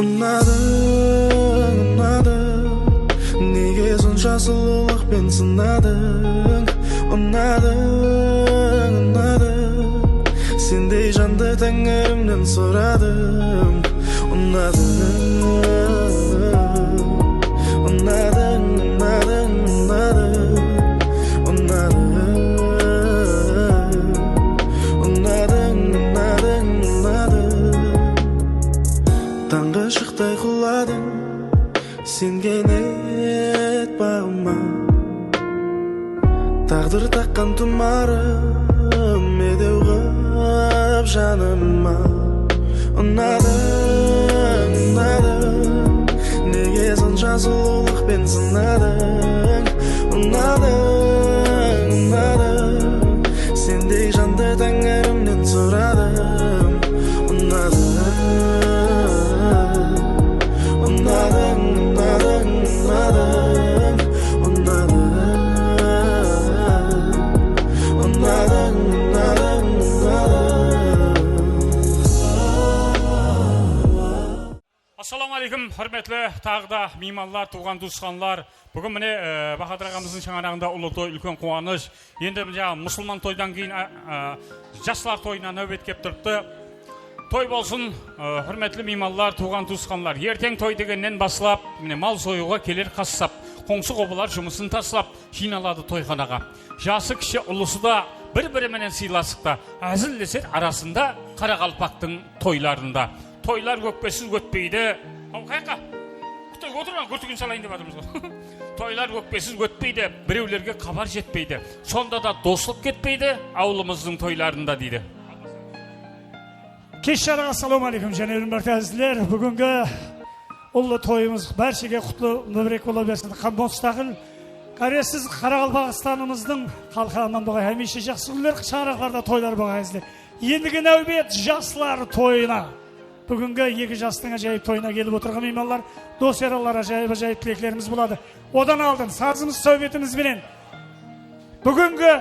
Unadın Nege sonşa suluqpен sınadın Unadın Sendey janды Tengrimden soradım Tangı şıqtay quladım Sen geynet bağıma Taqdir taqqan tumarım Medeu qıp janıma Unadın Nege sonşa suluqpен sınadın Unadın Sendey janды Tengrimden soradım Assalamu alaikum, hürmetli tağda mimallar, tuğan tuğanlar. Bugün mene Bahadır ağamızın şаңарағында ұлы той, үлкен қуаныш. Енді мұсылман тойдан кейін жастар тойына нәубет кеп тұрыпты. Той болсын, hürmetli mimallar, tuğan tuğanlar. Ертең той дегеннен басылап, мал союға келер қассап, қоңсы қобылар жұмысын таслап, жиналады тойханаға. Жасы кіші ұлысы да бір-біріменен сыйласықта, әзілдесер арасында Қарақалпақтың тойларында. Toylar gökbesiz götpeydi. Қайқа? Отырған көртігін салайын деп атырмыз ғой. Toylar gökbesiz götpeydi, біреулерге хабар жетпейді. Сонда да достық кетпейді, ауылымыздың тойларында дейді. Kеш жарық, ассаламу алейкум, және өрімбірті әзілер. Бүгінгі ұлы тойымыз бәршеге құтлы мүбірек бола берсін. Қамбонстағыл, қаресіз Қарақалпақстанымыздың қалқанынан бұғай. Әмейші жақсы үлер шаңырақларда тойлар бұғай әзілер. Ендігі нәубет жаслар тойына. Бүгінгі екі жастың ажайып тойына келіп отырған меймандар, дос яралар ажайып тілектеріміз болады. Одан алдын сазымыз сөйбетіміз бенен. Бүгінгі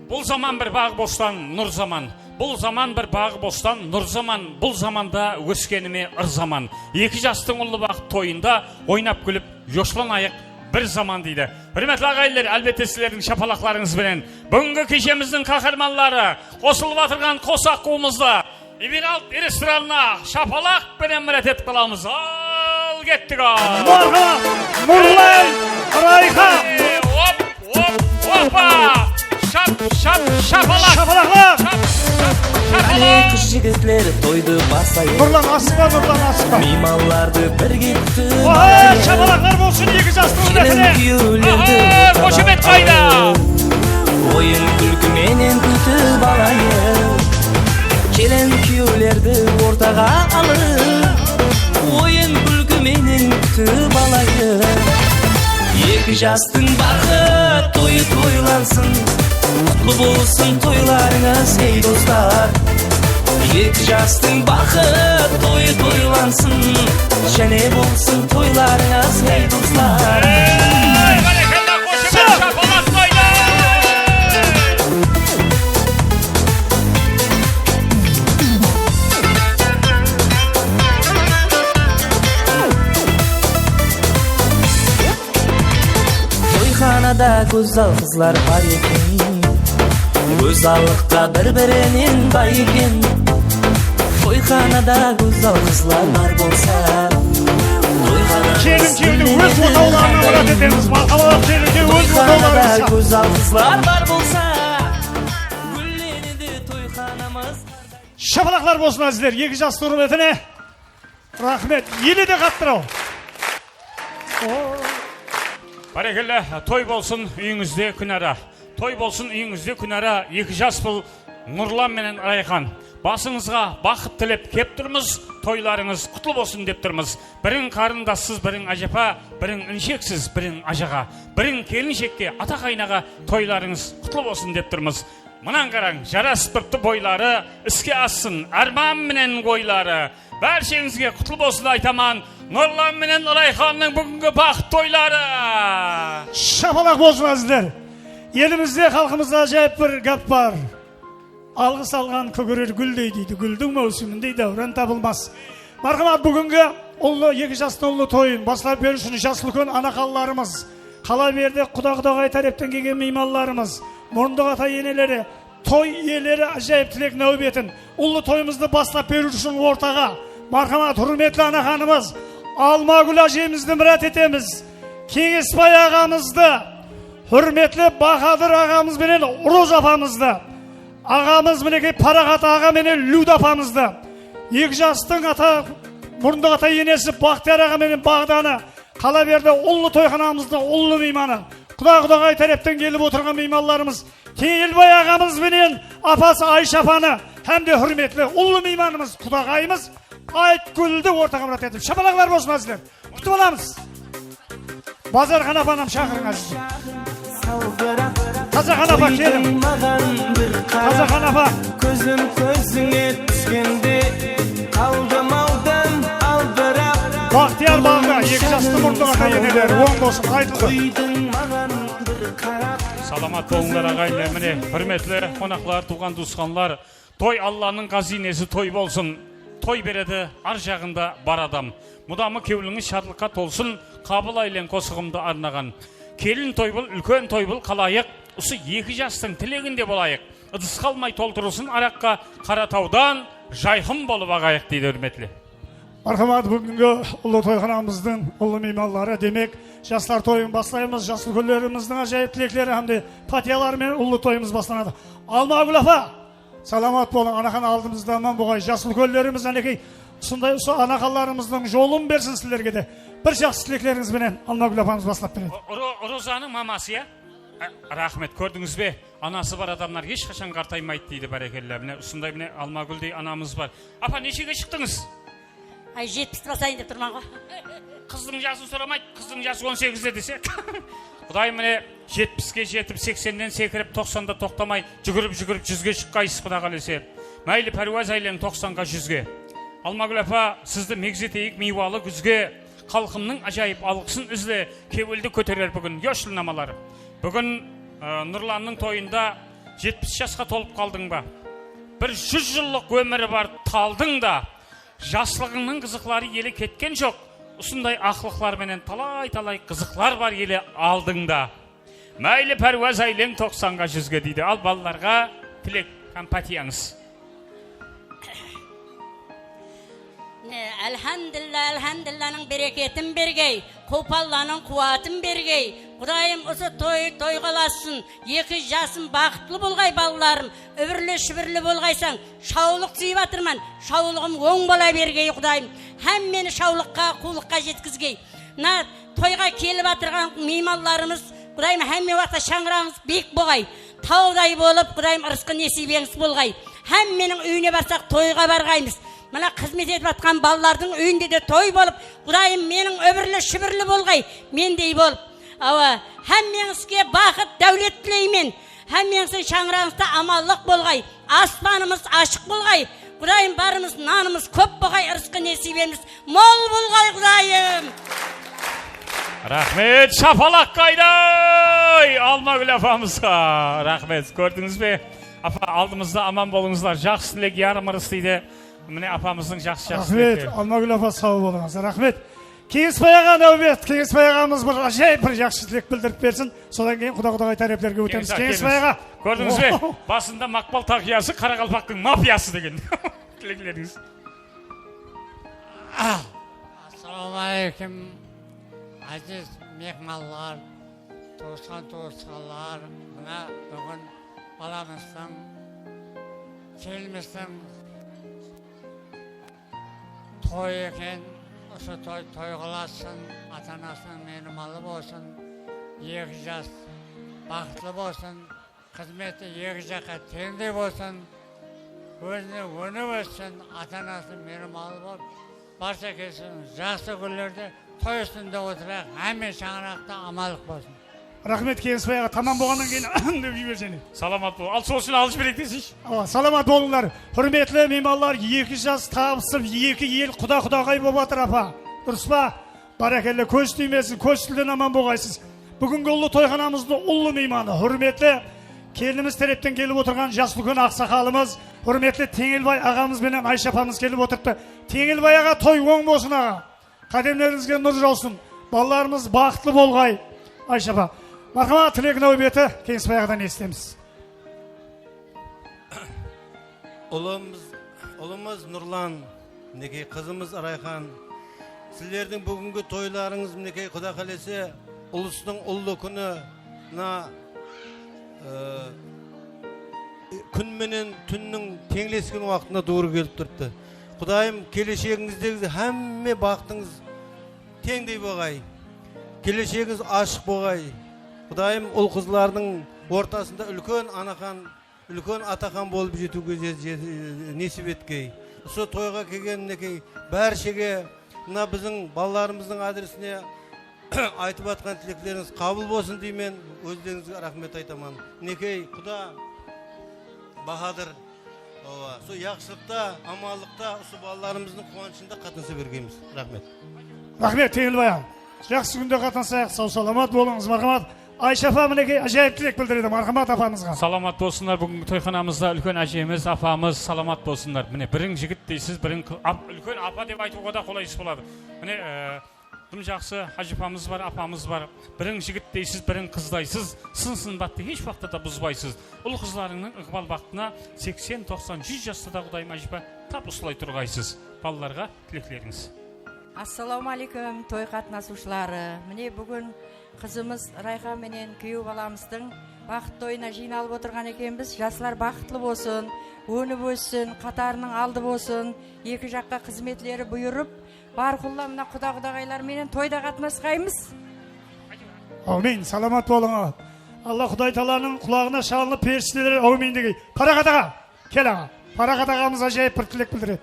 Бұл заман бір бағы бостан нұр заман. Бұл заман бір бағы бостан нұр заман. Бұл заманда өскеніме ыр заман. Екі жастың ұлы бақыт тойында ойнап күліп, жошлан айық бір заман дейді. Hürmetli ағайлар, әлбетте сіздердің шапалақларыңыз бенен. Бүгінгі кешеміздің қаһарманлары қосылып атырған қос аққуымызды Emiralt restoranına şapalak benen müretet kılamız. Al gettik al. Marha, Murlay, Rayha. Hop, hop, hoppa. Şapalak. Şapalaklar. Şapalak. Kız jigitler toydu basayın. Nurlan asma. Mimallardı birge kütüp. Şapalaklar olsun iki jastığın define. Aha, koşumet kayda. Oyun külkü menen kütüp alayın. Kelen kuyulerdi ortaga alıp Oyun külkü menen kütüp alayın. Екі жастың бақыт тойы тойлансын Құтлы болсын тойларыңыз ей достар Екі жастың бақыт тойы тойлансын Және болсын тойларыңыз ей достар Toyxanada go'zal qizlar bor ekan Go'zallikda bir-birining boy ekan Toyxanada go'zal qizlar bor bo'lsa Kelin o'z otaqlarına murat etemiz. Marhamat kelinga o'z Toyxanada otaqlarına. go'zal qizlar bor bo'lsa Gullenidi toyxonamiz Şapalaklar olsun azizler. İki jastı hürmetine. Rahmet. Yeni de kattırao. Barakalla, toy bolsun үйіңізде күн ара. Той болсын үйіңізде күн ара. Екі жас бұл Нұрлан менен Райхан. Басыңызға бақыт тілеп кеп тұрмыз. Тойларыңыз құтлы болсын деп тұрмыз. Бірің қарындассыз, бірің ажапа, бірің іншексіз, бірің ажаға, бірің келіншекке, ата қайнаға тойларыңыз құтлы болсын деп тұрмыз. Мынан қараң, жарасып тұрыпты бойлары, іске ассın арман менен гойлары. Бәршеңізге құтлы болсын айтаман. Нұрлан менен Райханның бүгінгі бақыт тойлары. Şapalak olsun azizler. Elimizde halkımızda acayip bir gap var. Algı salgan kögürür gül deydi. Güldün mevsiminde devran tabılmaz. Marhamat, бүгінгі ұлы екі жастың ұлы тойын бастап берушін жас үлкен анақаларымыз, қала берді құда-құдағай тарептен келген меймандарымыз, мұрындық ата енелері, той иелері ажайып тілек нәубетін ұлы тойымызды бастап берушін ортаға. Мархамат, құрметлі анақанымыз, Алмагүл әжемізді мұрат етеміз. Кеңесбай ағамызды, құрметлі Бахадыр ағамыз менен Ұрыз апамызды, ағамыз мінекей Парағат аға менен Люд апамызды, екі жастың ата мұрындық ата енесі Бақтияр аға менен Бағданы, қала берді ұлы тойханамыздың ұлы мейманы, құда-құдағай тарептен келіп отырған мейманларымыз, Кеңелбай ағамыз менен апасы Айша апаны, һәм де құрметлі ұлы мейманымыз, құдағайымыз Айтгүлді ортаға мұрат етіп, шапалақлар болсын әзілер. Құтып аламыз. Базархан апанам шақырың әзілер. Қазақхан апа келім. Қазақхан апа. Көзім көзіңе түскенде қалдым аудан алдырап. Бақтияр бағда, екі жасты мұрындық ата енелер, оң болсын, айтылды. Саламат болыңдар ағайындар, міне құрметлі қонақлар, туған туысқанлар, той Алланың қазинесі той болсын. Той береді ар жағында бар адам. Мұдамы кеуліңіз шатлыққа толсын, қабыл айлен қосығымды арнаған. Келін той бұл, үлкен той бұл қалайық, ұсы екі жастың тілегінде болайық. Ыдыс қалмай толтырылсын араққа, Қаратаудан жайқым болып ағайық дейді үрметлі. Мархамат, бүгінгі ұлы тойханамыздың ұлы мейманлары, демек жастар тойын бастаймыз, жас үлкендеріміздің ажайып тілектері һәмде патияларымен ұлы тойымыз бастанады. Алмагүл апа, саламат болың, анақан алдымызда аман болғай, жас үлкендеріміз әнекей сондай анақаларымыздың жолын берсін сіздерге де. Бір жақсы тілектеріңізбенен Алмагүл апамыз бастап береді. Розаның мамасы, я? Рахмет, көрдіңіз бе? Анасы бар адамдар ешқашан қартаймайды дейді бәрекелді. Міне осындай міне Алмагүлдей анамыз бар. Апа, нешеге шықтыңыз? 70 басайын деп тұрман ғой. Қыздың жасын сұрамайды, қыздың жасы 18-де десе. Құдай міне 70-ке жетіп, 80-ден секіріп, 90-да тоқтамай, жүгіріп 100-ге шыққайсыз құда қалесе. Мәйлі пәруаз айлен 90-ға 100-ге. Алмагүл апа, сізді мегзетейік мейвалы күзге, халқымның ажайып алғысын үзлі, кеуілді көтерер бүгін, ешіл намалар. Бүгін Нұрланның тойында 70 жасқа толып қалдың ба? Бір 100 жыллық өмірі бар талдың да, жаслығыңның қызықлары елі кеткен жоқ. Осындай ақлықларменен талай-талай қызықлар бар елі алдыңда. Мәйлі пәруаз айлен 90-ға 100-ге дейді. Ал балаларға тілек, компатияңыз. Әлхамділланың берекетін бергей, қопалланың қуатын бергей. Құдайым осы той қаласын, екі жасым бақытлы болғай балаларым, үбірлі-шүбірлі болғайсаң, шаулық сүйіп атырман, шаулығым оң бола бергей құдайым. Һәм мені шаулыққа, қулыққа жеткізгей. Тойға келіп атырған мейманларымыз, құдайым һәмме уақытта шаңырағыңыз бек болғай. Таудай болып, құдайым ырысқы несібеңіз болғай. Һәм менің үйіне барсақ тойға барғаймыз. Мына қызмет етіп атқан балалардың үйінде де той болып, құдайым менің өбірлі-шүбірлі болғай, мендей болып. Һәммеңізге бақыт, дәулет тілеймен. Һәммеңіздің шаңырағыңызда амаллық болғай, аспанымыз ашық болғай. Құдайым барымыз, нанымыз көп болғай, ырысқы несібеміз мол болғай құдайым. Рахмет, шапалақ қайдай! Алмагүл апамызға. Рахмет, көрдіңіз бе? Апа, алдымызда аман болыңыздар, жақсы тілек ярым ырыс дейді. Міне апамыздың жақсы Рахмет, Алмагүл апа сау болыңыз. Рахмет. Кеңесбай аға нәубет, Кеңесбай ағамыз бір ажайып бір жақсы тілек білдіріп берсін. Содан кейін құда-құдағай тареплерге өтеміз. Кеңесбай аға. Көрдіңіз бе? Басында Мақпал тақиясы, Қарақалпақтың мафиясы деген. Тілектеріңіз. Ассалаумағалейкум, әзіз мекмалар, туысқанлар, мына бүгін баламыздың, келмістің той екен, осы той қаласын, ата-анасының менімалы болсын, екі жас бақытлы болсын, қызметі екі жаққа теңдей болсын, өзіне өніп өссін, ата-анасының менімалы болып, барша келсін, жақсы күндерде той үстінде отырайық, әммен шаңырақта амалық болсын. Рахмет Кеңесбай аға, тамам болғаннан кейін деп жіберсene. Саламат бол. Ал сол үшін алып жіберейік десейші. Саламат болыңдар. Құрметлі мейманлар, екі жас табысып, екі ел құда-құдағай болып атыр апа. Дұрыс па? Баракелді, көз түймесін, көз тілден аман болғайсыз. Бүгінгі ұлы тойханамыздың ұлы мейманы, құрметлі келініміз тарептен келіп отырған жас үлкен ақсақалымыз Hürmetli Tengilbay ağamız bilen Ayşe apamız kelip oturttu. Tengilbay ağa toy oң bolsun ağa. Kademleringizge nur olsun. Ballarımız baqıtlı bolgay. Ayşe apa. Marhaba tilekine öbeti Kеңесбай ağadan estemiz. Ulumuz Nurlan, minekey kızımız Arayhan. Sizlerдің бүгінгі тойларыңыз minekey Құда қалесе ұлыстың ұлы күніне күн менен түннің теңлескен уақытына doğru келіп тұрды. Құдайым келешегіңіздегі әмме бақтыңыз теңдей болғай. Келешегіңіз ашық болғай. Құдайым ұл қызлардың ортасында үлкен анахан, үлкен атахан болып жетуге несіп еткей. Осы тойға келген мінекей бәршеге мына біздің балаларымыздың адресіне айтып атқан тілектеріңіз қабыл болсын деймен, өздеріңізге рахмет айтамын. Мінекей Құда Бахадыр, со яқшылықта, амалықта, осы балаларымыздың қуанышында қатынса бергейміз. Рахмет. Рахмет Теңілбай аға. Жақсы күнде қатынсайық, сау саламат болыңыз, мархамат. Айша апа мінекей ажайып тілек білдіреді, мархамат апамызға. Саламат болсындар, бүгінгі тойханамызда үлкен әжеміз, апамыз саламат болсындар. Міне бірің жігіт дейсіз, бірің үлкен апа деп айтуға да қолайсыз болады. Міне тым жақсы ажипамыз бар, апамыз бар. Бірің жігіт дейсіз, бірің қыздайсыз, сын-сымбатты еш уақытта да бұзбайсыз. Ұл қызларыңның ықпал бақытына 80, 90, 100 жаста да Құдайым ажипа тап осылай тұрғайсыз. Балаларға тілеклеріңіз. Ассалаумалейкум, той қатынасушылары. Міне бүгін қызымыз Райха менен күйеу баламыздың бақыт тойына жиналып отырған екенбіз. Жасылар бақытлы болсын, өніп өссін, қатарының алды болсын, екі жаққа қызметлері бұйырып, бар құлла мына құда-құдағайлар менен тойда қатынасқаймыз. Аумин, саламат болыңыз. Алла Құдай Таланың құлағына шалынып періштелер аумин дегей. Парағат аға, кел аға. Парағат ағамыз ажайып бір тілек білдіреді.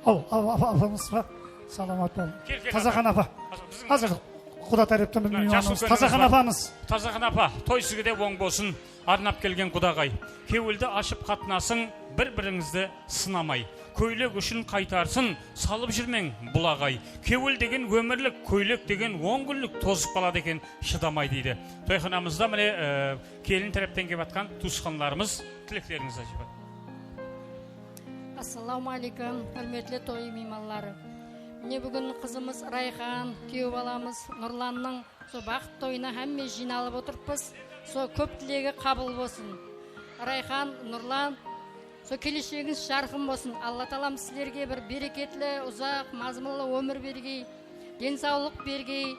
Апамыз ба? Саламат болың. Тазахан апа. Қазір Құда тәріптің мейманымыз. Тазахан апамыз. Тазахан апа, той сізге де оң болсын. Арнап келген Құдағай. Кеуілді ашып қатынасың, бір-біріңізді сынамай. Көйлек үшін қайтарсын, салып жүрмең бұлағай. Кеуіл деген өмірлік, көйлек деген 10 күнлік тозып қалады екен, шыдамай дейді. Тойханамызда міне келін тәріптен кеп атқан туысқандарымыз, тілектеріңіз ажиба. Ассалаумалейкум, құрметлі той мейманлары. Міне бүгін қызымыз Райхан, күйеу баламыз Нұрланның со бақыт тойына әмме жиналып отырпыз. Со көп тілегі қабыл болсын. Райхан, Нұрлан, со келешегіңіз жарқын болсын. Алла Тағалам сіздерге бір берекетлі, ұзақ, мазмұлы өмір бергей, денсаулық бергей,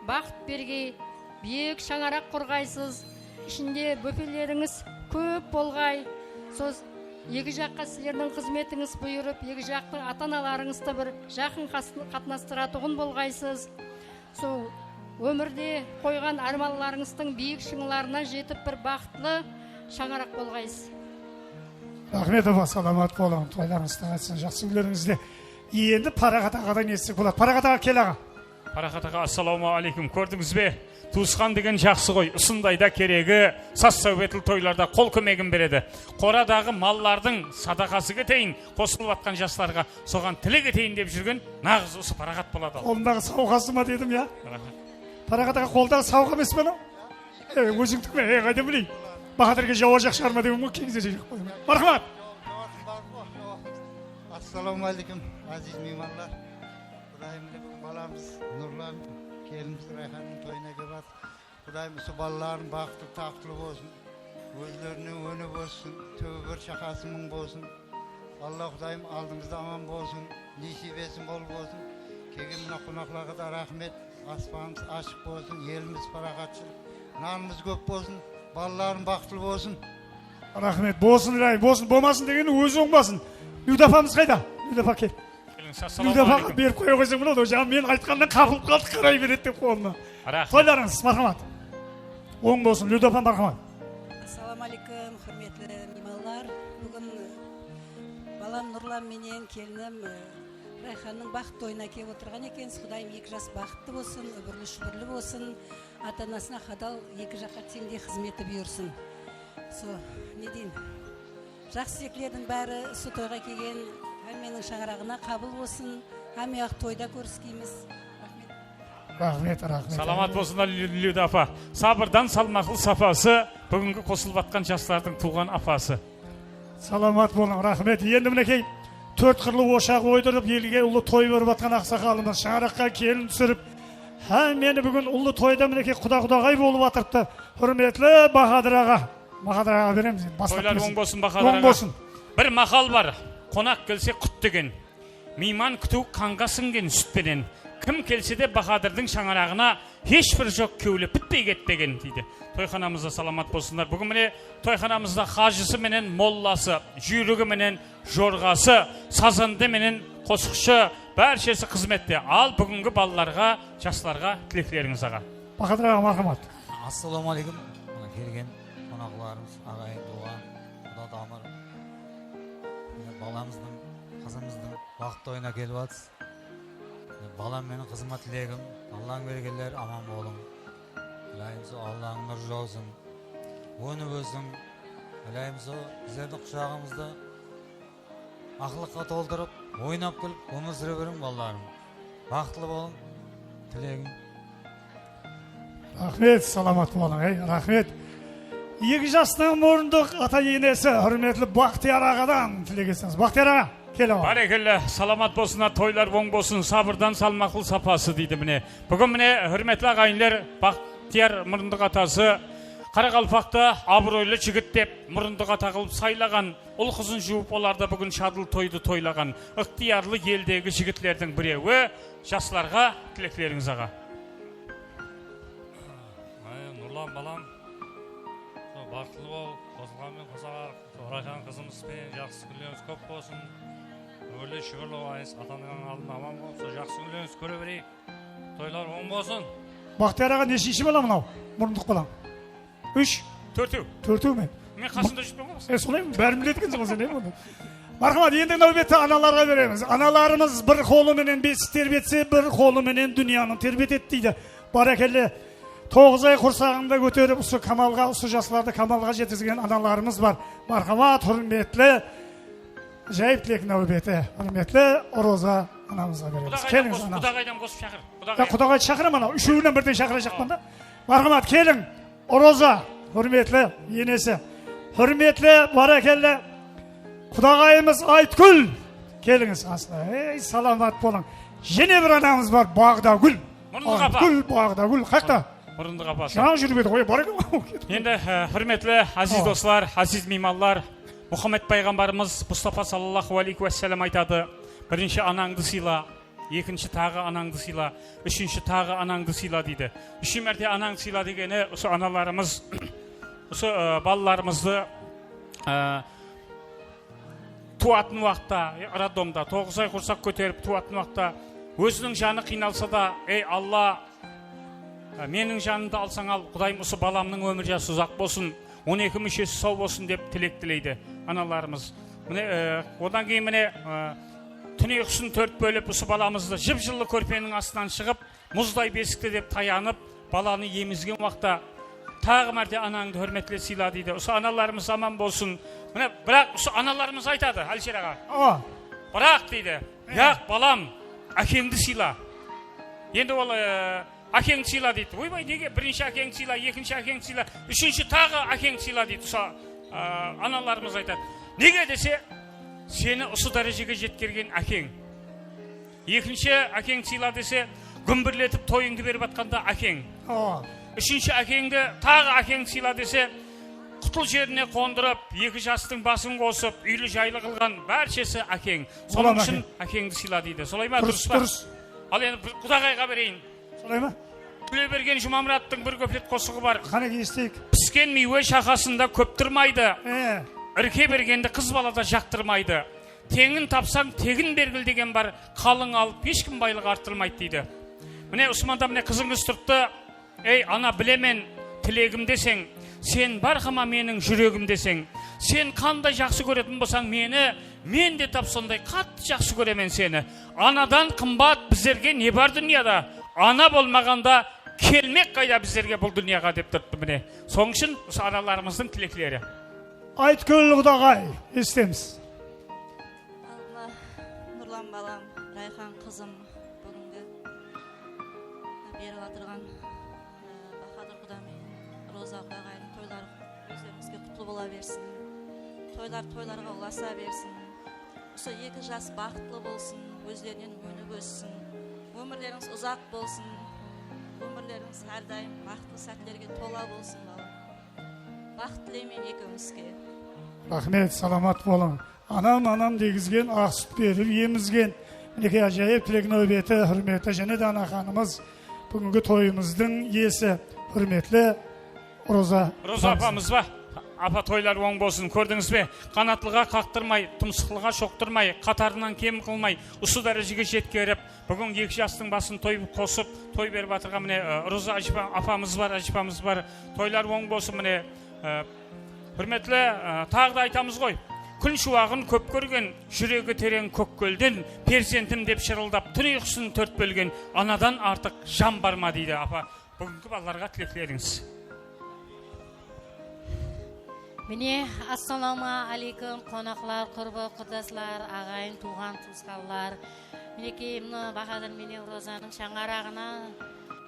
бақыт бергей, биік шаңарақ қорғайсыз. Ішінде бөпелеріңіз көп болғай. Со екі жаққа сіздердің қызметіңіз бұйырып, екі жақтың ата-аналарыңызды бір жақын қатынастыратұғын болғайсыз. Сол өмірде қойған арманларыңыздың биік шыңларына жетіп бір бақытлы шаңарақ болғайсыз. Рахмет апа, саламат болың. Тойларыңызды айтсын, жақсы күндеріңізде. Енді Парағат ағадан естік болады. Парағат аға кел аға. Парағат аға, ассаламу алейкум. Көрдіңіз бе? Туысқан деген жақсы ғой. Усындайда керегі, сас-сәуетіл тойларда қол көмегін береді. Қорадағы маллардың садақасы кетейін, қосылып атқан жастарға соған тілек етейін деп жүрген нағыз осы Парағат болады. Қолындағы сауғасы ма дедім я? Парағат аға қолдағы сауға емес пе? Өзіңдік ме? Қайда білейін? Бахадырге жауа жақ шығарма деп мұң кеңзе жек қойдым. Мархамат! Ассалаумалейкум, азиз мейманлар. Құдайымды баламыз Нұрлан, келіміз Райханның тойына кебат. Құдайым осы балаларын бақытты, тақтылы болсын. Өзлерінің өні болсын, төбі бір шақасы мұң болсын. Алла Құдайым алдымызда аман болсын, несібесі мол болсын. Кеген мұна қонақларға да рахмет. Аспанымыз ашық болсын, еліміз парағатшылық, нанымыз көп болсын. Балаларым бақытылы болсын. Рахмет, болсын, болсын, болмасын деген өзі оңбасын. Людафамыз қайда? Людафа кел. Людафа беріп қоя қойсың мұны, жаңа мен айтқаннан қабылып қалды, қарай береді деп қолына. Тойларыңыз, мархамат. Оң болсын, Людафа мархамат. Ассаламалейкум, құрметлі мейманлар. Бүгін балам Нұрлан менен келінім Райханның бақыт тойына келіп отырған екенсіз. Құдайым екі жас бақытты болсын, өмірлі шүбірлі болсын. Ата-анасына қадал екі жаққа теңдей қызметі бұйырсын. Не дейін? Жақсы секілердің бәрі су тойға келген әмменің шаңырағына қабыл болсын. Әме ақ тойда көріскейміз. Рахмет. Саламат болсындар Люда апа. Сабырдан салмақыл сапасы, бүгінгі қосылып атқан жастардың туған апасы. Саламат болың, рахмет. Енді мінекей 4 қырлы ошақ ойдырып, елге ұлы той беріп атқан ақсақалымыз шаңыраққа келін түсіріп, мені бүгін ұлы тойда мінекей құда-құдағай болып атырыпты. Құрметлі Бахадыр аға. Бахадыр аға береміз. Тойлар оң болсын Бахадыр аға. Оң болсын. Бір мақал бар. Қонақ келсе құт деген. Мейман күту қанға сіңген сүтпенен. Кім келсе де Бахадырдың шаңырағына ешбір жоқ кеулеп бітпей кетпеген дейді. Тойханамызда саламат болсындар. Бүгін міне тойханамызда қажысы менен молласы, жүйрігі менен жорғасы, сазанды менен қосықшы, бәршесі қызметте. Ал бүгінгі балаларға, жастарға тілектеріңіз аға. Бахадыр аға, мархамат. Ассалаумағалейкум. Мына келген қонақларымыз, ағайын туған, құда тамыр. Баламыздың, қызымыздың бақыт тойына келіп жатсыз. Балам менің қызыма тілегім, Аллаң бергендер аман болың. Ілайымсы Аллаң нұр жаусын. Өніп өсің. Ілайымсы біздердің құшағымызды ақылыққа толтырып, ойнап күліп, өмір сүре берің балаларым. Бақытлы болың. Тілегім. Рахмет, саламат болың. Рахмет. 2 жастың мұрындық ата енесі, құрметлі Бақтияр ағадан тілегесіңіз. Бақтияр аға. Барекелі, саламат болсына, тойлар оң болсын, сабырдан салмақыл сапасы дейді міне. Бүгін міне, хүрметлі ағайындар, Бақтияр мұрындық атасы, Қарақалпақты абыройлы жігіт деп мұрындық ата қылып сайлаған, ұл қызын жуып оларда бүгін шадыл тойды тойлаған, ықтиярлы елдегі жігітлердің біреуі, жастарға тілектеріңіз аға. Нұрлан балам, бақытлы бол, қосылғанмен қосаға, Орайхан қызымызбен жақсы күндеріңіз көп болсын. Өрлі шүгірлі ойыңыз атанған алдын аман болып, жақсы күндеріңіз көре берейік. Тойлар оң болсын. Бақтияр аға нешінші балам мынау? Мұрындық балам. 3? 4 мен. Мен қасында жүрмін ғой. Солай ма? Бәрін біледі екенсің ғой сен. Мархамат, енді нәубетті аналарға береміз. Аналарымыз бір қолыменен бесік тербетсе, бір қолыменен дүнияны тербетеді дейді. Барекелі 9 ай құрсағында көтеріп, осы камалға, осы жастарды камалға жеткізген аналарымыз бар. Мархамат, құрметлі жайып тілек нәубеті. Құрметлі Ороза анамызға береміз. Келіңіз анамыз. Құдағайдан қосып шақыр. Құдағайды шақырам анау. Үшеуінен бірден шақыра жақпан да. Мархамат, келің. Ороза, құрметлі енесі. Құрметлі барекелі құдағайымыз Айтгүл. Келіңіз асына. Саламат болың. Жене бір анамыз бар, Бағдагүл. Айтгүл, Бағдагүл. Қақта? Мұрындық апасы. Жаңа жүріп еді ғой, барекелі. Енді хүрметлі азиз достар, азиз меймандар, Мұхаммед пайғамбарымыз Мұстафа саллаллаху алейхи уассалам айтады: бірінші анаңды сыйла, екінші тағы анаңды сыйла, үшінші тағы анаңды сыйла дейді. 3 мәрте анаңды сыйла дегені, осы аналарымыз, осы балаларымызды туатын уақытта, роддомда 9 ай құрсақ көтеріп туатын уақытта өзінің жаны қиналса да, ей Алла, менің жанымды алсаң ал, Құдайым осы баламның өмір жасы ұзақ болсын, 12 мүшесі сау болсын деп тілек тілейді аналарымыз. Одан кейін міне түн ұйқысын 4 бөліп, осы баламызды жып-жылы көрпенің астынан шығып, мұздай бесікті деп таянып, баланы емізген уақытта тағы мәрте анаңды hürmetle сыйла дейді. Осы аналарымыз аман болсын. Міне, бірақ осы аналарымыз айтады, Әлшер аға. Бірақ дейді, яқ балам, әкеңді сыйла. Енді ол әкеңді сыйла дейді. Ойбай, неге? Бірінші әкеңді сыйла, екінші әкеңді сыйла, үшінші тағы әкеңді сыйла дейді. Аналарымыз айтады. Неге десе, сені осы дәрежеге жеткерген әкең. Екінші әкеңді сыйла десе, гүмбірлетіп тойыңды беріп атқанда әкең. Үшінші әкеңді, тағы әкеңді сыйла десе, құтыл жеріне қондырып, 2 жастың басын қосып, үйлі жайлы қылған бәршесі әкең. Соның үшін әкеңді сыйла дейді. Солай ма? Дұрыс па? Ал енді құдағайға берейін. Солай ма? Төлеберген Жұмамұраттың бір көпет қосығы бар. Қанеке естейік. Піскен мейуе шақасында көп тұрмайды. Ірке бергенді қыз балада жақтырмайды. Теңін тапсаң тегін бергіл деген бар. Қалың алып ешкім байлық артырмайды дейді. Міне Усманда міне қызыңыз тұртты. Ей ана білемен тілегім десең, сен барқама менің жүрегім десең, сен қандай жақсы көретін болсаң мені, мен де тап сондай қатты жақсы көремен сені. Анадан қымбат біздерге не бар дүнияда? Ана болмағанда келмек қайда біздерге бұл дүнияға деп тұртты міне. Соның үшін осы аналарымыздың тілеклері. Айтгүл құдағай, естеміз. Нұрлан балам, Райхан қызым, бүгінгі беріп атырған Бахадыр құда мен Роза құдағайдың тойлары өздеріңізге құтлы бола берсін. тойларға ұласа берсін. Осы 2 жас бақытлы болсын, өздерінен өніп өссін. Өмірлеріңіз ұзақ болсын. Өмірлеріңіз әрдайым бақытты сәттерге тола болсын, балам. Бақыт тілеймін екеумізге. Рахмет, саламат болың. Анам дегізген, ақ сүт беріп емізген. Мінеке ажайып тілек нөбеті, хүрметі және де ана ханымыз бүгінгі тойымыздың иесі, хүрметлі Роза апамыз ба? Апа, тойлар оң болсын, көрдіңіз бе? Қанаттылыға қақтырмай, тұмсықлыға шоқтырмай, қатарынан кем қылмай, ұсы дәрежеге жеткеріп, бүгін 2 жастың басын той қосып, той беріп атырған міне Роза апамыз бар, тойлар оң болсын. Міне хүрметлі, тағы да айтамыз ғой. Күн шуағын көп көрген, жүрегі терең көк көлден, перзентім деп шырылдап, түн ұйқысын 4 бөлген, анадан артық жан бар ма дейді апа. Бүгінгі балаларға тілектеріңіз. Міне, ассаламу алейкум, қонақлар, құрбы, құдаслар, ағайын, туған, туысқанлар. Мінекей, Бахадыр менен Розаның шаңарағына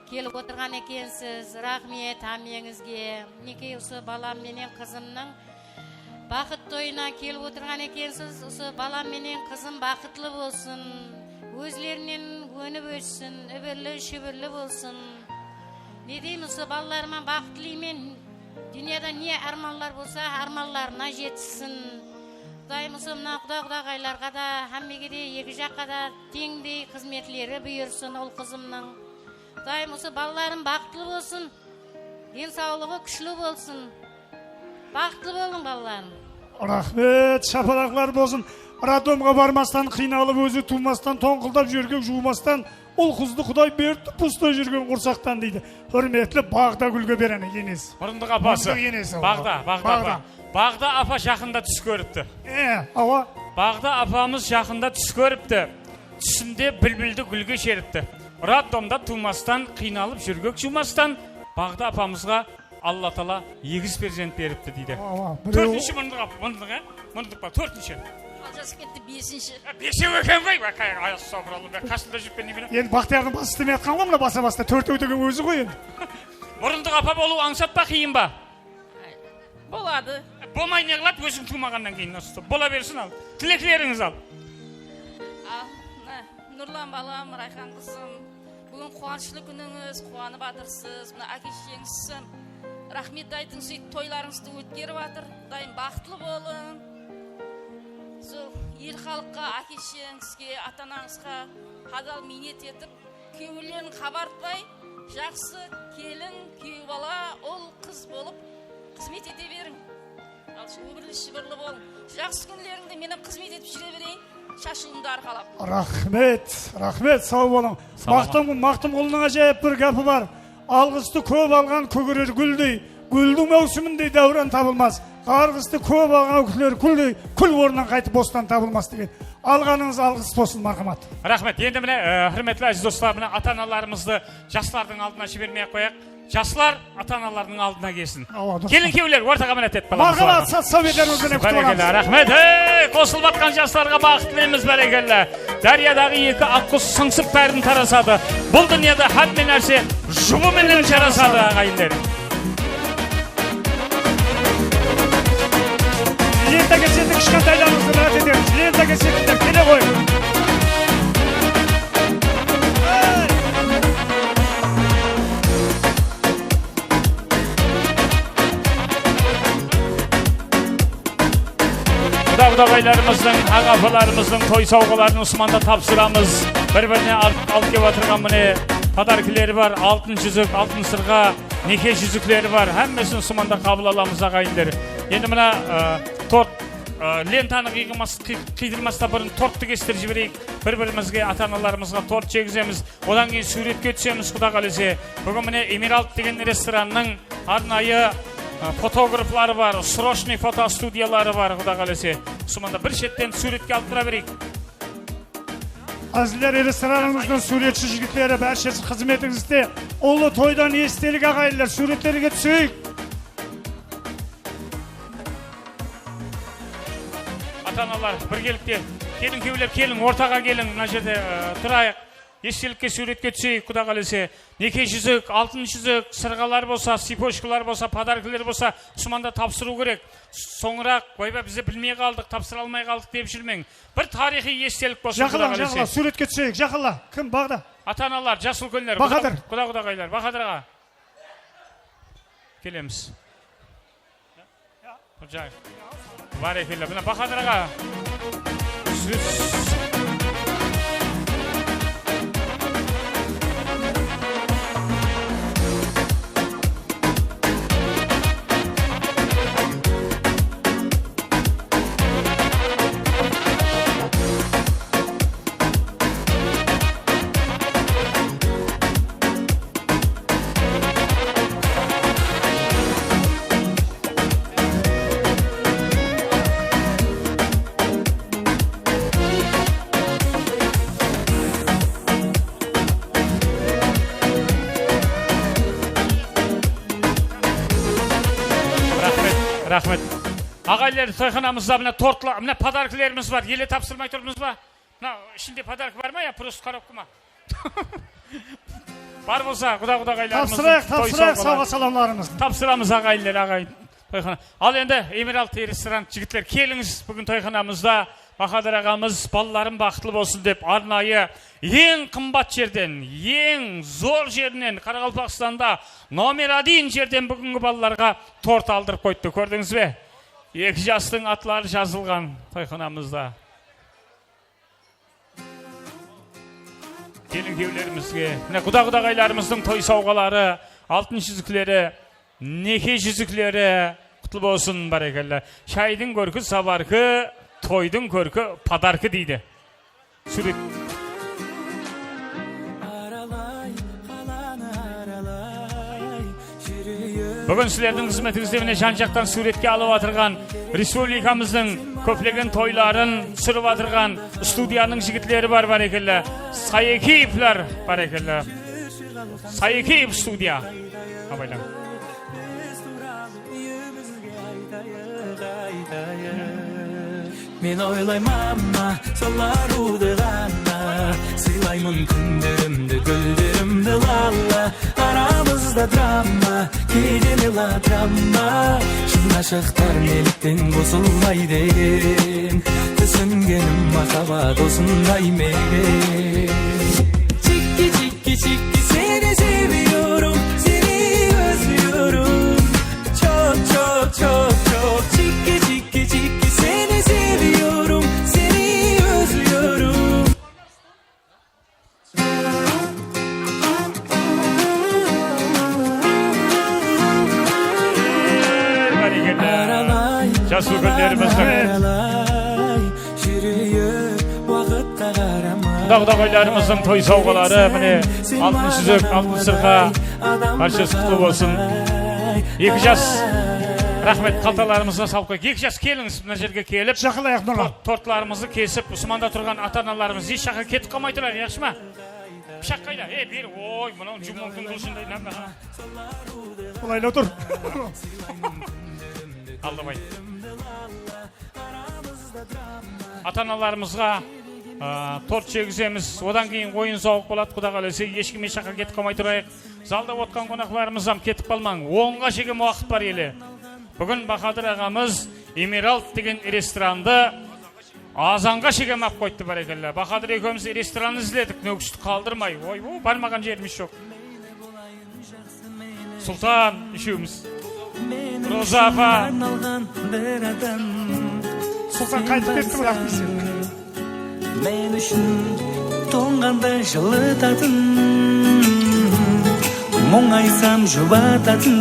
келіп отырған екенсіз. Рахмет әмеңізге. Мінекей, осы балам менен қызымның бақыт тойына келіп отырған екенсіз. Осы балам менен қызым бақытлы болсын, өзлерінен өніп өссін, үбірлі, шүбірлі болсын. Не деймін, осы балаларыма бақыт тілеймін. Дүнияда не арманлар болса, арманларына жетсін. Құдайым осы мына құдағайларға да, әммеге де, 2 жаққа да теңдей қызметлері бұйырсын ол қызымның. Құдайым осы балаларым бақытлы болсын, денсаулығы күшлі болсын. Бақытлы болың балаларым. Рахмет, шапалақлар болсын. Радомға бармастан, қиналып өзі тумастан, тоңқылдап жүрген жуымастан, ол қызды Құдай берді, пұстай жүрген құрсақтан дейді. Хүрметлі Бағда Гүлге берені енес. Мұрындық апасы. Бағда апа жақында түс көріпті. Ава? Бағда апамыз жақында түс көріпті. Түсінде бүлбүлді гүлге шеріпті. Радомда тумастан, қиналып жүргек жумастан, Бағда апамызға Алла Тала 2 перзент беріпті дейді. 4-ші мұрындық ба? 4-ші. Алжасы кетті 5-ші. 5-ші өкен ғой, аясы сауыралы, қасында жүріп не білем. Енді Бақтиярдың басы істемей атқан ғой, мұна баса-баста 4 деген өзі ғой енді. Мұрындық апа болу аңсап па, қиын ба? Болады. Болмай не қылады, өзің тумағаннан кейін. Бола берсін ал. Тілеклеріңіз ал. Нұрлан балам, Райхан қызым, бүгін қуанышылы күніңіз, қуанып атырсыз, мына әке-шешеңізсің. Рахмет айтың, сөйт тойларыңызды өткеріп атыр. Дайым бақытлы болың. Сол ел халыққа, әке-шешеңізге, ата-анаңызға адал минет етіп, күйеулерін қабартпай, жақсы келін, күйеу бала, ол қыз болып қызмет ете берің. Өмірлі шүбірлі болың. Жақсы күндеріңді менің қызмет етіп жүре берейін. Шашылымды арқалап. Рахмет, сау болың. Мақтым қолының ажайып бір қапы бар. Алғысты көп алған көгерер гүлдей, гүлдің мәусіміндей дәуран табылмас. Қарғысты көп алған күлер күлдей, күл орнынан қайтып бостан табылмас деген. Алғаныңыз алғыс болсын, мархамат. Рахмет. Енді міне, құрметті әзіз достар, міне ата-аналарымызды жастардың алдына жібермей қояқ. Жастар ата-аналардың алдына келсін. Келін кеулер, ортаға мінет ет баламыз. Мархамат, советтеріңізден күтіп оламыз. Рахмет. Қосылып атқан жастарға бақыт тілейміз, бәрекелді. Дариядағы 2 аққұс сыңсып бәрін тарасады. Бұл дүниеде һәр нәрсе жұбыменен жарасады, ағайындар. Лентаға сетік кішкентайларыңызды рахмет етеміз. Лентаға сетіктер келе қойын. Құдағайларымыздың, ағапыларымыздың той сауғаларын Усманда тапсырамыз. Бір-біріне алып кеп отырған міне подаркілері бар, алтын жүзік, алтын сырға, неке жүзіклері бар. Әммесін Усманда қабыл аламыз, ағайындар. Енді мына торт, лентаны қидырмаста бұрын тортты кестір жіберейік. Бір-бірімізге, ата-аналарымызға торт жегіземіз. Одан кейін суретке түсеміз, Құда қаласа. Бүгін міне Эмиралт деген ресторанның арнайы фотографлары бар, срочный фотостудиялары бар, Құда қаласа. Сұманда бір шеттен суретке алып тұра берейік. Әзілер ресторанымыздың суретші жігітлері бәршесі қызметіңізде. Олы тойдан естелік ағайлар, суреттерге түсейік. Ата-аналар, біргелікте келін кеулер, келін ортаға келін, мына жерде тұрайық. естелікке суретке түсейік, құда қаласа. Неке жүзік, алтын жүзік, сырғалар болса, сипошкалар болса, подаркілер болса, Усманда тапсыру керек. Соңырақ, ойба бізді білмей қалдық, тапсыра алмай қалдық деп жүрмең. Бір тарихи естелік болсын, құда қаласа. Жақыла, суретке түсейік, жақыла. Кім бағда? Ата-аналар, жас үлкендер, Бахадыр. құда-құдағайлар, Бахадырға. Келеміз. Барекелі, мына Бахадырға. Рахмет. Ағайлар, тойханамызда мына тортлар, мына подаркілеріміз бар. Еле тапсырмай тұрмыз ба? Мына ішінде подарк бар ма, я просто коробка ма? Бар болса, құда-құдағайларымыздың Тапсырайық, сауға саламларымыз. Тапсырамыз ағайлар, ағай. Тойхана. Ал енді Эмиралт ресторан жігіттер, келіңіз бүгін тойханамызда. Бахадыр ағамыз балаларым бақытлы болсын деп арнайы ең қымбат жерден, ең зор жерінен Қарақалпақстанда номер 1 жерден бүгінгі балаларға торт алдырып қойды. Көрдіңіз бе? 2 жастың атлары жазылған тойханамызда. Келін кеулерімізге, құда-құдағайларымыздың той сауғалары, алтын жүзіклері, неке жүзіклері құтлы болсын, барекелі. Шайдың көркі сабарқы, тойдың көркі подаркы дейді. Сурет. Бүгін сілердің қызметіңізде міне жан-жақтан суретке алып атырған республикамыздың көплеген тойларын сүріп атырған студияның жігітлері бар, барекелі. Сайекеевлер, барекелі. Сайекеев студия. Абайлан. Мен ойлаймамма, соларуды ғана Сыйлаймын күндерімді, гүлдерімді лала Арамызда драма, кейде мелодрама Шын ашықтар неліктен қосылмай деген Түсінгенім махаббат осындай меген Чикки, чикки, чикки, seni seviyorum, seni özlüyorum Çok, çok, çok, çok Çikki, çikki, çikki, seni seviyorum, seni özlüyorum Жас үлкендеріміздің құда-құдағайларымыздың той сауғалары міне алтын жүзік, алтын сырға баршасы құтты болсын. 2 жас рахмет қалталарымызға салып қойып. 2 жас келіңіз мына жерге келіп, жақылайық Нұрлан. Тортларымызды кесіп, Усманда тұрған ата-аналарымыз еш жаққа кетіп қалмай тұрайық, жақсы ма? Пышақ қайда? Бер, ой, мынау жұмылдың дұрысындай нәмді. Олайла тұр. Алдымай. Ата-аналарымызға торт жегіземіз, одан кейін ойын сауық болады, құда қаласа, ешкім еш жаққа кетіп қалмай тұрайық. Залда отқан қонақларымыздан кетіп қалмаң, 10-ға шеген уақыт бар елі. Бүгін Бахадыр ағамыз Эмиралт деген ресторанды азанға шеген ап қойды, барекелі. Бахадыр екеуміз ресторан іздедік, нөкісті қалдырмай. Ой, бармаған жеріміз жоқ. Сұлтан үшеуміз. Роза апа. Сұлтан қайтып кетті бірақ бізен. Мен үшін тоңғанда жылытатын Мұңайсам жұбататын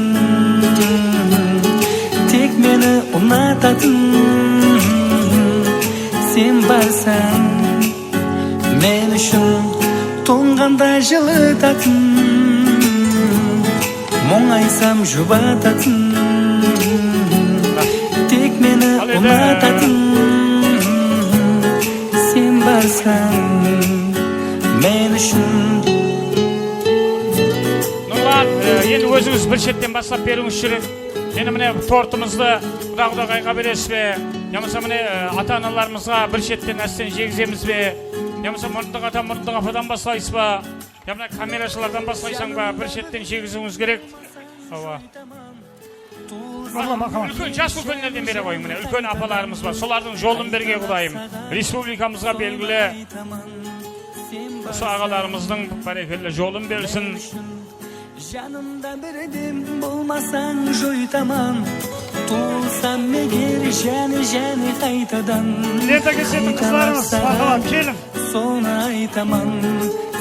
Тек мені ұнататын Сен барсаң Мен үшін тоңғанда жылытатын Мұңайсам жұбататын Тек мені ұнататын Сен барсаң Мен үшін Нұрлан, енді өзіңіз бір шеттен бастап беріңіз жүрек. Енді міне тортымызды құда-құдағайға бересіз бе? Ямаса міне ата-аналарымызға бір шеттен әстен жегіземіз бе? Yamasa mұрындық ата мұрындық ападан бастайсыз ба? Я мына камерашылардан бастайсаң ба? Бір шеттен шегізуіңіз керек. Ава. Үлкен жас үлкендерден бере қойың міне. Үлкен апаларымыз бар. Солардың жолын берге Құдайым. Республикамызға белгілі. Осы ағаларымыздың бәрекелі жолын берсін. Жанымда бірден болмасаң жойтаман. Туылсам мегер жәні қайтадан. Лента кесетін қызларымыз, махаббат, келін. Соны айтаман,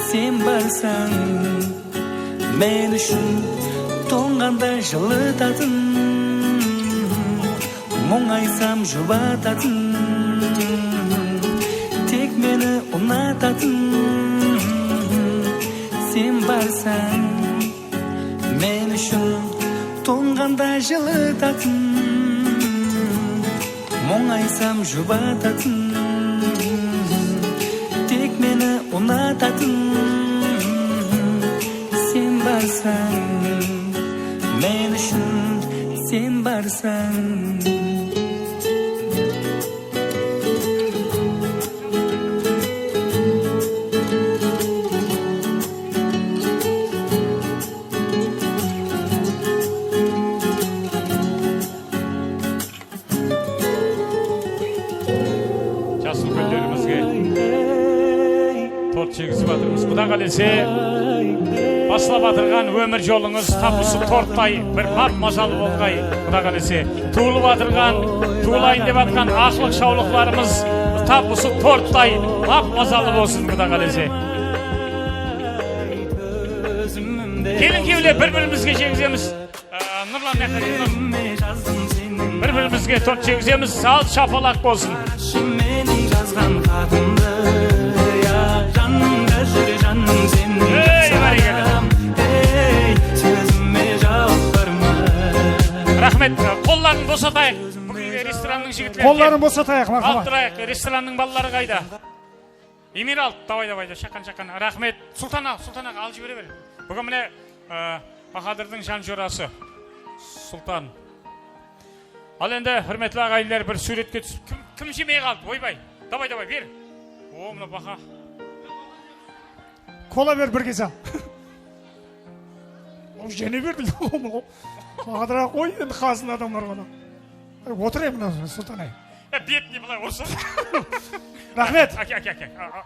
сен барсаң, мен үшін тоңғанда жылытатын, мұңайсам жұбататын, тек мені ұнататын, сен барсаң, мен үшін тоңғанда жылытатын, мұңайсам жұбататын, тек мені ұнататын, сен барсаң, мен үшін сен барсаң. Çekisi batırımız. Құда қалесе басылап атырған өмір жолыңыз тапысы торттай бір мап мазалы болғай. Құда қалесе туылып атырған, туылайын деп атқан ақлық шаулықларымыз тапысы торттай мап мазалы болсын. Құда қалесе келін кеуле бір-бірімізге жегіземіз. Нұрлан бір-бірімізге торт жегіземіз. Сал шапалақ болсын. Мені жазған хатымды жанымда жүр жаным сен сөзіме жауап бар ма? Рахмет, қолларын босатайық. Бүгінгі ресторанның жігітлері. Қолларын босатайық, махаббат. Алтырайық, ресторанның балалары қайда? Емир алт, давай, шаққан. Рахмет. Сұлтан аға, ал жібере бер. Бүгін міне Бахадырдың жан жорасы. Сұлтан. Ал енді, хүрметлі ағайлар бір суретке түсіп, кім жемей қалды? Ойбай, давай, бер. О, мына Баха. Кола бер бір кез ал. Жені берді. Қадыра қой, енді қазын адамдар ғана. Отыр емін Сұлтан ай. Бетіне бұлай ұрсын. Рахмет.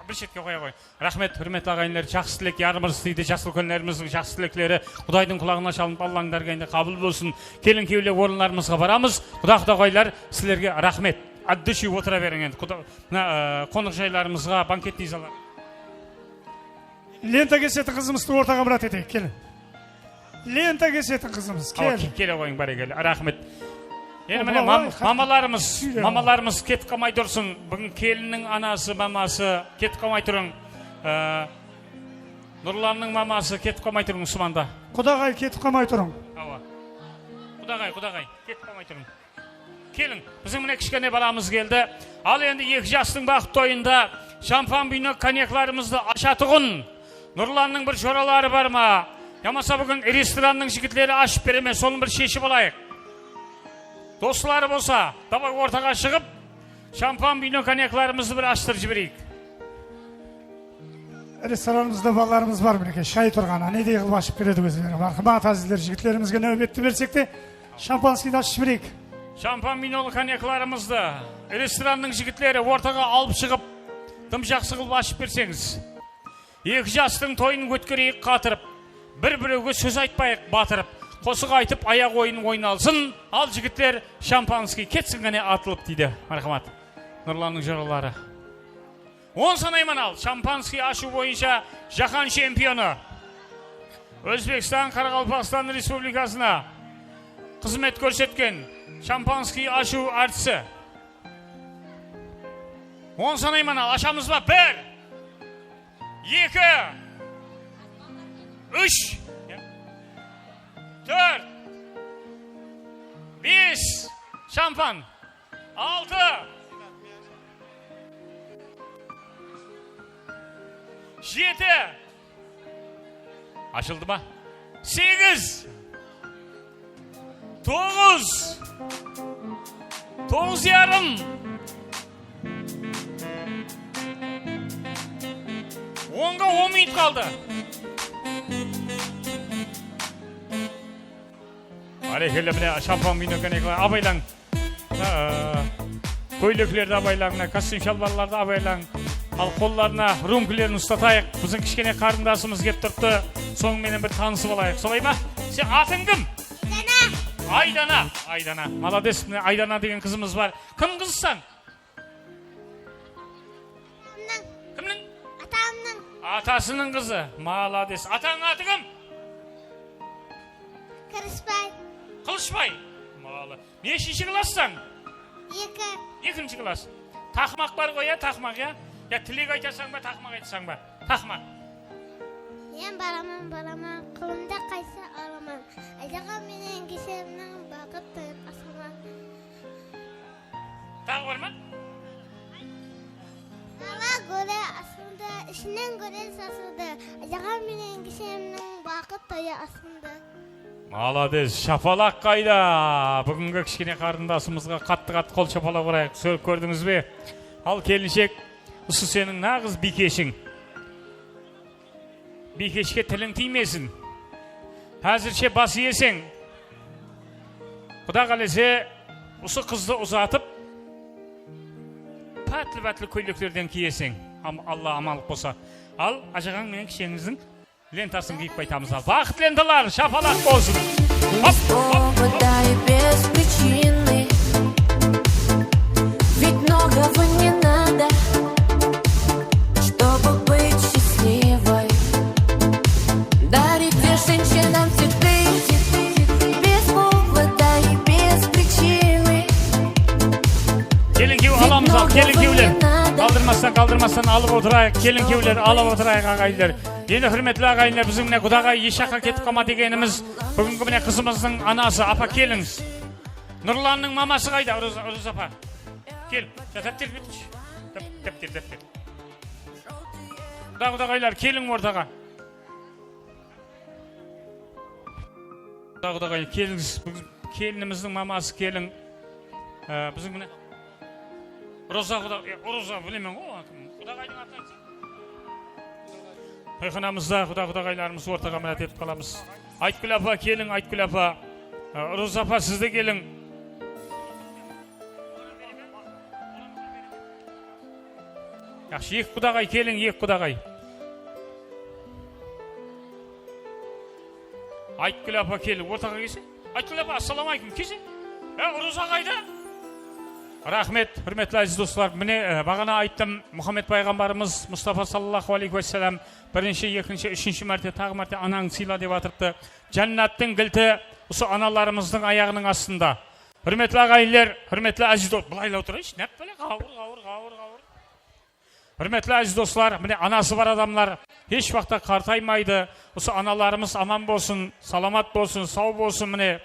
Бір шетке қоя қой. Рахмет, хүрметті ағайындар, жақсы тілек ярымыз дейді. Жас үлкендеріміздің жақсы тілектері Құдайдың құлағына шалынып аллаңдарға енді қабыл болсын. Келін кеуле орындарымызға барамыз. Құда қойлар, сілерге рахмет. От души отыра берің енді. Қонық жайларымызға банкетный залар. Лента кесетін қызымызды ортаға мұрат етейік, келін. Лента кесетін қызымыз, келін. Келе қойың бәрекелі, рахмет. Енді міне мамаларымыз кетіп қалмай тұрсын. Бүгін келіннің анасы, мамасы кетіп қалмай тұрың. Нұрланның мамасы кетіп қалмай тұрың Усманда. Құдағай кетіп қалмай тұрың. Құдағай, кетіп қалмай тұрың. Келін, біздің міне кішкене баламыз келді. Ал енді екі жастың бақыт тойында шампан бүйнек коньякларымызды ашатығын. Нұрланның бір жоралары бар ма? Ямаса бүгін ресторанның жігітлері ашып береме, соның бір шешіп алайық. Достылары болса, давай ортаға шығып, шампан бүйнек коньякларымызды бір аштырып жіберейік. Ресторанымызда балаларымыз бар мінеке, шай тұрғана, не дейгіл ашып береді өзілері. Марқымат азizler, жігітлерімізге нәубетті берсек те, шампанскийді ашып жіберейік. Шампан бүйнек коньякларымызды ресторанның жігітлері ортаға алып шығып, тым жақсы қылып ашып берсеңіз. Екі жастың тойын өткерейік қатырып, бір-біреуге сөз айтпайық батырып, қосық айтып аяқ ойын ойналсын, ал жігіттер шампанский кетсін ғане атылып дейді. Мархамат, Нұрланның жоралары. 10 санайман ал, шампанский ашу бойынша жаһан чемпионы. Өзбекстан, Қарақалпақстан Республикасына қызмет көрсеткен шампанский ашу әртісі. 10 санайман ал, ашамыз ба? 1, 2, 3, 4, 5, şampan, 6, 7, açıldı mı? 8, 9, 9 yarım, 10 minut kaldı. Aleyhille mine şampan minöken ekler abaylan. Köylüklerde abaylarına, kostüm şalvarlarda abaylan. Al kollarına rumkilerini ıslatayık. Bizim kişkene karındasımız gep turptu. Soň menen bir tanışıp alayık. Solay mı? Sen atın kim? Aydana. Aydana. Malades. Aydana degen kızımız var. Kim kızsan? Kimnin? Atamның. Atasının kızı. Malades. Atan adı kim? Kırışbay. Kılıçbay. Malı. Neşinci klassan? 2. Ikinci klas. Takmaklar koy ya, takmak ya. Ya tilek aytasan mı, takmak aytsan mı? Takmak. Men baraman, qılımda qaysa alaman. Ajaqa menen kesemden bakıp toyup asaman. Tağı var mı? Ala göre asıldı, işinden göre sasıldı. Ajaqa menen kesemden bakıp toyup asıldı. Malades, şapalak kayda. Bugünkü kişkine karındasımızga katты kol şapalak bırak. Söylüp gördünüz mü? Al kelinşek, usu senin nağız bikeşin. Bikeşke tilin tiymesin. Hazırça bası yesen. Kuda kalese, usu kızdı uzatıp, patlı köylüklerden kiyesin. Allah amalık olsa. Al, aşağıdan menen kişinizin lentasını giyip baytamız al. Vakit lentalar, şapalak olsun. Hop, hop, hop. Без причины, ведь многого не надо, чтобы быть счастливой. Дарить лишь женщинам цветы, без повода и без причины. Gelin ki alamız al, gelin kiwler. Kaldırmazsan alıp oturayık. Gelin kiwler alıp oturayık ağaylar. Yeni hürmetli ağaylar bizimle kudağa yeşaka ketip kama degenimiz. Bugünkü mine kızımızın anası apa keliniz. Nurlan'ın maması kayda Uruz apa. Gel. Teptir bitmiş. Teptir. Kudağaylar kelin ortaga. Kudağaylar keliniz. Kelinimizin maması kelin. Bizim mine Roza bilemem o. Kudağayın atın. Toyxonamızda kudağaylarımız ortaga mine tepip kalamız. Aytkül apa kelin, Aytkül apa. Roza apa siz de gelin. Yaxşı, yek kudağay kelin, yek kudağay. Aytkül apa kelin, ortaga kelsin. Aytkül apa, assalamu aleykum, kelsin. Roza kayda. Rahmet, hürmetli aziz dostlar. Mine bağına aytdım, Muhammed Peygamberimiz Mustafa sallallahu aleyhi ve sellem birinci, ikinci, üçüncü mərtə, tağı mərtə anang sıyla dep atırdı. Cennetin gilti usu analarımızın ayağının aslında. Hürmetli ağaylar, hürmetli aziz dostlar. Bulayla oturayış, ne böyle gavur. Hürmetli aziz dostlar, mine anası var adamlar. Hiç vakta kartaymaydı. Usu analarımız aman bolsun, salamat bolsun, sağ bolsun mine.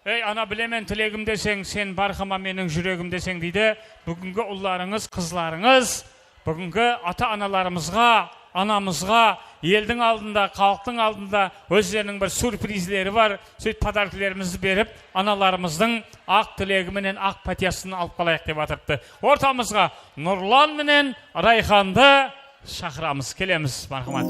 Ey ana bilemen tilegim deseng, sen barkama menin yüregim deseng deydi. Bugünkü ullarınız, kızlarınız, bugünkü ata analarımızga, anamızga, eldin aldında, halktın aldında özlerinin bir sürprizleri var. Söyle padarkilerimizi berip, analarımыздың ak tilegi menen ak patiyasını alıp kalayık dep atırdı. Ortamızga Nurlan menen Rayhan'dı şakıramız, kelemiz, marhamat.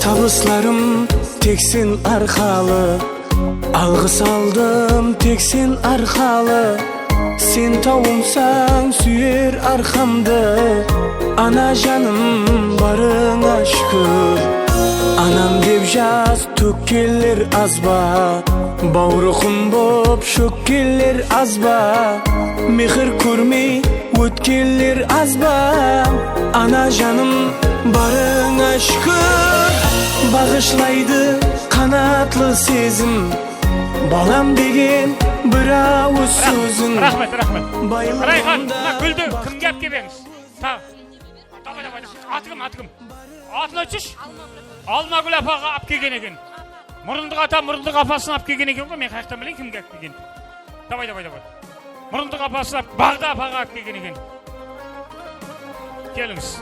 Tabıslarım teksin arkalı, algыс aldım teksin arkalı. Sen tavumsan süyer arkamdı, ana canım barına şükür. Anam dep jaz tökkeller azba, bauruqum bop şökkeller azba. Mehir körmey ötkeller azba, ana canım barına şükür. Bağışlaydı kanatlı sezim, balam degen bir ağız sözün. Rahmet. Rayhan, güldü. Kim gap gebeniz? Ta. Atgım. Atına çüş. Alma gül apaga ap kegen eken. Murunduk ata murunduk apasını ap kegen eken. Men kayaktan bilen kim gap kegen. Davay. Murunduk apasını ap bagda apaga ap kegen eken. Keliniz.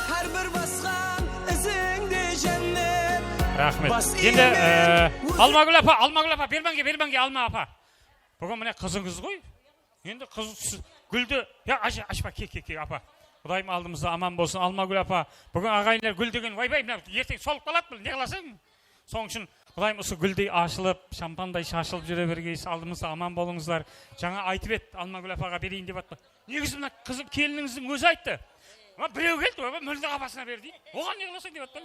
Her bir baskan izinde cennet. Rahmet. Bas Endi iyime. Almagül apa, bermenge alma apa. Bugün mene kızınız koy. Endi kız güldü. Ya açma ke apa. Kudayım aldığımızda aman bolsun Almagül apa. Bugün ağayınlar gül degen vay erteң solup kalat mı? Ne kılasın? Soň üçün Kudayım usu güldey aşılıp, şampanday şaşılıp jüre bergeyiz. Aldığımızda aman bolуңуздар. Жаңа айтып et Almagül apaga bereyim деп atты. Негизи мына кызым келиниңиздин өзү айтты. Ama birev geldi, mölde kafasına verdi. Oğan ne kılasın diye attım.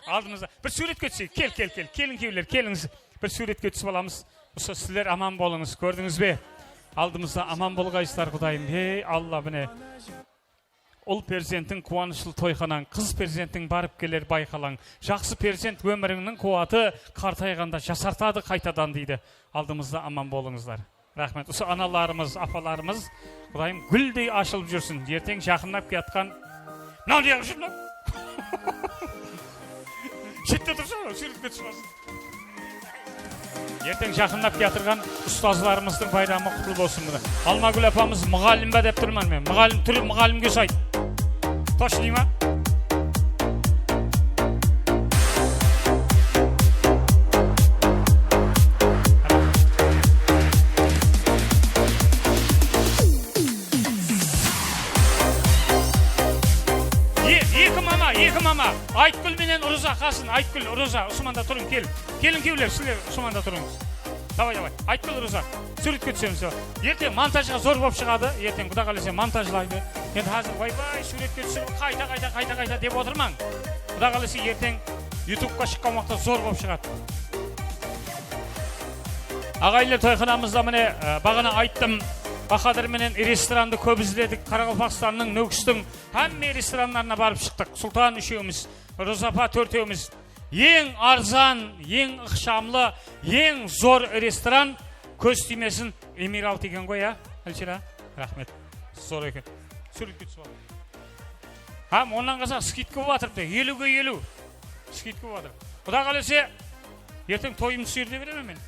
Aldığımızda bir suret götürsek. Kel. Kelin kevler, keliniz. Bir suret götürsüp alamız. Usta sizler aman bolunuz. Gördünüz mü? Aldığımızda aman bolgaysızlar Kudayım. Hey Allah bine. Ol perzentin kuvanışlı toyxanan, kız perzentin barıp gelir baykalan. Жақсы perzent ömürünün kuvatı kartayganda жасартады kaytadan deydi. Aldığımızda aman bolunuzlar. Rahmet. Usta analarımız, apalarımız Kudayım güldey aşılıp жүрсün. Erteң жақындап келатқан ne oluyor şimdi? Şiddet dursana, sürüp götürmesin. Erteң жақындап келатырған ұстазларымыздың байрамы құтлы болсын бұны. Almagül apamız мұғалім бе деп тұрман мен. Мұғалім түрі мұғалімге сайт. Точно ма? Екі мама, Айтгүл менен Уруза қасын, Айтгүл, Уруза, Усманда тұрың, келін кеулер, сілер Усманда тұрыңыз. Давай, Айтгүл, Уруза, суретке түсеміз. Ертең монтажға зор болып шығады, ертең құда қалесе монтажлайды. Енді қазір, вай, суретке түсіп, қайта деп отырмаң. Құда қалесе ертең ютубқа шыққан уақытта зор болып шығады. Ағайлар тойханамызда міне бағана айттым. Бахадыр менен ресторанды көп іздедік. Қарақалпақстанның, Нөкістің әмме ресторандарына барып шықтық. Сұлтан үшеуміз, Розапа төртеуміз. Ең арзан, ең ықшамлы, ең зор ресторан көз тимесін Эмиралт екен ғой, а? Әлшира, рахмет. Зор екен. Сурет кетсіп алды. Хам, оннан қаса скидка болатырыпты. 50-ге 50. Скидка болатыр. Құда қалесе, ертең тойымды сүйірде беремін мен.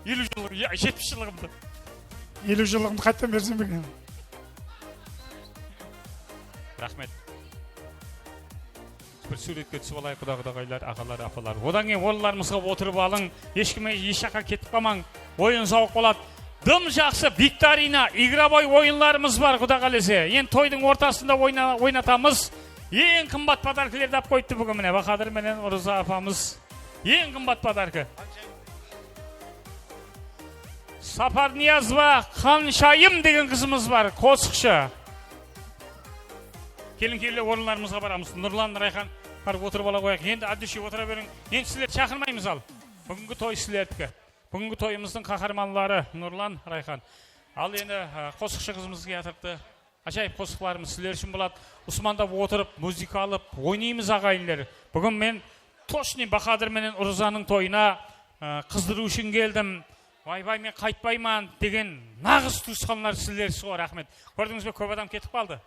50 жылғы, 70 жылғымды. 50 жылығымды қайттан берсем бекен. Рахмет. Bir suretке түсіп алайық құдағайлар, ағалар, апалар. Одан кейін орындарымызға отырып алың, ешкімге ешаққа кетіп қалмаң, ойын сауық болады. Дым жақсы викторина, игровой ойынларымыз бар құда қалесе. Ең тойдың ортасында ойнатамыз. Ең қымбат подаркілерді ап қойды бүгін міне. Бахадыр менен Уруза апамыз. Ең қымбат подаркі. Сапар Ниязова Қаншайым деген қызымыз бар, қосықшы. Келін-келі орынларымызға барамыз. Нұрлан, Райхан барып отырып ала қояйық. Енді әдіші отыра берің. Енді сілер шақырмаймыз ал. Бүгінгі той сілердікі. Бүгінгі тойымыздың қаһарманлары Нұрлан, Райхан. Ал енді қосықшы қызымыз келатырды. Ажайып қосықларымыз сілер үшін болады. Усманда отырып, музыка алып, ойнаймыз ағайындар. Бүгін мен точно Бахадыр менен Урузаның тойына қыздыру үшін келдім. Вай-вай мен қайтпайман деген нағыз туысқанлар сіздерсіз ғой, рахмет. Көрдіңіз бе, көп адам кетіп қалды.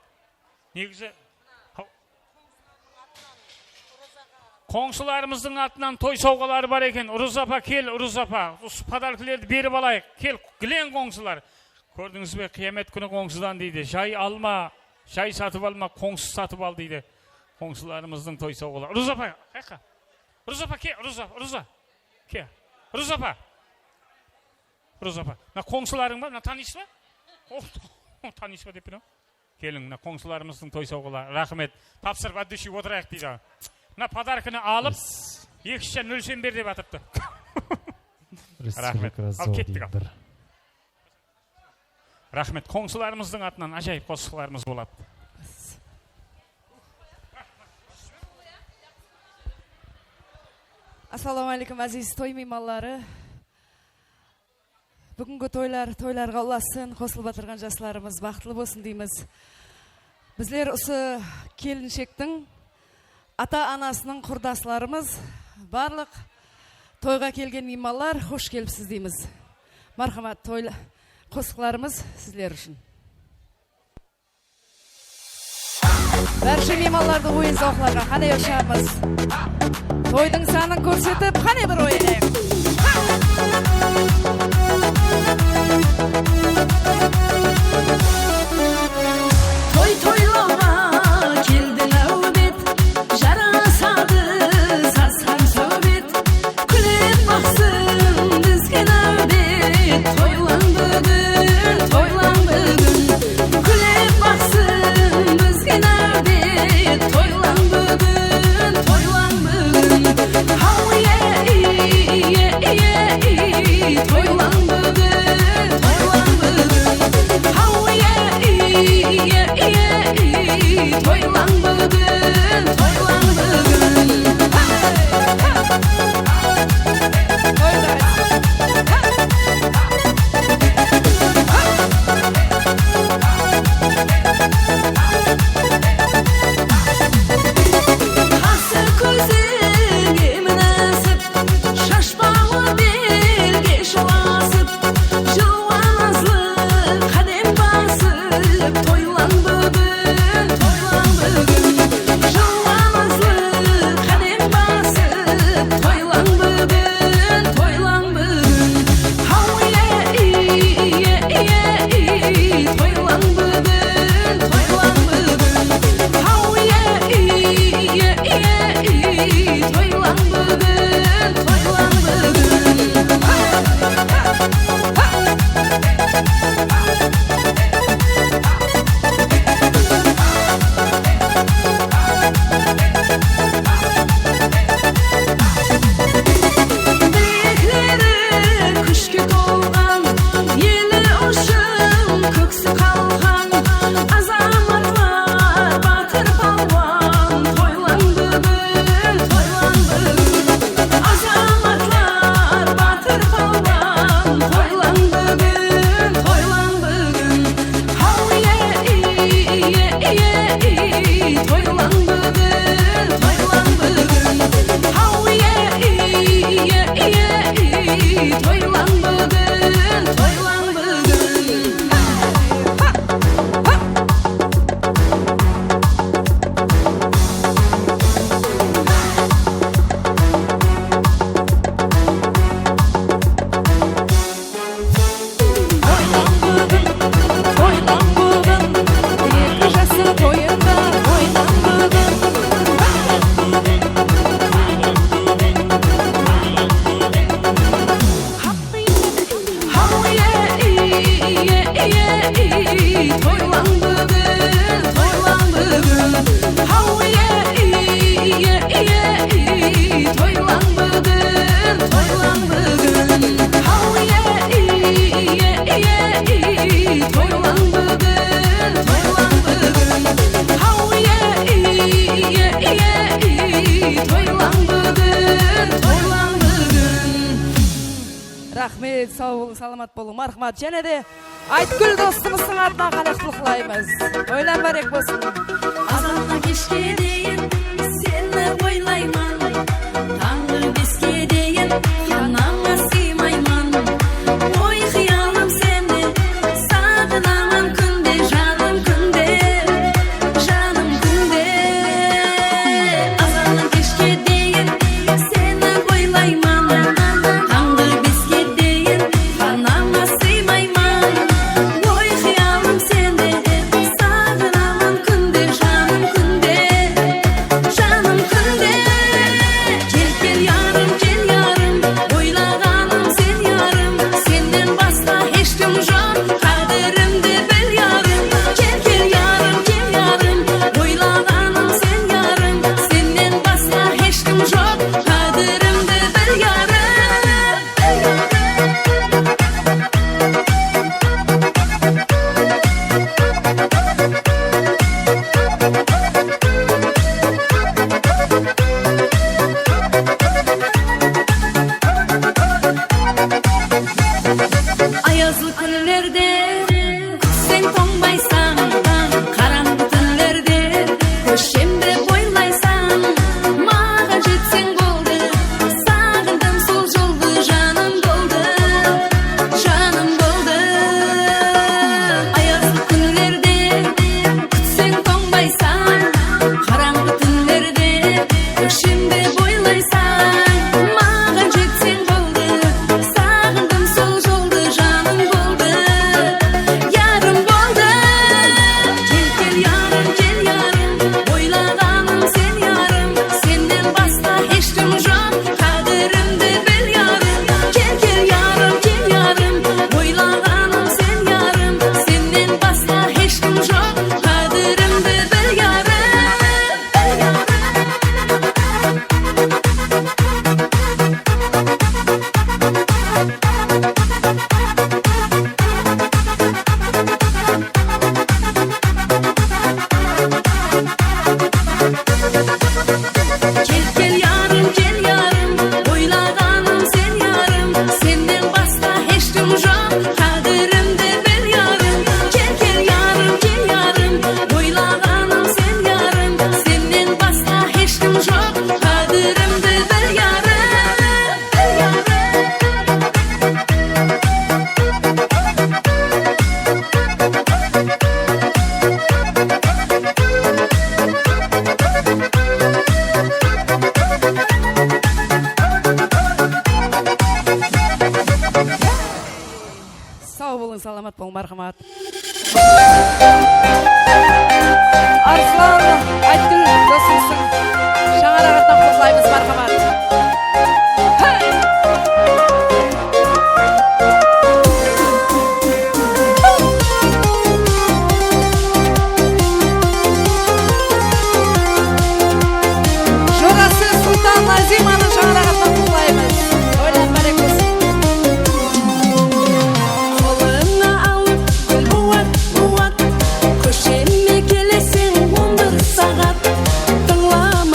Негізі қоңшыларымыздың атынан той сауғалары бар екен. Урузапа кел, Урузапа. Подаркілерді беріп алайық. Кел, кілең қоңшылар. Көрдіңіз бе, қиямет күні қоңшыдан дейді. Жай алма, жай сатып алма, қоңсы сатып ал дейді. Қоңшыларымыздың той сауғалары. Урузапа, қайқа? Урузапа ке, Уруза. Ке, Урузапа. Урузапа. На қоңшыларың ба? На танисыз ба? Танисыз ба деп пе? Келің, на қоңшыларымыздың той сауғалары. Рахмет. Тапсырып әдіші отырайық дейді. На подаркыны алып, екішшен өлшен бер деп атыпты. Рахмет. Ал кеттік ал. Рахмет. Қоңшыларымыздың атынан ажайып қосықларымыз болады. Ассалаумағалейкум, әзиз той мейманлары. Бүгінгі тойларға ұласын, қосылып отырған жастарымыз бақытлы болсын дейміз. Біздер осы келіншектің ата-анасының құрдасларымыз, барлық тойға келген мейманлар хош келіпсіз дейміз. Мархамат, қосықларымыз сіздер үшін. Бәрші мейманларды ойын сауқларға қане өшамыз. Тойдың санын көрсетіп, қане бір ойынайық. рахмет, сау болың, саламат болың, мархамат. Және де Айтгүл достымыздың атынан қалақтылық қылаймыз. Ойлан барек болсын. Азаннан кешке дейін сені ойлаймын, таңғы 5-ке дейін жаныңа сыймаймын. Ой, қиялым сені сағынамын күнде, жаным күнде, жаным күнде. Азаннан кешке дейін сені ойлаймын, таңғы 5-ке дейін жаныңа сыймаймын. Ой, қиялым сені сағынамын күнде, жаным күнде, жаным күнде. Кел, кел ярым, ойлағаным сен ярым, сенден басқа ешкім жоқ, қадірімді біл ярым. Кел, кел ярым, ойлағаным сен ярым, сенден басқа ешкім жоқ, қадірімді біл ярым. Ayazlı günlerde sen toңбайсаң, қараңғы түнлерде көшемді бойлайсаң, маған жетсең болды, сағындым сол жолды, жаным болды, жаным болды. Ayazlı күнлерде сен тоңбайсаң, қараңғы түнлерде көшемді бойлайсаң, маған жетсең болды, сағындым сол жолды, жаным болды, ярым болды. Кел, кел ярым, ойлағаным сен ярым, сенден басқа ешкім жоқ, қадірімді біл ярым. Кел, кел ярым, ойлағаным сен ярым, сенден басқа ешкім жоқ, қадірімді біл ярым. Кел, кел ярым, ойлағаным сен ярым, сенден басқа ешкім жоқ, қадірімді біл ярым. Кел, кел ярым, ойлағаным сен ярым, сенден басқа ешкім жоқ, қадірімді біл ярым. Сау болың, саламат болың, мархамат. Арслан Айтгүл достымыздың шаңырағынан құттықтаймыз, мархамат. Жорасы Сұлтан Назиманың шаңырағынан құттықтаймыз. Ойлан барек болсын. Қолыңа алып гүл буат, буат, көшеме келесің 11 сағат. Тыңлама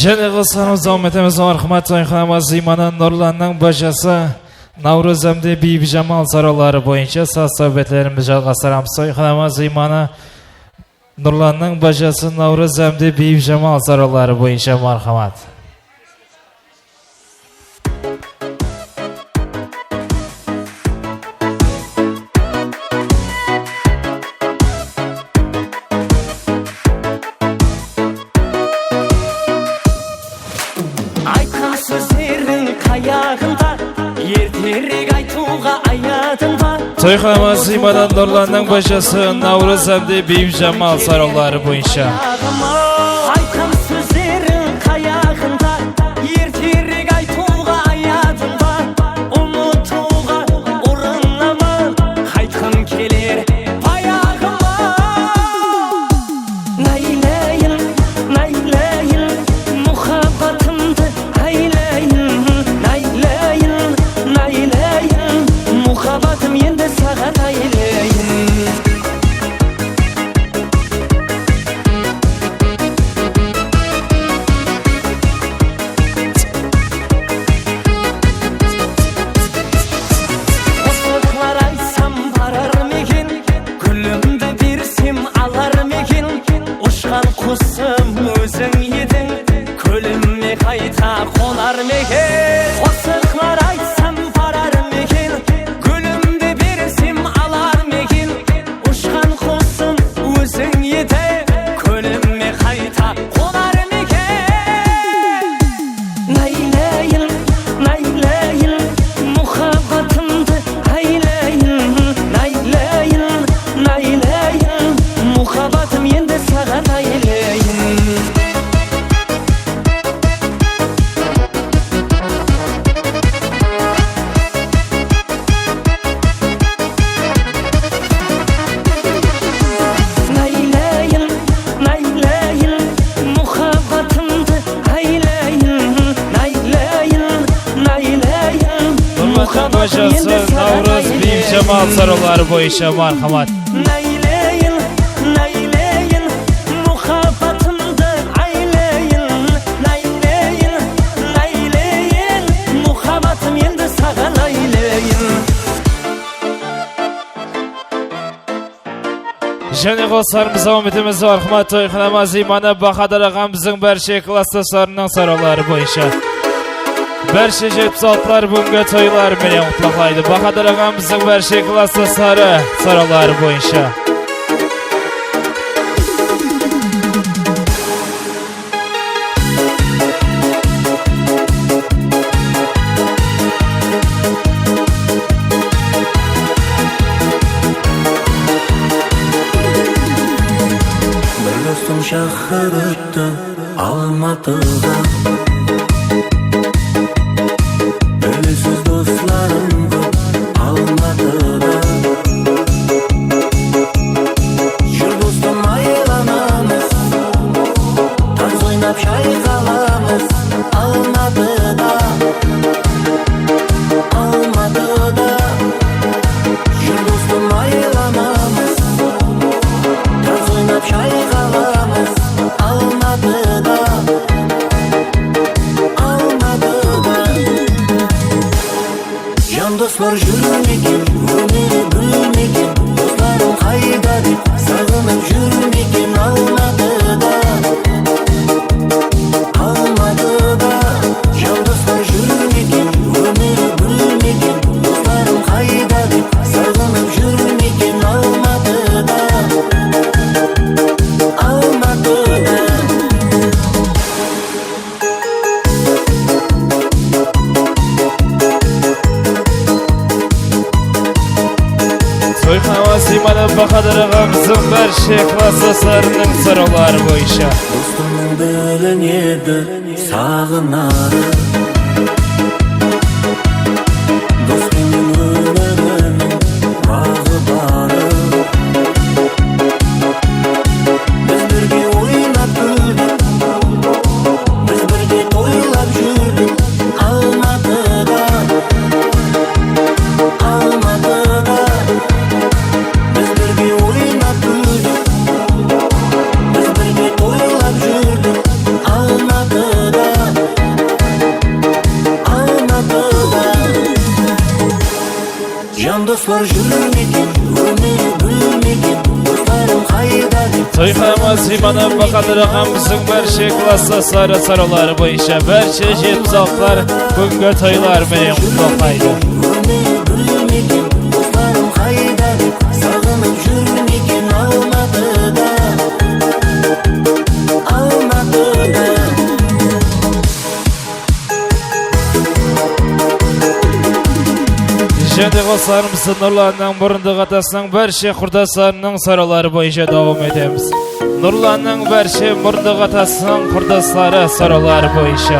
Және қылсаңыз ометіміз Архмат Тойханамыз Иманын Нұрланның бажасы Наурыз әмде бейбі жамал саралары бойынша сас-сәубетлеріміз жалғастырамыз. Тойханамыз Иманы Нұрланның бажасы Наурыз әмде бейбі жамал саралары бойынша мархамат. Тойханамыз Иманын Нұрланның бажасы Наурыз әмде бейбі жамал саралары бойынша. Айтқан сөздерің қаяғында, ертерек айтуға аядың ба, ұмытуға орынлама, қайтқым келер баяғыма. Найлайын, найлайын, мұхаббатымды айлайын, найлайын, найлайын, мұхаббатым енді саған айлайын. Құсым өзің едің, көліме қайта қонар мекен. Осықлар айтсам барар мекен, гүлімді берсем алар мекен. Ұшқан құсым өзің едің, көліме қайта қонар мекен. Найлайын, найлайын, мұхаббатымды айлайын, найлайын, найлайын, мұхаббатым енді саған айлайын. Найлайын, найлайын, мұхаббатымды айлайын, найлайын, найлайын, Нұрланның бажасы Наурыз бейбі жамал саралары бойынша мархамат. Найлайын, найлайын, мұхаббатымды айлайын, найлайын, найлайын, мұхаббатым енді саған айлайын. Және қосарымыз ометіміз Архмат Тойханамыз Иманы Бахадар ағамыздың бәрше кластастарының саралары бойынша. Бәрше 76-лар бүгінгі тойлар менен құтлақлайды. Бахадар ағамыздың бәрше кластастары саралары бойынша. Bir dostum şahır öttü Almatı'da Ölüsüz dostlarım var Almatı'da Jür dostum ayılanamız Tarz oynap şaykalamız Almatı'da Almatı'da Jür dostum ayılanamız Tarz oynap şaykalamız Almatı'da Almatı'da Can dostlar jürmekin Ömürü bölmekin Dostlarım kayda deyip Sağınıp jürmekin Almatı'da Almatı'da Can dostlar jürmekin Ömürü bölmekin Dostlarım kayda deyip Sağınıp jürmekin Almatı'da Almatı'da Тойханамыз Иманы Бахадар ағамыздың бәрше кластастарының саралары бойынша. Dostumның бөлін еді сағынары Достымның өмірінің бағы бары Біз бірге ойнап күлдік Біз бірге тойлап жүрдік Алматыда Алматыда Biz birge oynap güldük Biz birge toylap jürdük Almatı'da Toyxanama Zimana Bahadır ağamızın barcha klassdoshlari saralari bo'yicha barcha 76lar bugungi to'ylar bilan qutlaqlaydi. Bilmekin dostlarım hayda sağınıp жүрмекен Алматыда Алматыда Және dostlarımızın Nurlan'ın burunduk atasının barcha qurdoslarining saralari bo'yicha davom etamiz. Nurlan'ın barcha burunduk atasının qurdoslari saralari bo'yicha.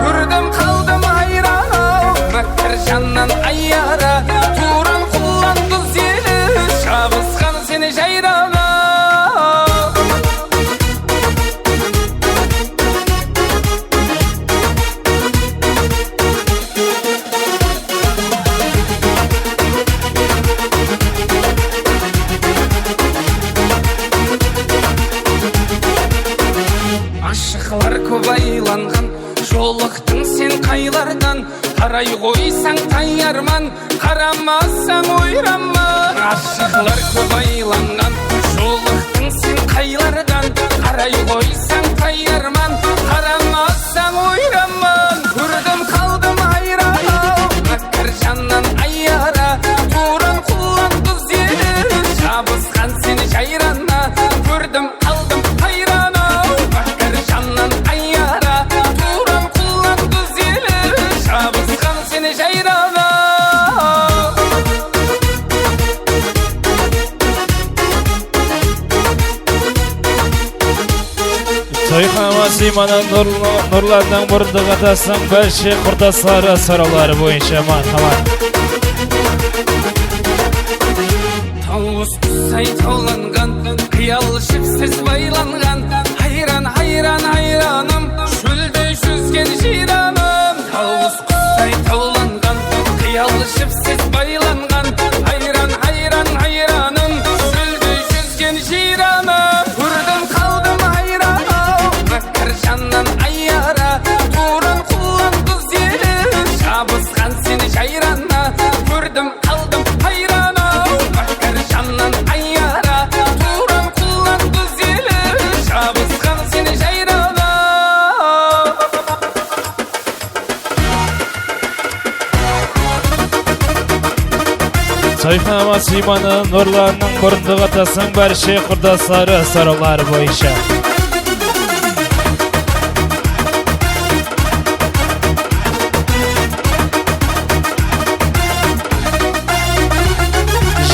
Күрдім қалдым айран Мәккір жаннан айяра Турын құлан құз елі Шабысқан сені жайрана Ашықлар көп айланған Жолықтың сен қайлардан Қарай қойсаң тайарман Қарамасаң ойраман Ашықлар көп айланған Жолықтың сен қайлардан Қарай қойсаң тайарман Қарамасаң ойраман Көрдім қалдым айран Мәккір жаннан айяра Турын құлан құз елі Шабысқан сені жайрана Көрдім қалдым айрана Мәккір жаннан айяра Турын құлан құз елі Шабысқан сені жайрана Toyxanama Zimana Nurlan'ın burunduk atasının barcha qurdoslari saralari bo'yicha marhamat. Тауыз құсай тауланған Қиял шіпсіз байланған Айран, айран, айраным Шөлде жүзген жираным Тауыз құсай тауланған Қиял шіпсіз байланған Айран, айран, айраным Шөлде жүзген жираным Көрдім қалдым айраным Мәккір жаннан айяра Турын құлан құз елі Шабысқан сені жайрана Көрдім қалдым айраным Мәккір жаннан айяра Турын құлан құз елі Шабысқан сені жайрана Toyxanama Zimana Nurlan'ın burunduk atasının barcha qurdoslari saralari bo'yicha.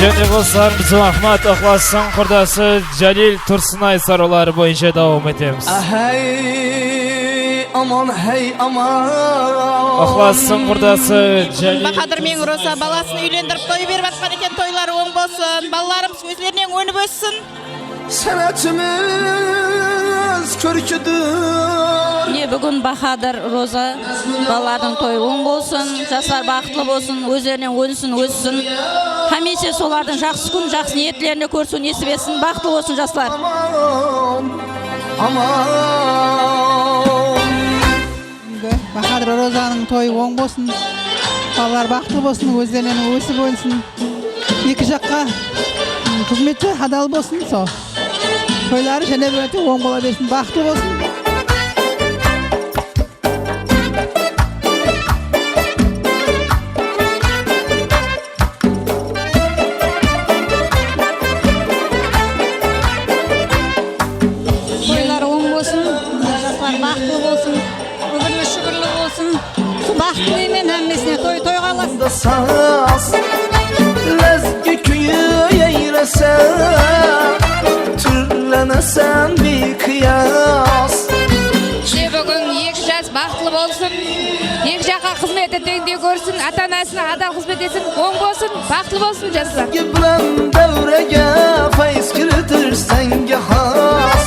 Және dostlarımız Ahmet Aklas'ın qurdosi Jalil Tursunay saralari bo'yicha davom etamiz. Hey aman hey aman Aklas'ın qurdosi Jalil Bahadır мен Роза баласын үйлендіріп той беріп атқан екен, тойлары оң болсын, балаларымыз өзлерінен өніп өссін. Sanatımız körküdür. Міне бүгін Бахадыр Роза балалардың тойы оң болсын, жастар бақытлы болсын, өздерінен өнсін, өссін. Хәмесе солардың жақсы күн, жақсы ниетлеріне көрсін, несіп етсін, бақытлы болсын жастар. Бахадыр Розаның тойы оң болсын, балалар бақытлы болсын, өздерінен өсіп өнсін. Екі жаққа қызметші адал болсын, сол. Toylары және бөлте оң бола берсін, бақытлы болсын. Toylары оң болсын, жастар бақытлы болсын, өмірлі шүгірлі болсын. Бақытлы емен әммесіне той қаласын. Lezgi köyü eylesen Türlenesen bir kıyas Бүгін екі жас бақытлы болсын, екі жаққа қызмет етеңде көрсін, ата-анасына адал қызмет етсін, оң болсын, бақытлы болсын жастар. Bilen devreye faiz kiritirsen has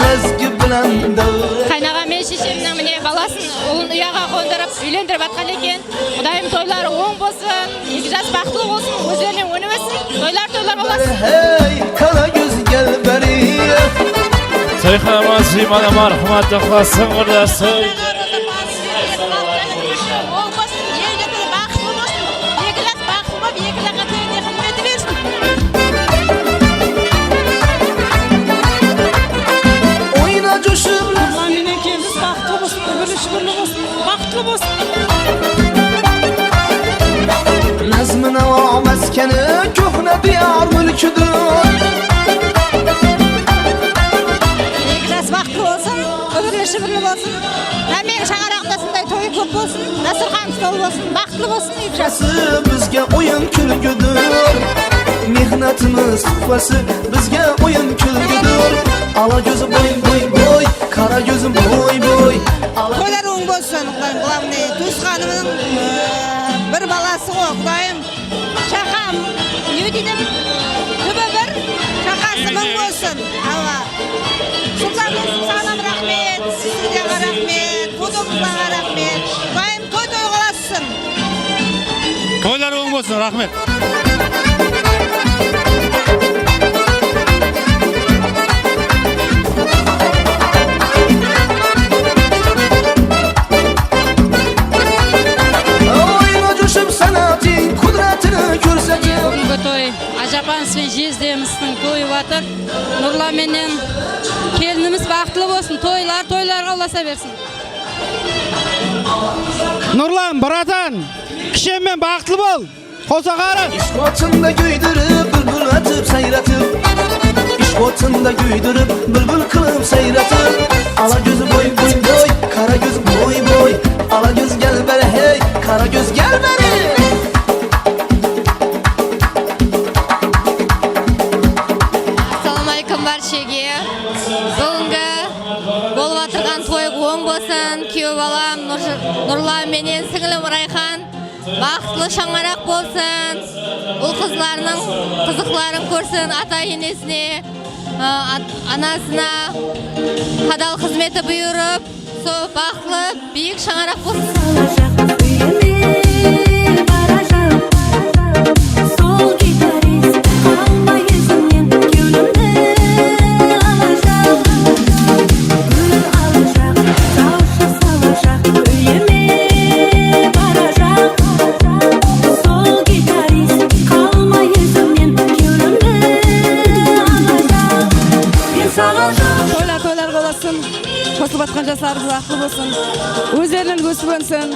Lezgi bilen devreye Қайнаға мен шешемнің міне баласын ұлын ұяға қондырып, үйлендіріп атқан екен. Құдайым тойлары оң болсын, екі жас бақытлы болсын, өздерінен өніп өссін, тойлар боласын. Hey kara yüz gel beri Toyxanama Zimana marhamat Aklas'ın qurdosi Оң болсын, елге бақытлы болсын, екі жас бақытлы болып, екі жаққа тойын қызметі берсін. olsun, baxtlı olsun iki jaz. Bizge oyun külgüdür. Mehnatimiz tuhfası bizge oyun külgüdür. Ala gözü boy boy boy, kara gözü boy boy. Toylar oң bolsun, Құдайым. Туысқанымның bir balası o, Құдайым. Çakam, ne dedim? Tübe bir çakası mın bolsun. Ava. Sultanım rahmet, stüdyaga rahmet, kodumuzga rahmet. Құдайым toy qolasın. Toylar oң bolsun, rahmet. Бүгінгі той Ажапан жездеміздің тойы батыр. Нұрла менен келініміз бақытлы болсын. Тойларға ұласа берсін. Nurlan, Baratan, kişimen bağıtlı bol. Kosakarı. İş otunda güydürüp, bülbül atıp sayratıp. İş otunda güydürüp, bülbül kılıp sayratıp. Ala gözü boy boy boy, kara göz boy boy. Ala göz gel beri hey, kara göz gel beri. Barşege, бүгінгі болып атырған той оң болсын, күйеу балам Нұрлан менен сіңілім Райхан бақытлы шаңарақ болсын, ұл қызларының қызықларын көрсін, ата енесіне, анасына қадал қызметі бұйырып, сол бақытлы биік шаңарақ болсын. Toylar qolasın, қосылып атқан жастарымыз бақытты болсын, өздерінен өсіп өнсін,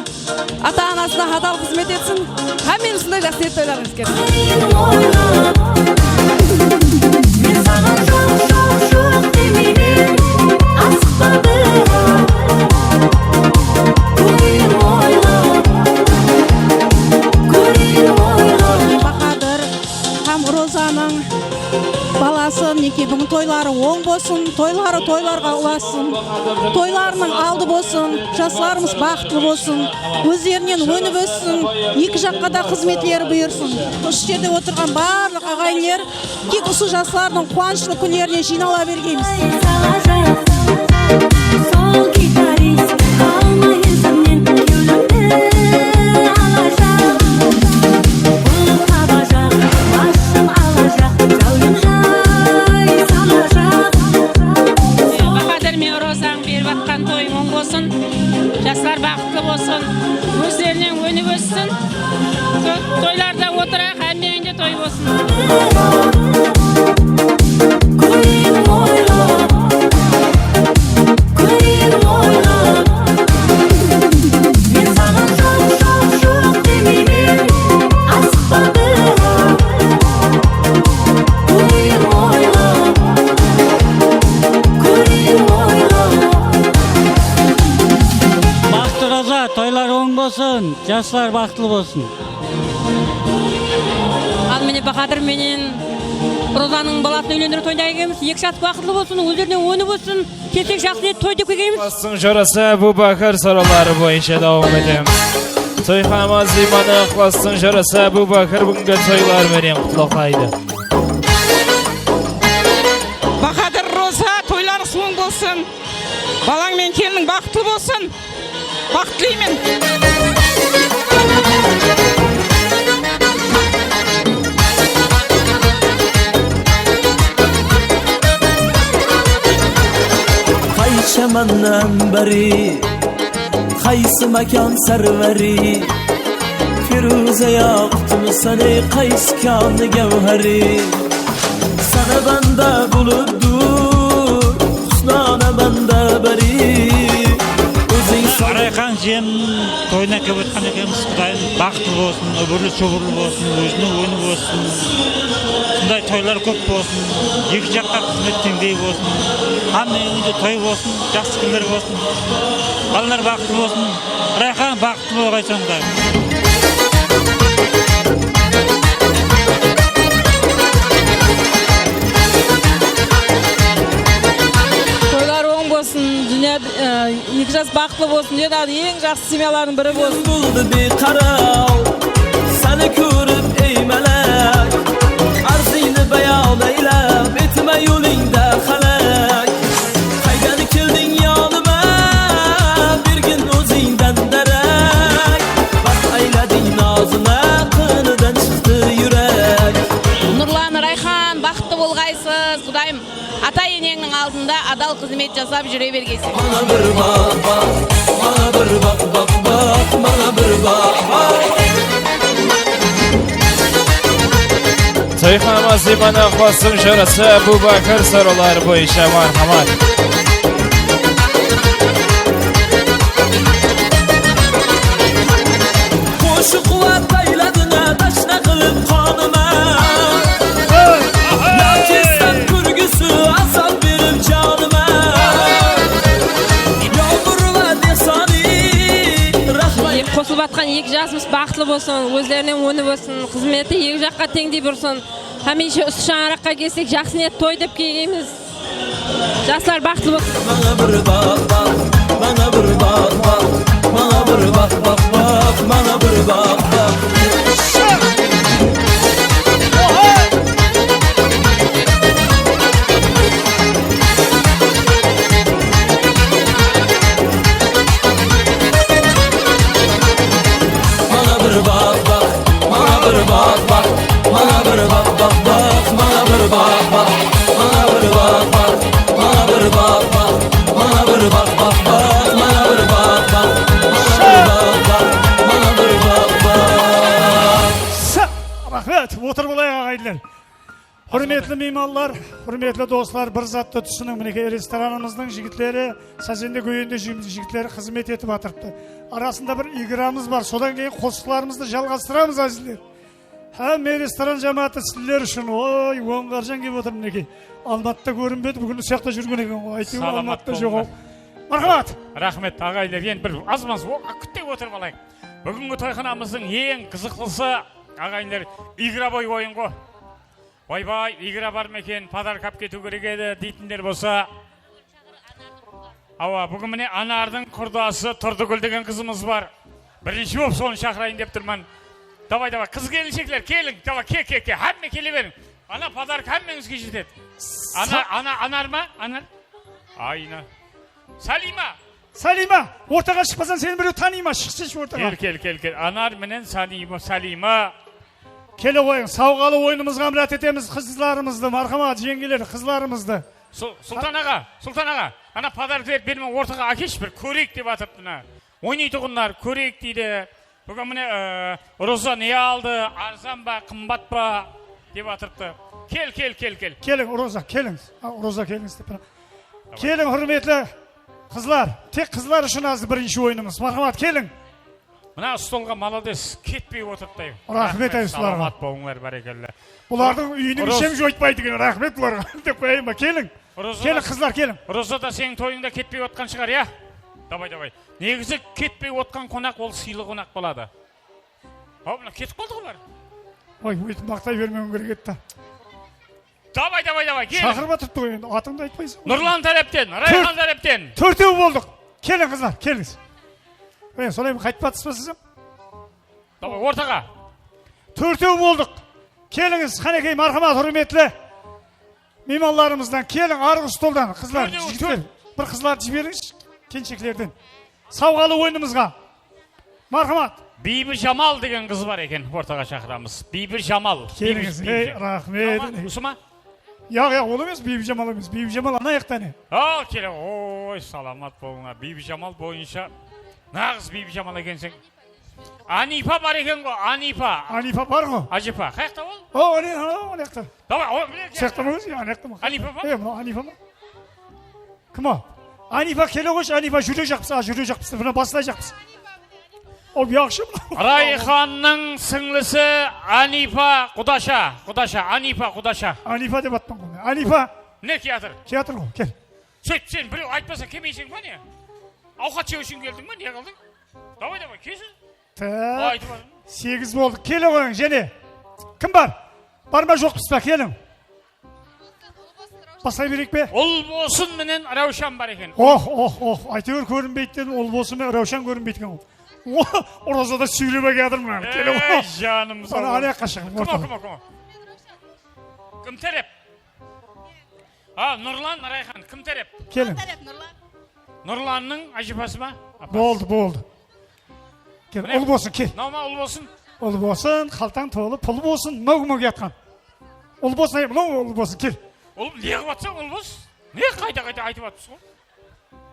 ата-анасына адал қызмет етсін, һәммен осындай жақсы тойларыңыз келсін. Мен саған жоқ демеймін, асықпадым, көрейін ойлап. Бақадыр һәм Розаның баласы неке бүгін тойлары оң болсын, тойларға ұласын, тойларының алды болсын, жастарымыз бақытты болсын, өздерінен өніп өссін, екі жаққа да қызметлері бұйырсын. Осы жерде отырған барлық ағайындар тек осы жастардың қуанышлы күндеріне жинала бергейміз. Жастар бақытты болсын, өздерінен өніп өссін, тойларда отырақ, әммеуінде той болсын. Мен саған жоқ демеймін, асықпадым, көрейін ойлап. Toylar oң bolsun, yaşlar baqtlı bolsun. Ал міне Бақадыр менен Розаның баласын үйлендіріп тойда келгенбіз. Екі жас бақытлы болсын, өздерінен өніп өссін, келсек жақсы ет той деп келгенбіз. Класстың жорасы Әбу Бәкір саралары бойынша дауам етеміз. Тойханама Зиманы класстың жорасы Әбу Бәкір бүгінгі тойлар менен құтлықтайды. Бақадыр Роза тойларыңыз оң болсын, балаң мен келінің бақытты болсын. Бақытлымын. Çamandan beri Qaysı makan sarvari Firuze yaptım seni Qaysı kanı gevheri Sana banda bulurdur Husnana banda beri Özün Райхан жем тойына келіп отқан екенбіз. Құдайым бақытты болсын, өбірлі шөбірлі болсын, өзінің өні болсын. Сондай тойлар көп болсын, екі жаққа қызмет теңдей болсын. Hammaning uyida to'y bo'lsin, yaxshi kunlar bo'lsin. Bolalar baxtli bo'lsin. Rayhon baxtli bo'lg'aysan Xudoyim. Toylar oң болсын, dünya iki жас бақытlı болсын. Dünyada ең жақсы семьялардың бірі болсын. Buldu bir karav, seni görüp ey melek, arzini beyan eyle, bitme yolunda halek. Kaygan kildin yanıma, bir gün özünden derek, bak eyledin ağzına, kınıdan çıktı yürek. Nurlan, Rayhan, бақытты болғайсыз. Құдайым, ата-енеңнің алдында адал қызмет жасап жүре бергейсің. Bana bir bak bak, bana bir bak bak bak, bana bir bak bak. To'yxonamiz Zimana Qosim Sho'rasi Abu Bakr so'rovlari bo'yicha marhamat. Qo'shiq quvvat ayladina tashna qilib qonima. Yoki sen kulgusi azob berib jonima. Yomg'ir va desani rahmat. Qo'shilib atgan екі жасымыз бақытлы болсын, өзлерінің өні болсын, қызметі екі жаққа теңдей болсын. Hamisha üst şanraqqa kelsak, жақсы ниет той деп kelgaymiz. Жаслар бақытлы болсын. Bana bir bak bak, bana bir bak bak, bana bir bak bak bak, bana bir bak bak. Bana bir bak bak, bana bir bak bak, bana bir bak bak bak, bana bir bak bak, bana bir bak bak, bana bir bak bak, bana bir bak bak bak, bana bir bak bak, bana bir bak bak. Rahmet, otur bulay ağaylar. Hürmetli mimarlar, hürmetli dostlar, bir zatlı tüsünün mineke restoranımızın jigitleri, sazende köyünde jigitleri hizmet etip atırptı. Arasında bir igramız var, sodan keyin qo'shiqlarimizni жалғастырамыз azizler. Hem restoran cemaati sizler үшін, oy, оңғаржан келіп отыр мінекей. Алматыда көрінбеді, бүгін сияқта жүрген екен ғой. Әйтеуір Алматыда жоқ ау. Мархабат. Рахмет ағайлар, енді бір аз-маз күттеп отырып алайық. Бүгінгі тойханамыздың ең қызықлысы ағайлар игра-бой ойын ғой. Ойбай, игра бар ма екен, подарок алып кету керек еді дейтіндер болса. Ава, бүгін міне Анардың құрдасы Тұрдыгүл деген қызымыз бар. Бірінші болып соны шақырайын деп тұрман. Давай, қыз келіншектер, келің, давай, ке, әмме келе берің. Ана подарок әммеңізге жетеді. Анар ма? Анар? Айна. Салима, ортаға шықпасан сені біреу танима, шықсыншы ортаға. Кел. Анар менен Салима. Келе қойың, сауғалы ойынымызға мұрат етеміз қызларымызды, мархамат, жеңгелер, қызларымызды. Сұлтан аға, ана подарок бермен ортаға әкеш бір көрейік деп атырыптына. Ойнайтұғындар көрейік дейді. Бүгін міне Роза не алды, арзан ба, қымбат ба деп атырыпты. Кел. Келің, Роза, келіңіз. Роза, келіңіз деп. Келің, hürmetli қызлар. Тек қызлар үшін азды бірінші ойынымыз. Мархамат, келің. Мына столға молодец, кетпей отырыптай. Рахмет айсыларға. Саламат болыңдар, бәрекелді. Бұлардың үйінің ішем жойтпайды деген, рахмет бұларға. Деп қойайын ба, келің. Келің, қызлар, келің. Роза да сенің тойыңда кетпей отқан шығар, я? Давай. Негізі кетпей отқан қонақ ол сыйлы қонақ болады. Мына кетіп қалды ғой бар. Ой, өйтіп мақтай бермеуің керек етті. Давай, келің. Шақырып атырыпты ғой енді, атыңды айтпайсың. Нұрлан тараптен, Райхан тараптен. Төртеу болдық. Келің, қызлар, келіңіз. Солай қайтпатыс ба сізім? Давай, ортаға. Төртеу болдық. Келіңіз, қанекей, мархамат, hürmetli меймандарымыздан келің, арғы столдан, қызлар, жігіттер. Бір қызлар жіберіңіз, келіншектерден. Сауғалы ойынымызға. Мархамат. Бибі Жамал деген қыз бар екен, ортаға шақырамыз. Бибі Жамал. Келіңіз, рахмет. Осы ма? Яқ, ол емес, Бибі Жамал емес. Бибі Жамал ана аяқтан. Келің, ой, саламат болыңа. Бибі Жамал бойынша нағыз Бибі Жамал екенсің. Анипа бар екен ғой, Анипа. Анипа бар ғой? Ажипа, қаяқта ол? О, ана аяқта. Давай, Сияқта ма өзі, ана аяқта ма? Анипа ба? Анипа ма? Кім о? Анипа келе қойшы, Анипа жүре жақпысы, жүре жақпысы, бұны басылай жақпысы. Ол яқшы мына. Райханның сіңлісі Анипа Құдаша. Анипа Құдаша. Анипа деп аттым ғой. Анипа. Не театр? Театр ғой, кел. Сөйт, сен біреу айтпаса келмейсің ба не? Ауқат жеу үшін келдің ба, не қылдың? Давай, келсін. Так, 8 болды. Келе қойың, және. Кім бар? Бар ма жоқпыз ба, келің. Басай берек бе? Ұлбосын менен Раушан бар екен. Айтығыр көрінбейтін, Ұлбосын мен Раушан көрінбейтін ол. Оразада сөйлебе кәдір мұна. Келе қой. Жаным. Бана аяққа шығын. Кім тереп? Нұрлан, Райхан, кім тереп? Келің. Нұрланның ажипасы ма? Болды. Кел, Ұлбосын, кел. Наума Ұлбосын? Ұлбосын, қалтаң толы, пұл болсын, мөг ятқан. Ұлбосын, кел. Не қып атсың, Ұлбос? Не қайта айтып атсың ғой?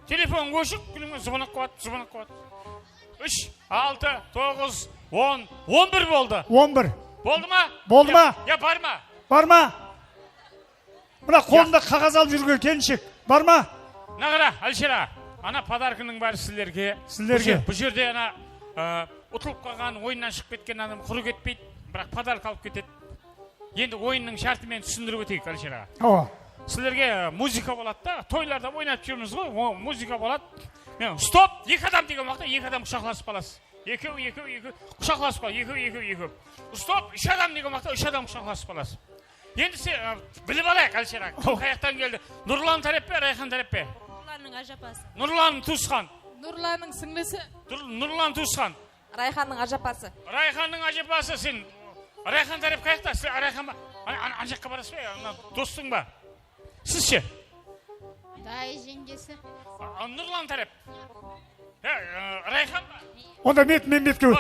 Телефон көшік, күліңе звонок қуат. 3, 6, 9, 10, 11 болды. 11. Болды ма? Болды ма? Я бар ма? Бар ма? Мына қолында қағаз алып жүрген келіншек. Бар ма? Нағыра, Алшира, ана подаркының бәрі сіздерге. Бұл жерде ана ұтылып қалған, ойыннан шығып кеткен адам құры кетпейді, бірақ подарка алып кетеді. Енді ойынның шартымен түсіндіріп өтейік, Алшира. Сіздерге музыка болады да, тойларда ойнатып жүрміз ғой, музыка болады. Стоп, 2 адам деген уақытта 2 адам құшақласып қаласыз. 2 құшақласып қаласыз, 2. Стоп, 3 адам деген уақытта 3 адам құшақласып қаласыз. Енді біліп алайық, Алшира, кім қаяқтан келді? Нұрлан тарап пе, Райхан тарап пе? Нұрланның ажапасы. Нұрланның туысқан. Нұрланның сіңлісі. Нұрлан туысқан. Райханның ажапасы. Райханның ажапасы, сен Райхан тарап қаяқта? Сіз Райхан ба? Ана жаққа барасыз ба? Достың ба? Сіз ше? Дай жеңгесі. Нұрлан тарап. Райхан ба? Онда мен бетке өт.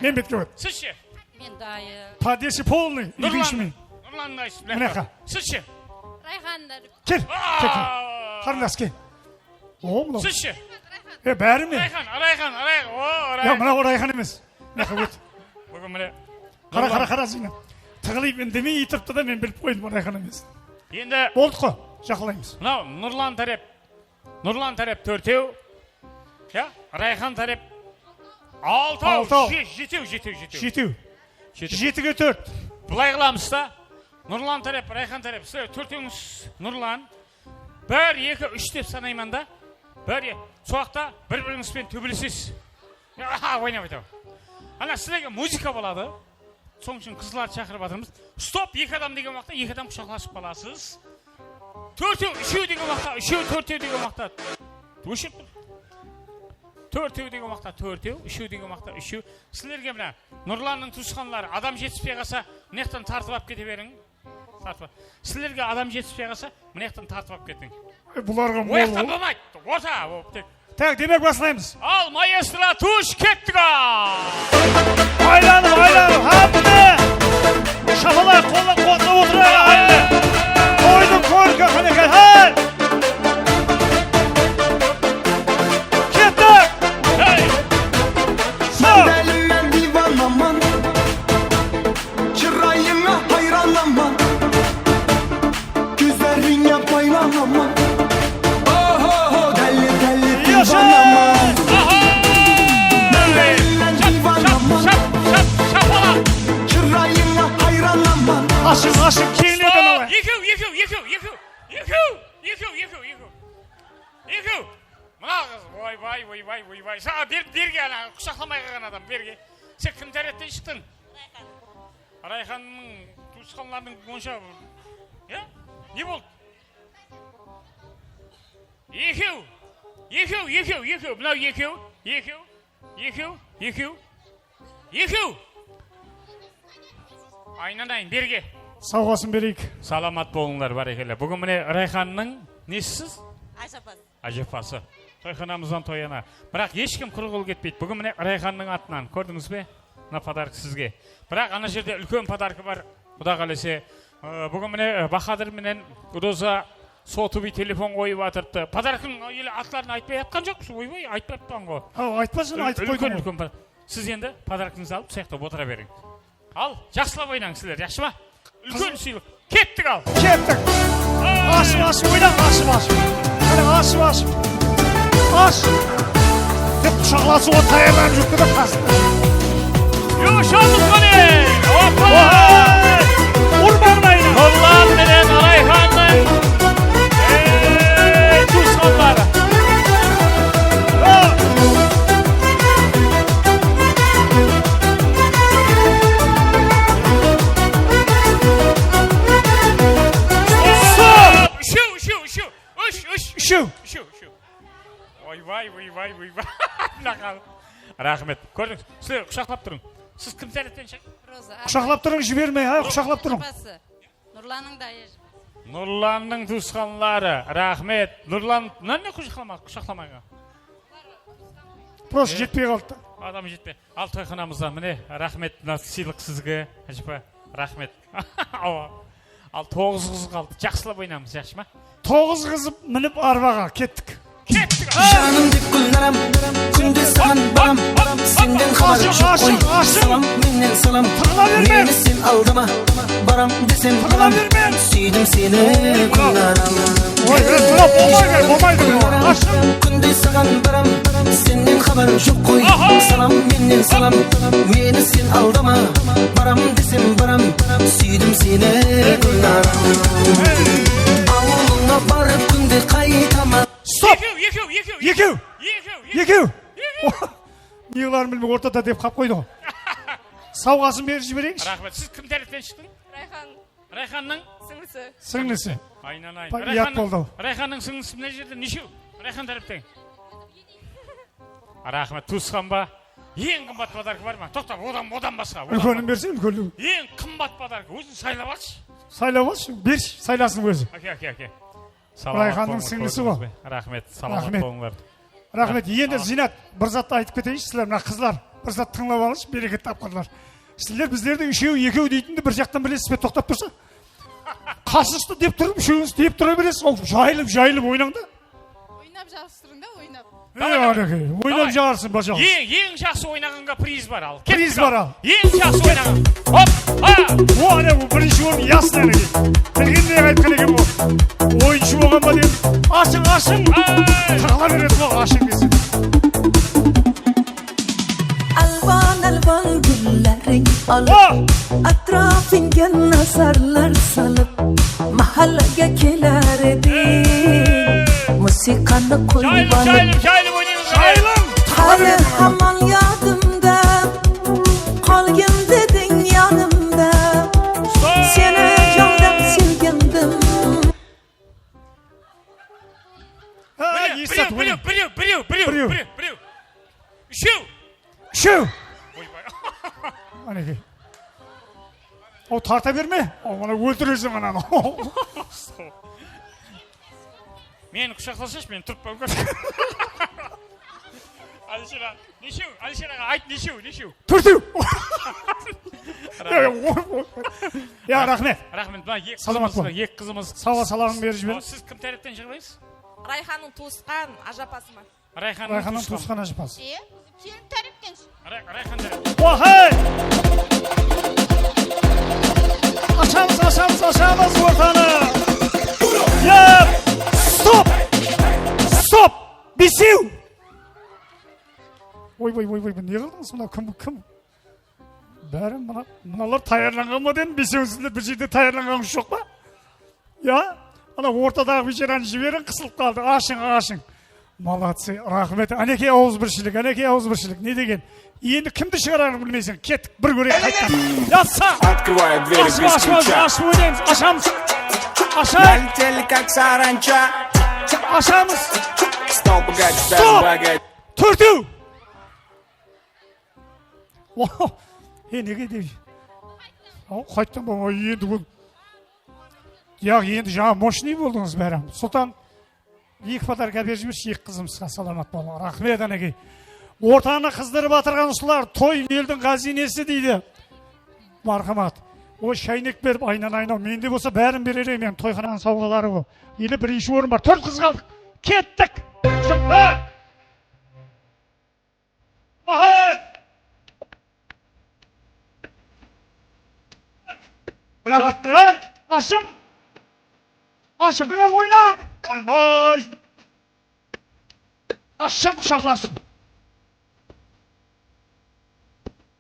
Мен бетке өт. Сіз ше? Мен дайы. Падесі полный. Нұрлан дайсыз. Мінеқа. Сіз ше? Райхандар. Кел. Қарындас кел. Сіз ше? Бәрі мен. Райхан. Я, мына Райхан емес. Мінеқа өт. Бүгін міне. Қара зина. Тығылып үндемей етіпті да мен біліп қойдым Райхан емес. Енді болды қой, жақылаймыз. Мынау Нұрлан тарап 4-еу. Райхан тарап 6-7. 7-ге 4. Бұлай қыламыз да. Нұрлан тарап, Райхан тарап. Сіздер 4-іңіз Нұрлан. 1, 2, 3 деп санайман да. Соқта бір-біріңізбен төбелесесіз. Ойнап айтау. Ана сіздерге музыка болады. Соң үшін қызларды шақырып жатырмыз. Стоп, 2 адам деген уақытта 2 адам құшақласып қаласыз. 4-еу, 3-еу деген уақытта, 3-еу, 4-еу деген уақытта. Өшіп тұр. 4-еу деген уақытта 4-еу, 3-еу деген уақытта 3-еу. Сіздерге мына Нұрланның туысқандары адам жетіспей қалса, мынаяқтан тартып алып кете берің. Сіздерге адам жетіспей қалса, мынаяқтан тартып алып кетің. Бұларға мол. Ояқтан болмайды. Орта. Так, демек басылаймыз. Ал маэстро туш кеттік. Айланып, hamle. Şafalar kolla kodla oturuyor. Koydum korku kanıkı. Kettik. Güzelinden divanaman, çırayına hayranaman, güzelliğine baylanaman. Oh, deli deli divanaman. Güzelinden divanaman, çırayına hayranaman. Aşım kirli adamı. Yıkıl. Мына қыз, ойбай. Саған берге ана құшақламай қалған адам, берге. Сен кім тәреттен шықтың? Райханның туысқанларының онша... Не болды? Екеу. Мынау екеу. Айнанайын, берге. Сауғасын берейік. Саламат болыңдар барекелі. Бүгін міне Райханның несісіз? Ажапасы. Тойханамыздан тойына. Бірақ ешкім құрғыл кетпейді. Бүгін міне Райханның атынан. Көрдіңіз бе? Мына подарк сізге. Бірақ ана жерде үлкен подаркы бар. Құда қалесе. Бүгін міне Бахадыр менен Роза сотуби телефон қойып атырыпты. Подаркың атларын айтпай атқан жоқсыз. Ойбай, айтпай атқан ғой. Айтпасын, айтып қойдың. Үлкен. Сіз енді подаркыңызды алып, сияқтап отыра берің. Ал, жақсылап ойнаңыз сіздер, жақсы ма? Үлкен сыйлық. Кеттік ал. Кеттік. Ашым, ойнақ, ашым. Aşım aşım. Aş. Hep kucaklaşıp tayarlanıp жүрді de қасында. Yumuşaldık beni. Hoppa. Urbanlayın. Nurlan bilen Rayhan'ın. Tuğskanları. Şu. Vay. Rahmet. Gördünüz. Sizler kuşaklap durun. Siz kim tәреттен шек? Құшақлап тұрың, жібермей, құшақлап тұрың. Нұрланның дайыр. Nurlan'ın tuğskanları. Rahmet. Nurlan. Ne kuşaklamaya? Просто жетпей қалды. Adam жетпей. Ал тойханамыздан міне рахмет мына сыйлық сізге. Әжіпа. Рахмет. Ал 9 қыз қалды. Жақсылап ойнамыз, жақсы ма? 9 қыз мініп арбаға кеттік. Canım dip güllerim, күнде саған барам, сенден хабар жоқ қой. Салам менен салам, мені сен алдама, барам десем барам, сүйдім сені күнарам. Күнде саған барам, сенден хабар жоқ қой. Салам менен салам, мені сен алдама, барам десем барам, сүйдім сені күнарам. Ауылыңа барып күнде қайтамын. Стоп! Екеу! Неғыларын білмей ортада деп қап қойды ғой. Сауғасын беріп жіберейінші. Рахмет. Сіз кім тәреттен шықтың? Райханның? Сіңлісі. Айнан. Ұят болды. Райханның сіңлісі мына жерде нешеу? Райхан тәреттен. Рахмет. Туысқан ба? Ең қымбат подарка бар ма? Тоқтап, одан басқа. Үлкенін берсе, үлкенін. Ең қымбат подарка. Өзін сайлап алшы. Сайлап алшы. Берші, сайласын өзі. Оке. Райханның сіңлісі ғой. Рахмет. Саламат болыңдар. Рахмет. Енді Зинат, бір затты айтып кетейінші, сіздер мына қызлар. Бір зат тыңлап алыңызшы, берекет тапқырлар. Сіздер біздерді үшеу, екеу дейтінді бір жақтан білесіз бе, тоқтап тұрса. Қасышты деп тұрып, үшеуіңіз деп тұра бересіз. Ол жайылып ойнаңда. Ойнап жарыстырың да, ойнап. Ойнап жарысың ба жағыз. Ең жақсы ойнағанға приз бар ал. Приз бар ал. Ең жақсы ойнаған. О, ане бұл бірінші орын ясын әнеге. Білгенде айтқан екен бұл. Ойыншы болған ба деп. Ашың. Тағала береді бұл ашың десе. Alvan güllerin alıp Atrafınca nazarlar salıp Mahalleye keler edin Musikanı kurbanım Şaylım Hali haman yadımda Kalgın dedin yanımda Seni candan silgindim Biliyor. Şu. Aneke. O tarta verme. O bana öldürürsün ananı. Meni kuşaklaşış, meni tutup bakın. Alişer ağa, ayt neşev. Türtü. Ya rahmet. Rahmet, bana ek kızımız. Sava salağın berip jiberiң. Siz kim tәреттен жығылайсыз? Райханның туысқан ажапасы ма? Райханның туысқан ажапасы. Сенің тәреттен. Райхан тәрет. Вахай! Açamız ortanı. Yap! Stop! Bisiu! Ой, не қылдыңыз мына кім? Бәрі мыналар таярланған ма дедім, бесеуіңізді бір жерде таярланғаныңыз жоқ па? Я? Ана ортадағы вечераны жіберін, қысылып қалды. Ашың. Молодцы, рахмет. Әнеке ауызбіршілік. Не деген? Енді кімді шығарарын білмейсің. Кеттік, бір көрек қайттан. Ятса! Ашып ойнаймыз, ашамыз. Ашамыз. Стоп! Төртеу! Неге деймін? Қайттан ба, енді бұл. Яғы енді жаңа мощный болдыңыз бәрі. Сұлтан, екі подарка беріп жіберші, екі қызымызға саламат болу. Рахмет әнеке. Ортаны қыздырып атырған ұсылар, той елдің қазинесі дейді. Мархамат. О шайнек беріп айнан. Менде болса бәрін берер емен, тойхананың сауғалары бұл. Елі бірінші орын бар. 4 қыз қалдық. Кеттік. Ашым. Ашым ойна. Aşağı kuşaklasın.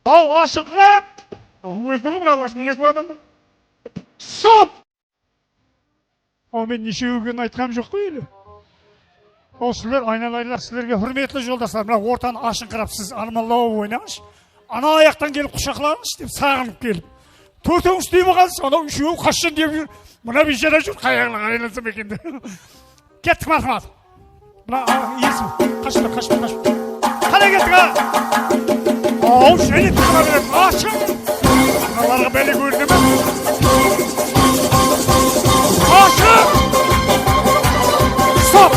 Al aşıklar. Uykumu kalasın. Ne bu Stop! O men neçe gün айтқам жоқ қой елі. Ол сіздер айналайлар, сіздерге hürmetli жолдастар, мына ортаны ашыңқырап сіз арманлау ойнаңыз. Ана аяқтан келіп құшақлаңыз деп сағынып келіп. Төртеуіңіз деймі қалсыз, анау үшеуі қашын деп жүр. Мына бейшара жүр, қаяғына қарайлансам екен де. Кеттік мархамат. Мына есім, қашпа. Қалай кеттік а? Ау, және тұра береді, ашың. Мыналарға бәле көріне ме? Ашың! Стоп!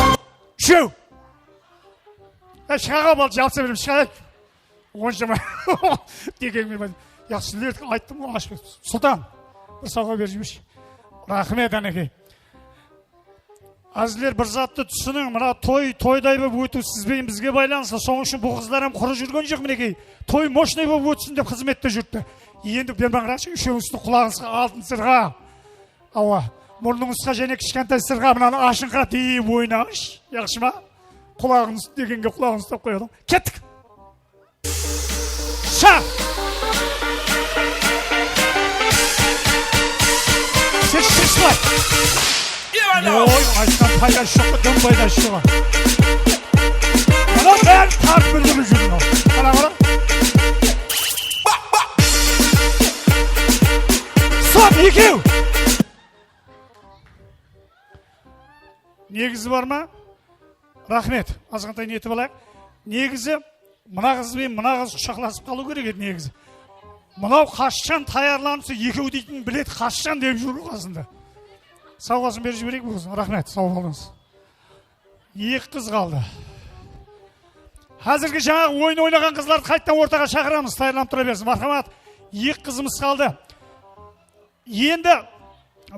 Үшеу! Шығаға болды, жалса берем, шығайық. Оншама дегенмен мен сіздерді айттым ғой ашып. Сұлтан, бір сауға беріп жіберші. Рахмет әнекей. Әзілер бір затты түсінің, мына тойдай болып өту сізбен бізге байланысты. Соның үшін бұл қыздарым құры жүрген жоқ мінекей. Той мощный болып өтсін деп қызметте жүрді. Енді бен бағырашы үшеуіңізді құлағыңызға алтын сырға. Ауа, мұрныңызға және кішкентай сырға мынаны ашыңқырап дейіп ойнаңыз. Яқшы ма? Құлағыңыз дегенге құлағыңыз тап қойдым. Кеттік! Ша! Сен шықшылай! Ой, айтқан пайдасы жоқ, дым пайдасы жоқ. Мұны бәрі тарт білдіріп жүрін ол. Қара. Стоп, екеу! Негізі бар ма? Рахмет, азғантай ниеті болайық. Негізі, мына қызбен мына қыз құшақласып қалу керек еді негізі. Мынау қашан таярланысы екеу дейтін білет қашан деп жүру қасында. Сауғасын беріп жіберейік бұл қызын. Рахмет, сау болыңыз. Екі қыз қалды. Қазіргі жаңағы ойын ойнаған қызларды қайттан ортаға шақырамыз. Тайырланып тұра берсін. Мархамат, екі қызымыз қалды. Енді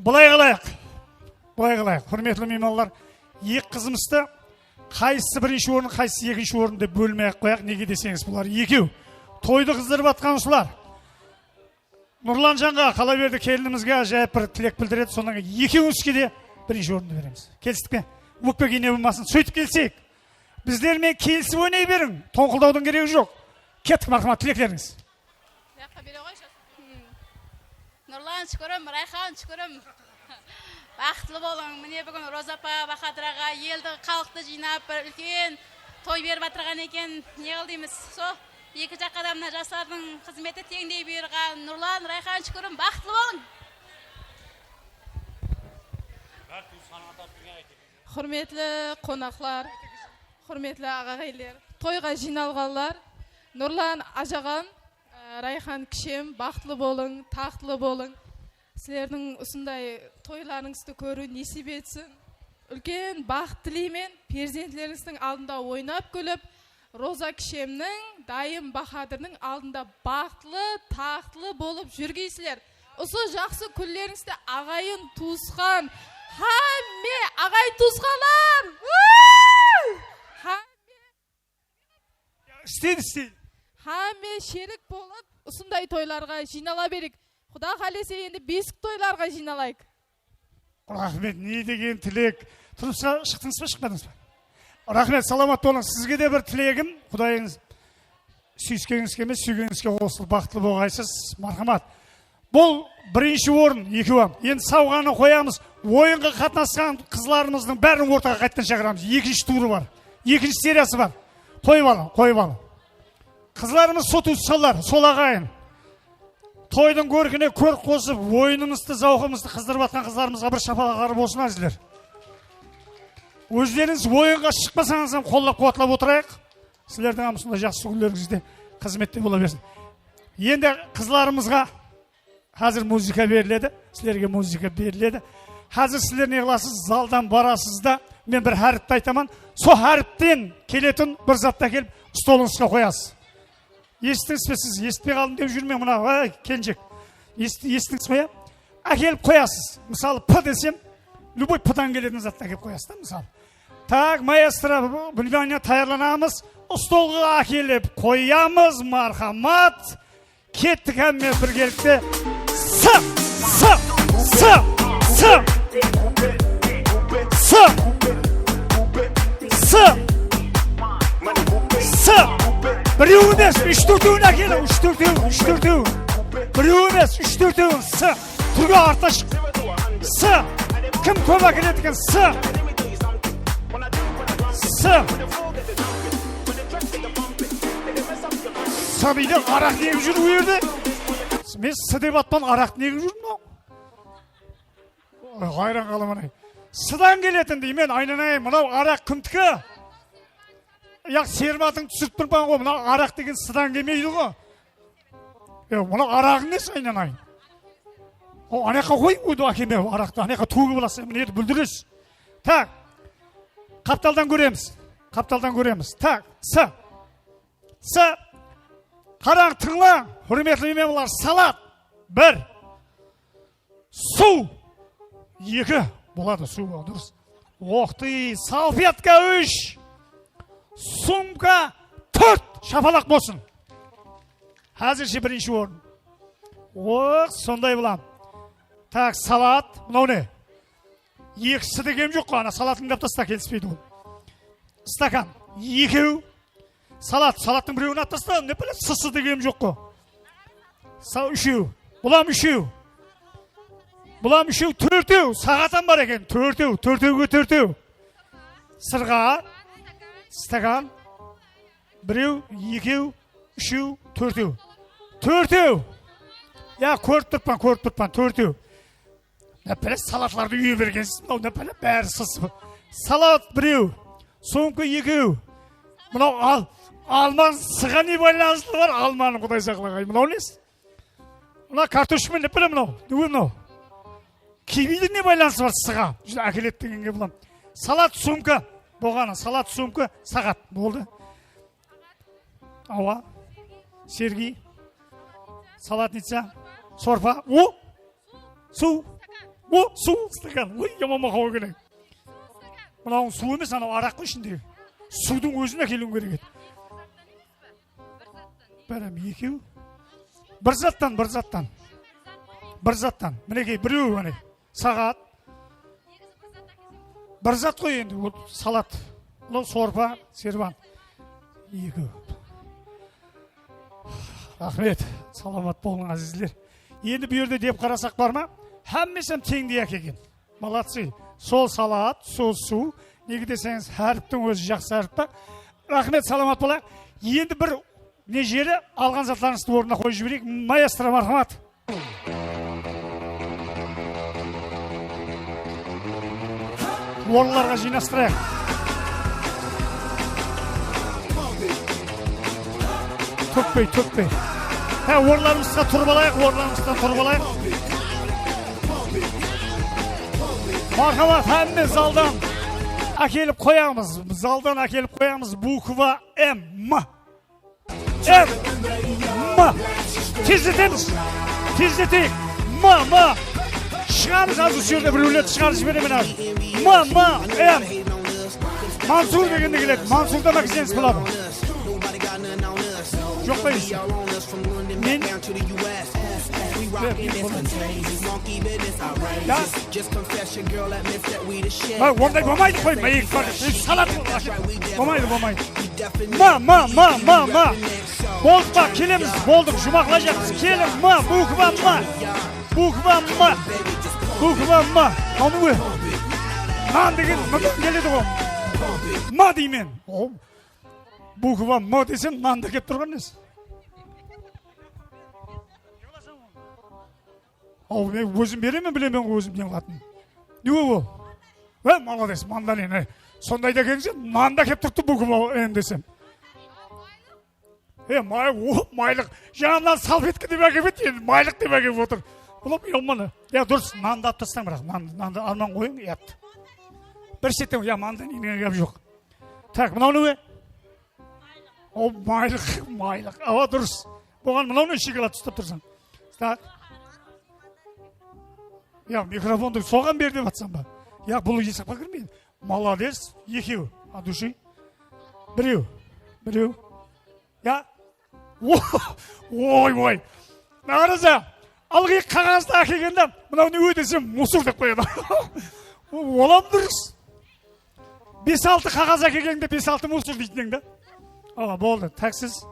былай қалайық. Құрметлі меймандар, екі қызымызды қайсысы бірінші орын, қайсысы екінші орын деп бөлмей қояқ. Неге десеңіз, бұлар екеу. Тойды қыздырып атқан ұшылар. Нұрлан Жанға, Қалаберді келінімізге жайып бір тілек білдіреді. Сонан екеуіңізге де бірінші орынды береміз. Келістік пе? Өкпе кейне болмасын. Сөйтіп келсек, біздермен келісіп ойнай берің. Тоңқылдаудың керегі жоқ. Кеттік, мархамат, тілеклеріңіз. Нұрлан, шүкірім, Райхан, шүкірім. Бақытлы болың. Міне бүгін Розапа, Бахадыраға елді халықты жинап, бір үлкен той беріп атырған екен. Не қылдаймыз? Екі жақ адамына жастардың қызметі теңдей бұйырған. Нұрлан, Райхан, шүкірім, бақытлы болың. Құрметлі қонақлар, құрметлі ағағайлар, тойға жиналғанлар, Нұрлан ажаған, Райхан кішем, бақытлы болың, тақтылы болың. Сілердің ұсындай тойларыңызды көру несіп етсін. Үлкен бақыт тілеймен перзентлеріңіздің алдында ойнап көліп, Роза кішемнің, Дайым Бахадырның алдында бақытлы, тақтылы болып жүргейсілер. Осы жақсы күллеріңізді ағайын туысқан, хамме ағай туысқанлар! Істейді. Хамме шерік болып, ұсындай тойларға жинала берік. Құда қалесе енді бесік тойларға жиналайық. Рахмет, не деген тілек. Тұрыпса шықтыңыз ба, шықпадыңыз ба? Рахмет, саламат болыңыз. Сізге де бір тілегім. Құдайыңыз сүйіскеніңізге емес, сүйгеніңізге қосылып бақытлы болғайсыз. Мархамат. Бұл бірінші орын, екеуі. Енді сауғаны қоямыз. Ойынға қатынасқан қызларымыздың бәрін ортаға қайттан шақырамыз. Екінші туры бар. Екінші сериясы бар. Қойып алың. Қызларымыз сотуысшылар, сол ағайын. Тойдың көркіне көрк қосып, ойынымызды, зауқымызды қыздырып атқан қызларымызға бір шапалақары болсын әзілер. Өздеріңіз ойынға шықпасаңыздан қоллап қуатлап отырайық. Сіздердің амысында жақсы күндеріңізде қызметте бола берсін. Енді қызларымызға қазір музыка беріледі. Сіздерге музыка беріледі. Қазір сіздер не қыласыз, залдан барасыз да, мен бір әріпті айтаман. Сол әріптен келетін бір затты келіп, столыңызға қоясыз. Естіңіз бе сіз? Естпей қалдым деп жүрме мұна, кенжек. Естіңіз бе? Әкеліп қоясыз. Мысалы, П десем, любой П-дан келетін затты әкеліп қоясыз, мысалы. Так, маэстро, внимание, таярланамыз. Столға әкеліп қоямыз, мархамат. Кеттік әмме біргелікте. Üç dörtüğüne gelin, üç dörtüğün. Birew emes, üç dörtüğün. S. Turga arta çık. S. Kim kömek edetken S. S. S deydi, arak negi жүріп uyerdi. Men S деп atpan arak negi жүрдім ау? Hayran kalamın. Sıdan gelетін деймен, айнанайым, мынау arak кімдікі? Яқ серматын түсіріп тұрпан ғой, мынау arak деген sıdan келмейді ғой. Мынау арағың несі айнанайым? Анеқа қой өйді әкеме арақты, анеқа туғы боласы, міне еді бүлдіріш. Так, қапталдан көреміз. Так, С. С. Қараң тыңла, құрметлі мемалар, салат. 1. Су. 2. Болады су, дұрыс. Оқты, салфетка 3. Сумка 4. Шапалақ болсын. Әзірше бірінші орын. Сондай болам. Так, салат. Мынау не? Екісі дегем жоқ қой, ана салатын қаптаста келіспейді ол. Стакан. 2. Салаттың біреуін аттаста, не біле, сысы дегем жоқ қой. 3. Бұлам 3. 4. Сағатан бар екен. 4. Сырға. Стакан. 1, 2, 3, 4. Ya көріп тұрпан. 4. Нәпілі салатларды үйе бергенсіз. Нәпілі бәрі сысы. Салат 1. Сумка 2. Мынау алман сыға не байланысты бар? Алманы құдай сақлағай. Мынау несі? Мына картошымен нәпілі мынау. Нүге мынау? Кивидің не байланысы бар сыға? Жүзі әкелет дегенге бұлам. Салат сумка. Болғаны. Салат сумка. Сағат. Болды. Ауа. Сергей. Салатница. Сорпа. Су. Су. Стакан. Ямама қауы керек. Мынауың су емес, анау арақ қой ішінде. Судың өзіне келуің керек еді. Бәрім 2. Бір заттан. Мінекей біреу әне. Сағат. Бір зат қой енді. Салат. Сорпа. Сервант. 2. Рахмет, саламат болың азизлер. Енді бүйірді деп қарасақ бар ма? Әммесем теңдей әкеген. Молодцы. Сол салат, сол су. Неге десеңіз, әріптің өзі жақсы әріп. Рахмет, саламат болайық. Енді бір не жері алған затларыңызды орнына қойып жіберейік. Маэстро, мархамат. Орынларға жинастырайық. Төкпей. Орынларымызға тұрып алайық. Мархамат, әмме залдан әкеліп қоямыз. Буква М. Тездетейік. М. Шығарыз азы сөйлі біреулерді шығарыз жіберемен аз. М. Мансур дегенде келеді. Мансурда мәкізеніз болады. Жоқ па есі? Мен? Ондай болмайды қой, мәйік бар. Салат болмайды. Ма. Болдық па, келеміз, болдық, жұмақла жатыз. Келім, ма, буква ма. Ануы. Нан деген мұндан келеді ғой. Ма деймен. Буква ма десем, нан да кеп тұрған несі. Мен өзім беремен білемен өзім не қылатын. Не ол? Молодец, мандалин. Сондайда келгенсен, нан да кеп тұрды буква Н десем. Майлық. Жаңымнан салфетке деп әкеп ет, майлық деп әкеп отыр. Бұлап елманы. Дұрыс, нанды ап тастан бірақ. Нанды алман қойың, ятты. Бір сеттен, манды неге кеп жоқ. Так, мынау не? Майлық. Ава дұрыс. Бұған мынау не шекалат ұстап тұрсан. Так. Микрофонды соған бер деп атсам ба? Бұл есапқа кірмейді. Молодец. 2. От души. 1. Ой. Нағырыза. Алғы қағазды әкегенде, мынау не өтесем, мұсыр деп қойады. Олам дұрыс. 5-6 қағаз әкегенде 5-6 мұсыр дейтінен да. Болды, тәксіз.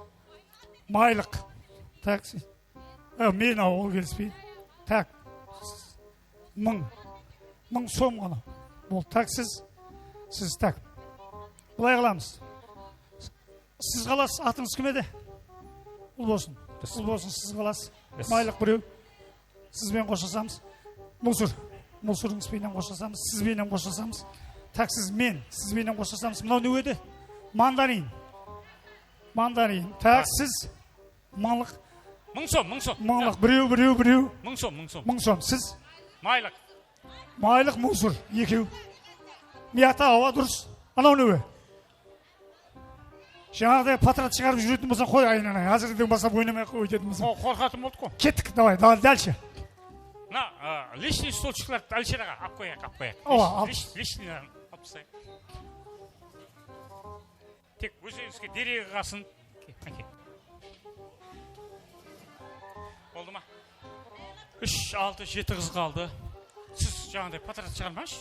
майлық. Так, мен ол келіспейді. Так, 1000 сом ғана. Ол так сіз так. Бұлай қыламыз. Сіз қаласыз, атыңыз кім еді? Ұл болсын, сіз қаласыз. Майлық біреу. Сізбен қоштасамыз. Мұлсырыңызбенен қоштасамыз. Сізбенен қоштасамыз. Так, сізбенен қоштасамыз. Мынау не еді? Мандарин. Так, сіз малық. 1000 сом. Малық, біреу. 1000 сом. Сіз? Майлық. Мұлсыр, екеу. Мията ауа дұрыс. Анау не? Жаңағыдай патрат шығарып жүретін болса қой айнана. Азырден басап ойнамай қойтетін болса. Қорқатын болды қой. Кеттік, давай, дальше. Лишний столчикларды Алишераға алып қояйық. Лишний алып тастайық. Тек өзіңізге дереге қалсын. Болды ма? 3, 6, 7 қыз қалды. Сіз жаңағыдай патрат шығармаш.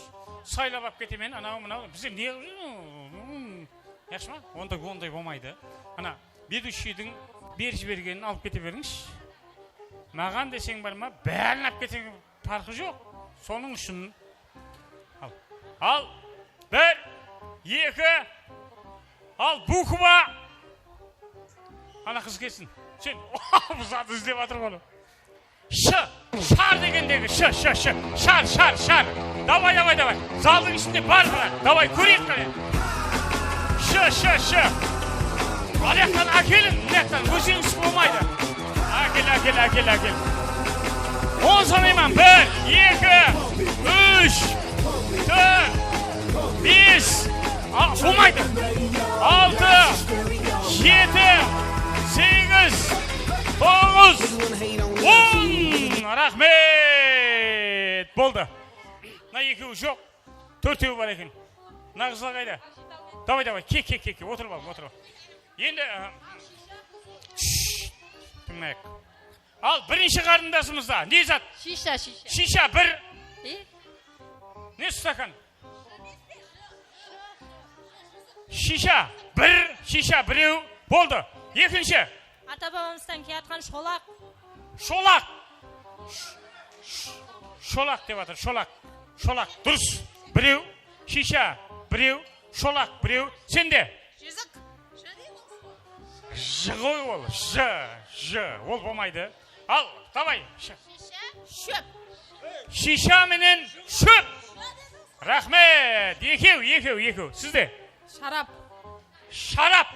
Сайлап алып кетемен, анау, бізде не қылып Яқшы ма? Ондай болмайды. Ана, ведущийдің бер жібергенін алып кете беріңіз. Маған десең бар ма, бәрін алып кетең парқы жоқ. Соның үшін ал 1, 2, ал буква. Ана қыз келсін. Сен бұзады іздеп атыр болу. Шар дегендегі, шар. Давай. Залдың ішінде бар бірақ. Давай, көрейік қане. Аяқтан әкелін, өзіңіз болмайды. Әкел. 10 санайман. 1, 2, 3, 4, 5, болмайды. 6, 7, 8, 9, 10. Рахмет. Болды. Мына екеуі жоқ. 4-еу бар екен. Мына қызға қайда? Давай, кек, отырып ал. Енді, тыңдайық. Ал, бірінші қарындасымызда, не зат? Шиша, 1. Не стакан? Шиша, 1, шиша, 1, болды. Екінші? Ата-бабамыздан келатқан шолақ. Шолақ деп атыр, шолақ, дұрыс. 1, шиша, 1, шолақ, 1, сенде? Ғой ол, ол болмайды. Ал, давай. Шиша менен шөп. Рахмет. Екеу. Сізде? Шарап.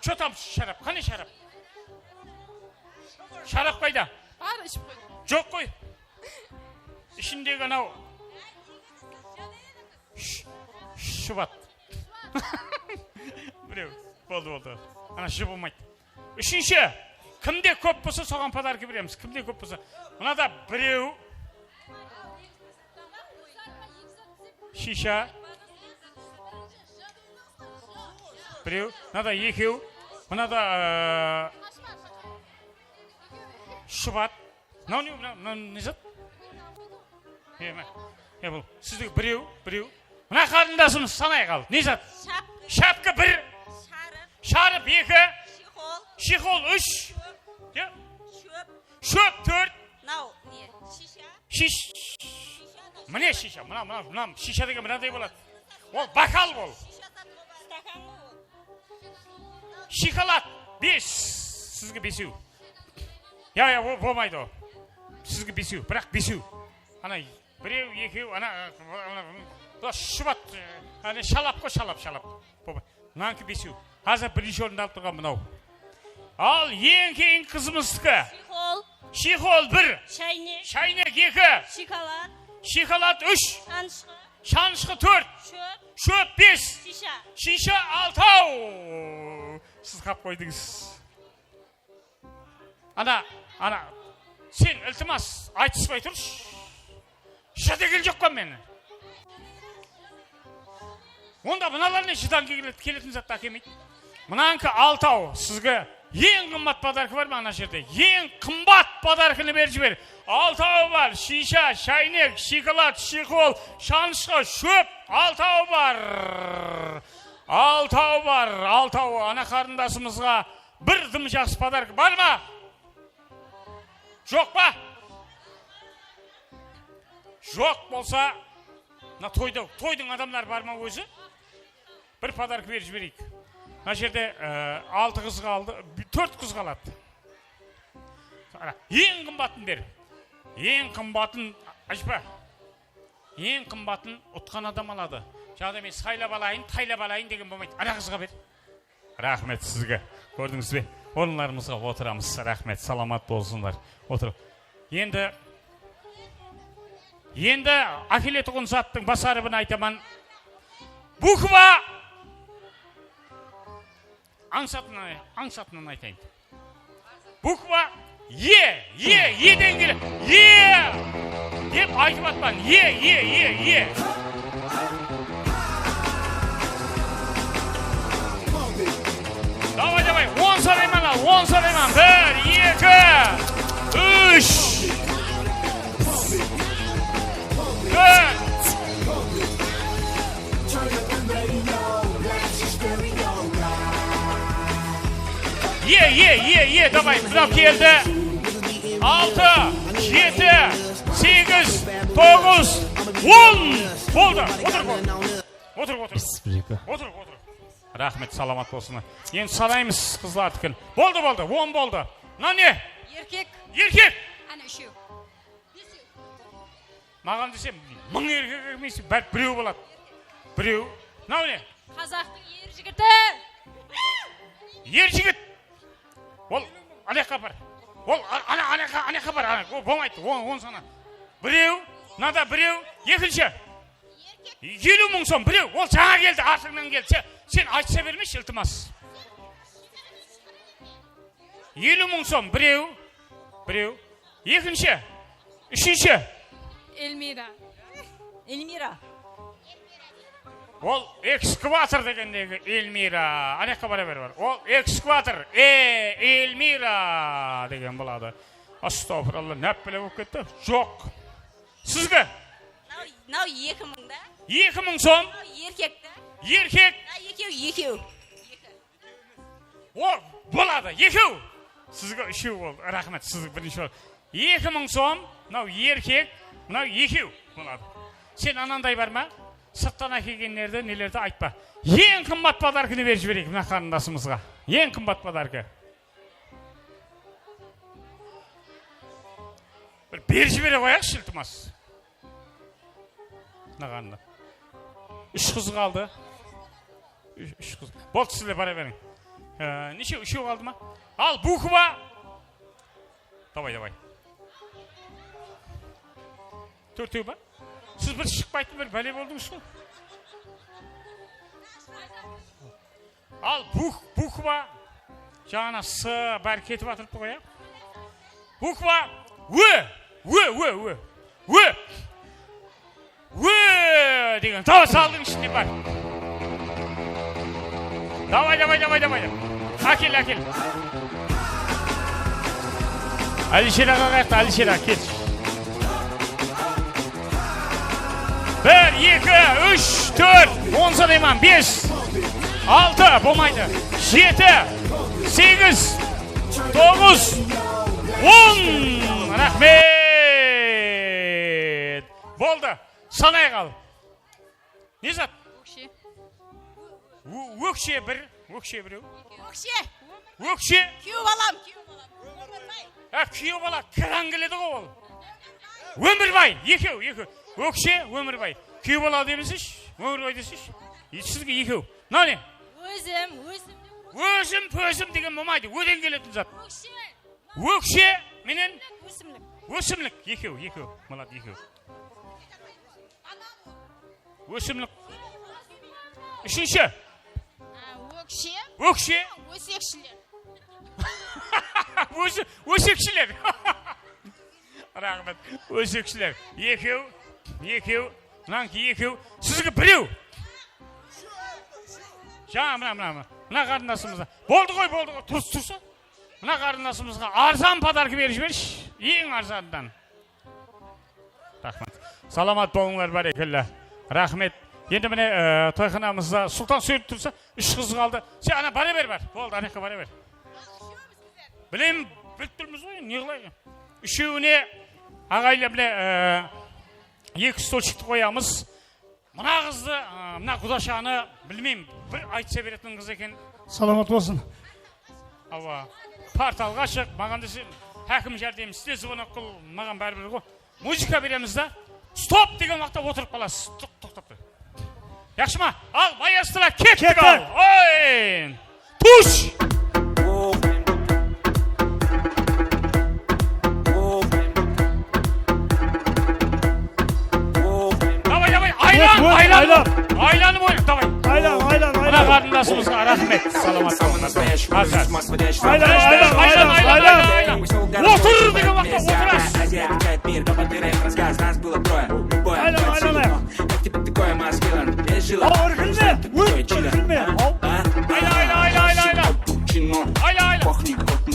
Чо там шарап? Қане шарап? Шарап қайда? Бар, ішіп қой. Жоқ қой. Ішіндегі анау. Шубат. Біреу. Болды. Ана жы болмайды. Үшінші. Кімде көп болса, соған подарки береміз. Кімде көп болса. Мынада 1. Шиша. 1. Мынада 2. Мынада шубат. Не зат? Бұл. Сіздегі 1. Мына қарындасымыз санайық ал. Не зат? Шапка 1. Шарып 2. Шихол 3. Шөп 4. Міне шиша. Мына шиша деген мынандай болады. Ол бокал бол. Шоколад 5. Сізге 5. Я, болмайды о. Сізге 5. Бірақ 5. Ана 1, 2, ана шубат. Ана шалап. Мынанкі 5. Қазір бірінші орында алып тұрған мұнау. Ал ең кейін қызымыздікі. Шихол 1. Шайнек 2. Шоколад 3. Шанышқы 4. Шөп 5. Шиша 6. Сіз қап қойдыңыз. Ана, сен ілтімас айтыспай тұрш. Жадегел жоқ қой мені. Онда мыналарына жыдан келетін затты әкемейді. Мынанкі 6. Сізге ең қымбат подаркы бар ма ана жерде? Ең қымбат подаркыны бер жібер. 6 бар. Шиша, шайнек, шоколад, шихол, шанышқы, шөп. 6 бар. 6 бар. Ана қарындасымызға Bir dım жақсы подарка бар ма? Жоқ па? Жоқ болса, тойдың адамдар бар ма өзі? Bir подарка беріп жіберейік. Мына жерде 6 қыз қалды, 4 қыз қалады. Ең қымбатын бер. Ең қымбатын, ашпа. Ең қымбатын ұтқан адам алады. Жаңағыда мен сайлап алайын, тайлап алайын деген болмайды. Ана қызға бер. Рахмет сізге. Көрдіңіз бе? Орындарымызға отырамыз. Рахмет, саламат болсындар. Отыр. Енді әкелетұғын заттың басарыбын айтаман. Буква аңсатынан айтайын. Буква Еден келі. Деп айтып атпан. Е. Давай, 10 sarayman al, 10 sarayman. 1, 2, 3. 4. Ye, давай, mınaf geldi. 6, 7, 8, 9, 10. Болды, отыр. Рахмет, саламат болсын. Енді санаймыз қызлардыкін. Болды, 10 болды. Мына не? Еркек. Ана үшеу. Маған десем, 1000 еркек емейсің, біреу болады. Біреу. Мынау не? Қазақтың ер жігіті. Ер жігіт. Ол анаққа бар. Ол анаққа бар. Ол болмайды. 10 сана. Біреу. Мынада біреу. Екінші. 50 мың сом біреу. Ол жаңа келді, артыңнан келді. Сен айтса бермеш, iltimos. 50 мың сом біреу. Екінші. Үшінші. Эльмира. Ол экскаватор дегендегі Эльмира. Анаққа бара-бер бар. Ол экскаватор. Эльмира деген болады. Астағфиралла, нәппілі болып кетті. Жоқ. Сізге? Нау 2000 да. 2000 сом. Еркек. Екеу. Ол болады. Екеу. Сізге үшеу болды. Рахмет, сізге бірінші болды. 2000 сом. Мынау еркек. Мынау екеу болады. Сен анандай бар ма? Сырттан әкелгендерді нелерді айтпа. Ең қымбат подарканы беріп жіберейік мына қарындасымызға. Ең қымбат подарка. Bir berip жібере қояқшы, iltimos. Мына қарында. 3 қыз қалды. 3 қыз. Болды, сіздер бара берің. Неше? 3 қалды ма? Ал буква. Давай. 4 ба? Siz bir çıkmaydı, bir bale oldunuz mu? Al bukva. Жаңа с бәрі кетіп атырып қоя. Буква Ө деген дауыс алдың ішінде бар. Давай. Әкел. Алишер аға қаяқта, Алишер аға, кел. 1, 2, 3, 4, 10 sarayman, 5, 6, болмайды, 7, 8, 9, 10. Рахмет. Болды. Санай қал. Не зат? Өкше бір. Өкше. Күйеу балам. Күйеу бала кіран келеді ғой ол. Өмірбай. Екеу. Өкше, өмірбай. Күйеу бала демесіш, өмірбай десіш. Сізге екеу. Мынау не? Өзім деген болмайды. Өден келетін зат. Өкше менен өсімлік. Екеу. Молод, екеу. Өсімлік. Үшінші. Өкше. Өсекшілер. Рахмет. Өсекшілер. Екеу. Мынанки екеу. Сізге біреу. Жаңа мына қарындасымызға. Болды ғой. Тұрса. Мына қарындасымызға арзан подарка беріп жіберші. Ең арзандан. Рахмет. Саламат болыңдар барекелла. Рахмет. Енді міне тойханамызда Сұлтан сөйлеп тұрса, 3 қыз қалды. Сен ана бара бер бар. Болды, анаққа бара бер. Білем, білттірміз ғой, не қылайық? Үшеуіне ағайлы біле екі столшықты қоямыз. Мына қызды, мына құдашаны білмеймін, бір айтса беретін қыз екен. Саламат болсын. Ава, порталға шық, маған десе, әкім жәрдем істесі бұны құл, маған бәрібір ғой. Музыка береміз да, стоп деген уақытта отырып қаласыз. Тоқтапты. Яқшы ма? Ал, баястыра, кеттік ал. Ойын! Туш! Aylanып ойын, давай. Aylan. Мына қарындасымызға рахмет. Саламат болыңыз. Aylan. Отыр деген уақытта отырасыз.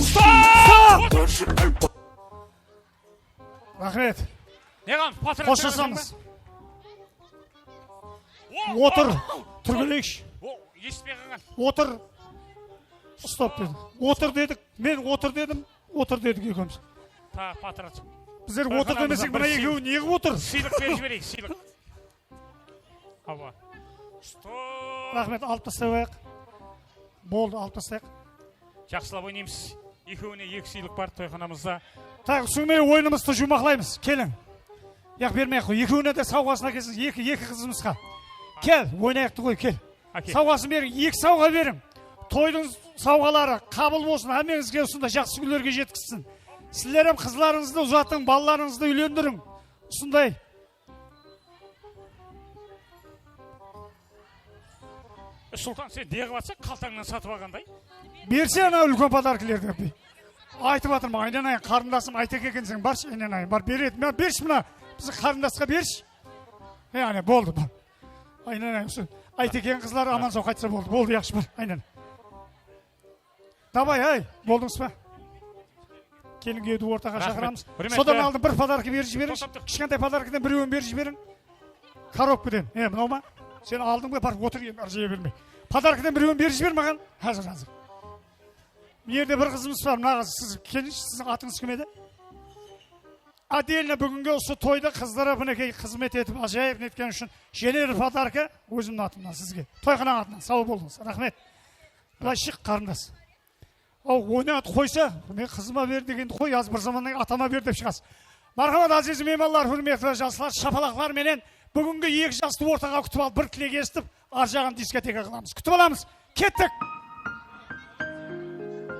Стоп! Рахмет. Неған, патрон. Қоштасамыз. Отыр. Түргілейікші. Еспей қалған. Отыр. Стоп дедік. Отыр дедік. Мен отыр дедім. Отыр дедік екеуміз. Та, патрон. Біздер отыр демесек, мына екеуі неғып отыр? Сыйлық беріп жіберейік, сыйлық. Ава. Стоп! Рахмет, алып тастайық. Болды, алып тастайық. Жақсылап ойнаймыз. Екеуіне екі сыйлық бар тойханамызда. Так, сүңмей ойынымызды жұмақлаймыз. Келің. Яқ бермейік қой. Екеуіне де сауғасына келсіз. Екі қызымызға. Кел, ойнайықты қой, кел. Сауғасын берің, екі сауға берің. Тойдың сауғалары қабыл болсын, әмеңізге ұсында жақсы күлерге жеткізсін. Сілерім қызларыңызды ұзатын, балаларыңызды үйлендірің. Ұсындай. Сұлтан, сен деғіп атса, қалтаңнан сатып алғандай? Берсе ана үлкен подаркілерді. Айтып атырмын, айнанайын, қарындасым айтек екенсің, баршы, айнанайын, бар, береді. Мен берші мұна, бізді қарындасқа берші. Яғни, болды, бар. Айнанайын, айтекен қызлар аман сау қайтса болды. Болды, яқшы бар, айнан. Давай, ай, болдыңыз ба? Келін кеуді ортаға шақырамыз. Содан алдым бір подарки беріп жіберіңіз. Кішкентай подаркіден біреуін беріп жіберің. Коробкіден. Мынау ма? Сен алдың ба, барып отыр, аржия бермей. Подаркіден біреуін беріп жібер маған. Hazır. Ерде бір қызымыз бар, мына қыз, сіз келіңізші, сіздің атыңыз кім еді? Отдельно бүгінгі осы тойда қыздары мінекей қызмет етіп, ажайып неткен үшін женері подарка өзімнің атымнан сізге. Тойхананың атынан, сау болыңыз. Рахмет. Былай шық, қарындас. Ойнат қойса, мен қызыма бер дегенді қой, аз бір заманнан атама бер деп шығасыз. Мархамат азизі меймандар, хүрметті жастар, шапалақлар менен бүгінгі екі жасты ортаға күтіп алып, бір тілек естіп, ар жағын дискотека қыламыз. Күтіп аламыз. Кеттік.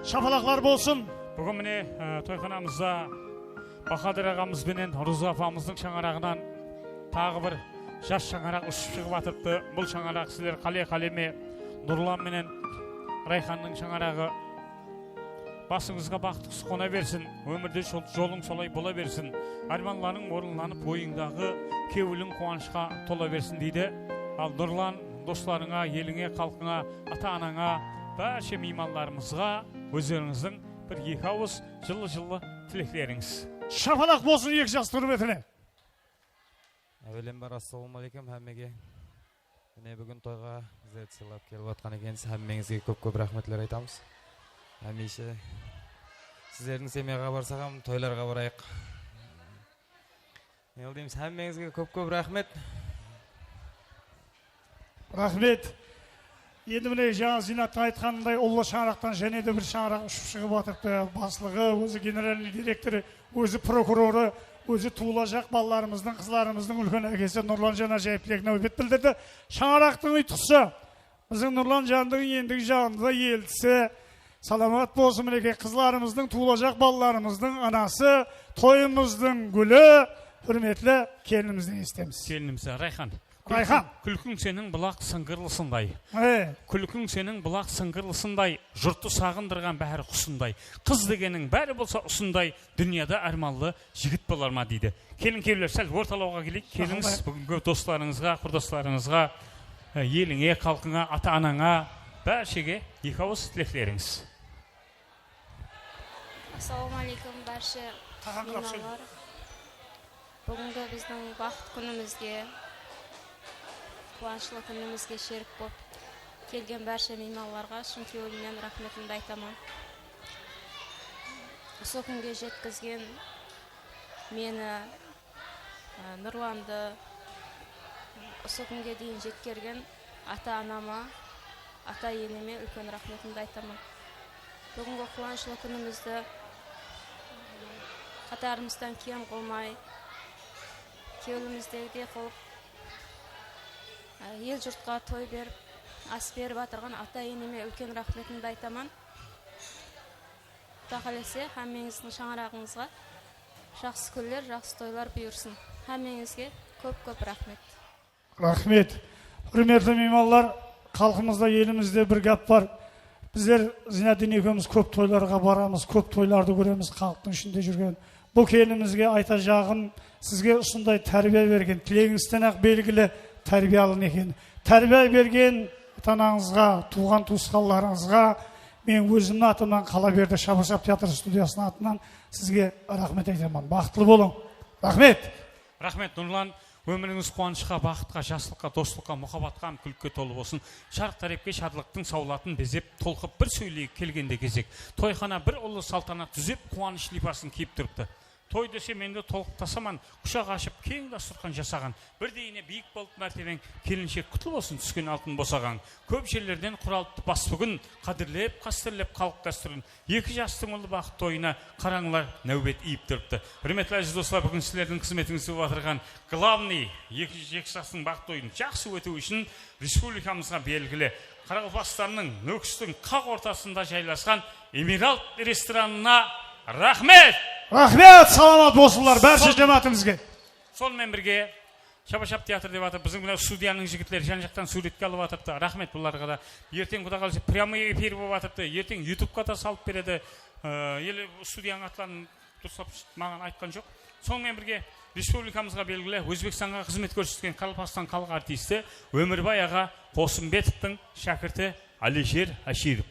Шапалақлар болсын. Бүгін міне тойханамызда Бахадыр ағамыз бенен Руза апамыздың шаңарағынан тағы бір жас шаңарақ ұшып шығып атыпты. Бұл шаңарақ сіздер қале-қалеме Нұрлан менен Райханның шаңарағы басыңызға бақытқыз қона берсін, өмірде жолың солай бола берсін, арманларың орынланып ойыңдағы кеуілің қуанышқа тола берсін дейді. Ал Нұрлан достарыңа, еліңе, халқыңа, ата-анаңа, барша меймандарымызға өздеріңіздің бір екі ауыз жылы-жылы тілектеріңіз. Шапалақ болсын екі жас құрметіне. Әуелен бар, ассалаумағалейкум әммеге. Міне бүгін тойға біздерді сыйлап келіп отқан екенсіз, әммеңізге көп-көп рахметлер айтамыз. Әмейше сіздердің семьяға барсағам, тойларға барайық. Не дейміз, әммеңізге көп-көп рахмет. Рахмет. Енді міне жаңа Зинаттың айтқанындай ұлы шаңырақтан және де бір шаңырақ ұшып шығып атыпты. Басылығы, өзі генеральный директоры, өзі прокуроры, өзі туылacak балаларымыздың, қызларымыздың үлкен әкесі Нұрлан Жанажаев тілегіне өбет білдірді. Шаңырақтың ұйтқысы, біздің Нұрлан Жандың ендігі жағында елтісі, саламат болсын мінекей қызларымыздың, туылacak балаларымыздың анасы, тойымыздың гүлі, hürmetli келінімізден естеміз. Келініміз, Райхан. Райхан. Күлкің сенің бұлақ сыңғырлысындай. Күлкің сенің бұлақ сыңғырлысындай, жұртты сағындырған бәрі құсындай. Қыз дегенің бәрі болса ұсындай, дүнияда арманлы жігіт болар ма дейді. Келін келілер, сәл орталауға келейік. Келіңіз бүгінгі достарыңызға, құрдастарыңызға, еліңе, халқыңа, ата-анаңа, бәршеге екі ауыз тілектеріңіз. Ассалаумағалейкум, барша меймандар. Бүгінгі біздің бақыт күнімізге, қуанышлы күнімізге шерік болып келген барша мейманларға шын көңілімнен рахметімді айтамын. осы күнге жеткізген мені, Нұрланды осы күнге дейін жеткерген ата-анама, ата-енеме үлкен рахметімді айтамын. Бүгінгі қуанышлы күнімізді қатарымыздан кем қылмай, кеуіліміздегідей қылып, ел жұртқа той беріп, ас беріп атырған ата-енеме үлкен рахметімді айтамын. Құда қаласа, әмеңіздің шаңырағыңызға жақсы күндер, жақсы тойлар бұйырсын. Әмеңізге көп-көп рахмет. Рахмет. Құрметті меймандар, халқымызда, елімізде бір гәп бар. Біздер Зинадин екеуміз көп тойларға барамыз, көп тойларды көреміз, халықтың ішінде жүрген. Бұл келімізге айта жағын, сізге ұсындай тәрбие берген, тілегіңізден ақ белгілі тәрбиялы екен. Тәрбие берген ата-анаңызға, туған туысқандарыңызға, мен өзімнің атымнан Қалаберді Шабашап театр студиясының атынан сізге рахмет айтамын. Бақытлы болың. Рахмет. Рахмет, Нұрлан. Өміріңіз қуанышқа, бақытқа, жақсылыққа, достыққа, мұхаббатқа, күлкіге толы болсын. Шарқ тарепке шатлықтың саулатын безеп, толқып бір сөйлейік келгенде кезек. Тойхана бір ұлы салтанат түзеп, қуаныш липасын киіп тұрыпты. Той десе менде толықтасаман, құшақ ашып, кең дастұрқан жасаған. Бірдейіне биік болып мәртебең, келіншек құтылы болсын түскен алтын босаған. Көп жерлерден құралыпты бас бүгін, қадірлеп, қастерлеп халық дәстүрін. Екі жастың ұлы бақыт тойына қараңылар нәубет иіп тұрыпты. Құрметті әзіз достар, бүгін сіздердің қызметіңізді батырған главный екі жастың бақыт тойын жақсы өту үшін республикамызға белгілі Қарақалпақстанның Нүкістің қақ ортасында жайласқан Эмиралт ресторанына рахмет! Рахмет, саламат болсынlar бәрші жаматымызге. Сонымен бірге Шабашап театр деп атып, біздің мына студияның жігіттері жан-жақтан суретке алып атыпты. Рахмет бұларға да. Ертең құда қалса прямой эфир болып атыпты. Ертең YouTube-қа да салып береді. Елі студияның атларын дұрыстап маған айтқан жоқ. Сонымен бірге республикамызға белгілі Өзбекстанға қызмет көрсеткен Қарақалпақстан халық артисті Өмірбай аға Қосымбетовтың шәкірті Алишер Аширов.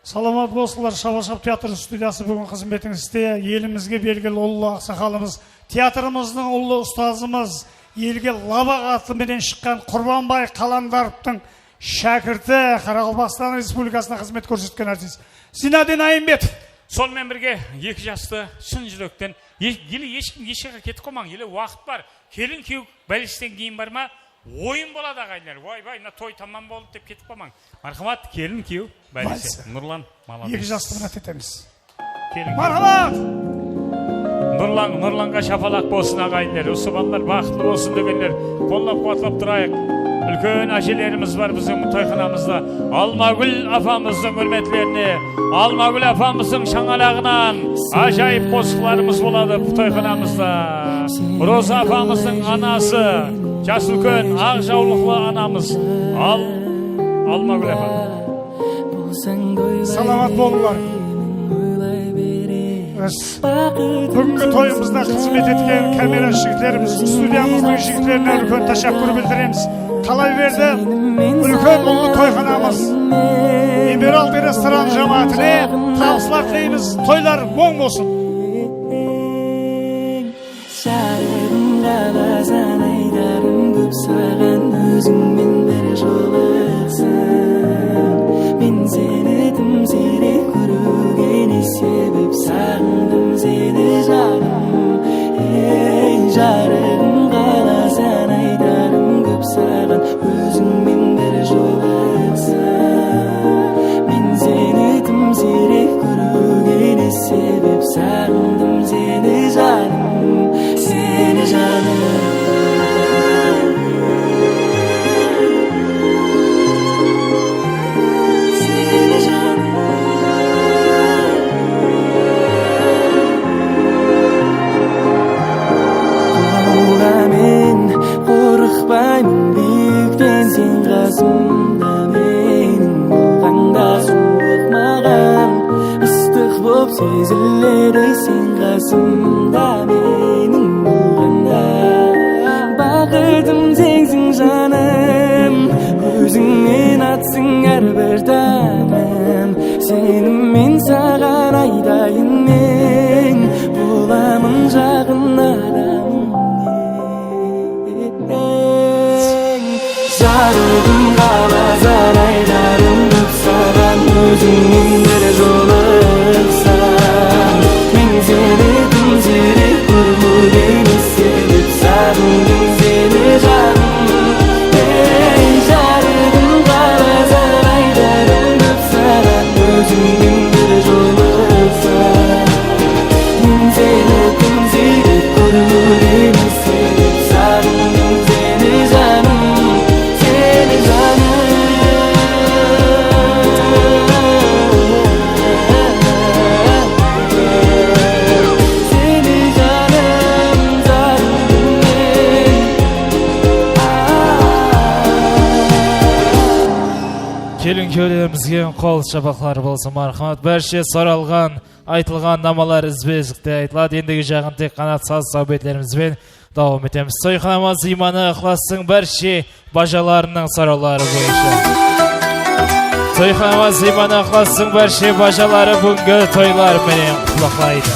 Саламат болсылар, Шабашап театр студиясы бүгін қызметіңізде елімізге белгілі ұлы ақсақалымыз, театрымыздың ұлы ұстазымыз, елге лабақ атыменен шыққан Құрбанбай Қаландаровтың шәкірті Қарақалпақстан Республикасына қызмет көрсеткен артист Зинадин Айымбетов. Сонымен бірге екі жасты шын жүректен, елі ешкім ешеге кетіп қоймаң, елі уақыт бар, келін кеуік бәлістен кейін бар ма? Ойын болады ағайлар. Вай, той тамам болды деп кетіп қоймаң. Мархамат, келін кеу бәлесі. Нұрлан, молодец. Екі жасты мына тетеміз. Мархамат! Нұрланға шапалақ болсын ағайлар. Осы балалар бақытты болсын дегендер. Қоллап қуатлап тұрайық. Үлкен әжелеріміз бар біздің тойханамызда. Алмагүл апамыздың үрметлеріне, Алмагүл апамыздың шаңалағынан ажайып қосқыларымыз болады тойханамызда. Роза апамыздың анасы, жас үлкен ақ жаулықлы анамыз Алмагүл апа. Саламат болыңдар. Бүгінгі тойымызда қызмет еткен камера жігіттеріміз, студиямыздың жігіттеріне үлкен тәшәккүр білдіреміз. Қалайберді үлкен ұлы тойханамыз Эмиралт ресторан жамаатіне табыстар тілейміз. Тойлар оң болсын. Жарығым қаласан айтарым көп саған, өзіңмен бір жолықсың. Мен сені тым сирек көруге не себеп, сағындым сені жаным. Ей жарығым қаласан айтарым көп саған, өзіңмен бір жолықсың. Мен сені тым сирек көруге не себеп, сағындым сені жаным. Seni canım, seni canım. Tuğla men korkmayman büyükten, sen qasımda menin bolğanda soğukmagan, ыстық boп сезіледі sen qasımda menin. Бақытым сенсің жаным, өзіңнен атсың әрбір таңым. Сенім мен саған айтайын, мен боламын жақын адамың. Жарығым қаласан айтарым көп саған, өзіңнен бір жолықсам. Мен köylerimizge kol şabaklar bolsun marhamat. Berşe saralgan, aytılgan namalar izbezikte aytıladi. Endigi jagyn tek qanat saz sohbetlerimizben davam etemiz. Toyxonamiz imani ixlassın berşe bajalarının saralары boyunca. Toyxonamiz imani ixlassın berşe bajalары bunga toylar menen qutlaqlaydi.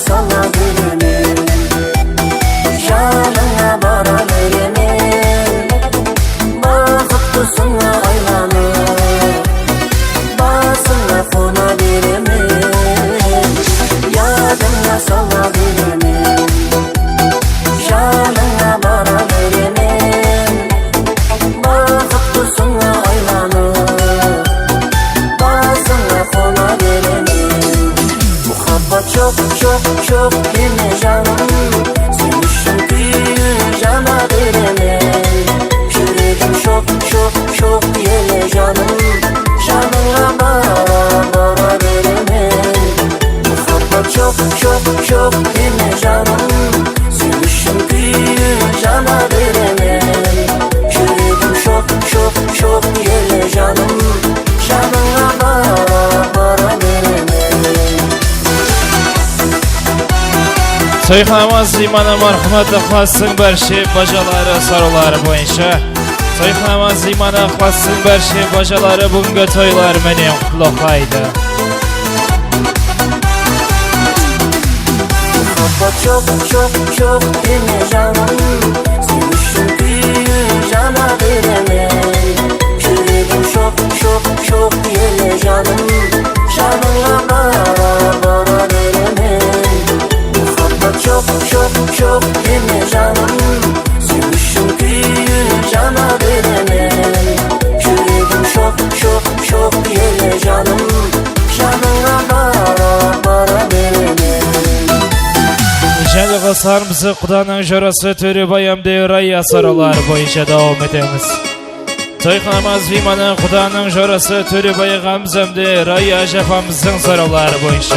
Sana gülümün, yanına bara verimin, bakıtlısına aylanır, basına kona verimin, yadına sana gülümün, yanına bara verimin, bakıtlısına aylanır, basına kona verimin. Muhabbet çok çok yine canım, sen için büyük cana veremem. Yüreğim çok yine canım, canına bara veremem. Muhabbet çok yine canım, sen için büyük cana veremem. Yüreğim çok yine canım, canına bara veremem. Toyxonamiz imani marhamat ixlassın berşe bajaları saralары boyunca. Toyxonamiz imani ixlassın berşe bajaları bunga toylar menen qutlaqlaydi. Muhabbet çok yine canım, sen için büyük cana veremem. Yüreğim çok yine canım, canına bara veremem. Muhabbet çok yine canım, sen için büyük cana veremem. Yüreğim çok yine canım, canına bara veremem. Jeli qasarımızı Qudanın jorası Töre Bayamde Raya saralары boyunca davam etemiz. Toyxonamiz imani Qudanın jorası Töre Bayamde Raya japamızın saralары boyunca.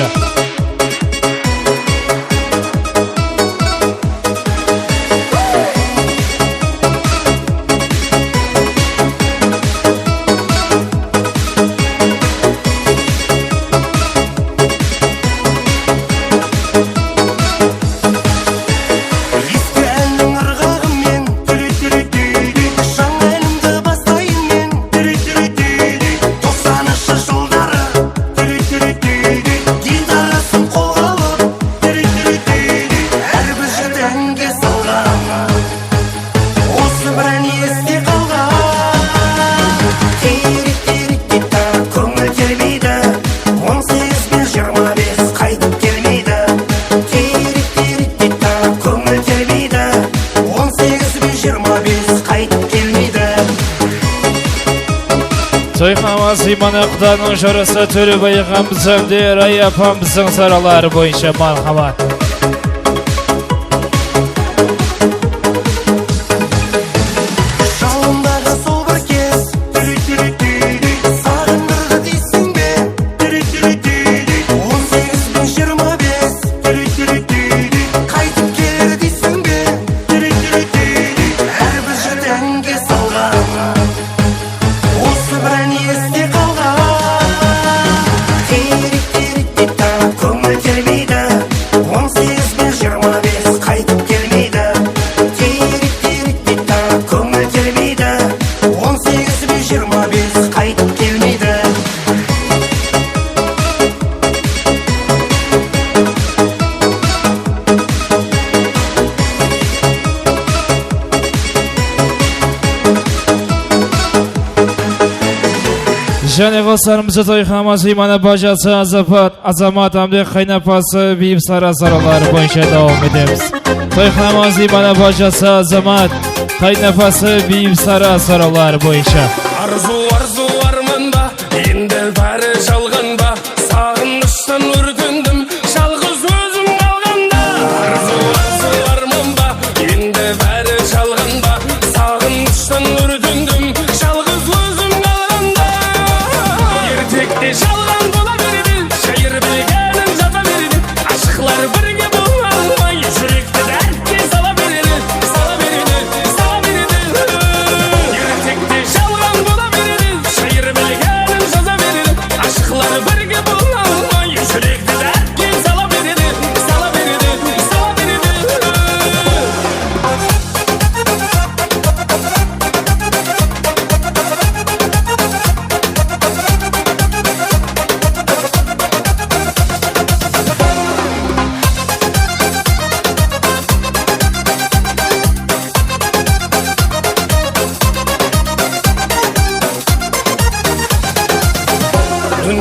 Toyxonamiz imani Qudanın jorası Töre Bayamde Raya apamızın saralары boyunca marhamat. Jeli qasarımızı Toyxonamiz imani bajası Azamat hamda qaynapası Biyim Sara saralары boyunca davam edemiz. Toyxonamiz imani bajası Azamat qaynapası Biyim Sara saralары boyunca. Arzu armanda, endi bari жалғанда, sağınıştan ürkündüm, жалғыз özüm қалғанда. Arzu armanda, endi bari жалғанда, sağınıştan ürkündüm, жалғыз özüm қалғанда.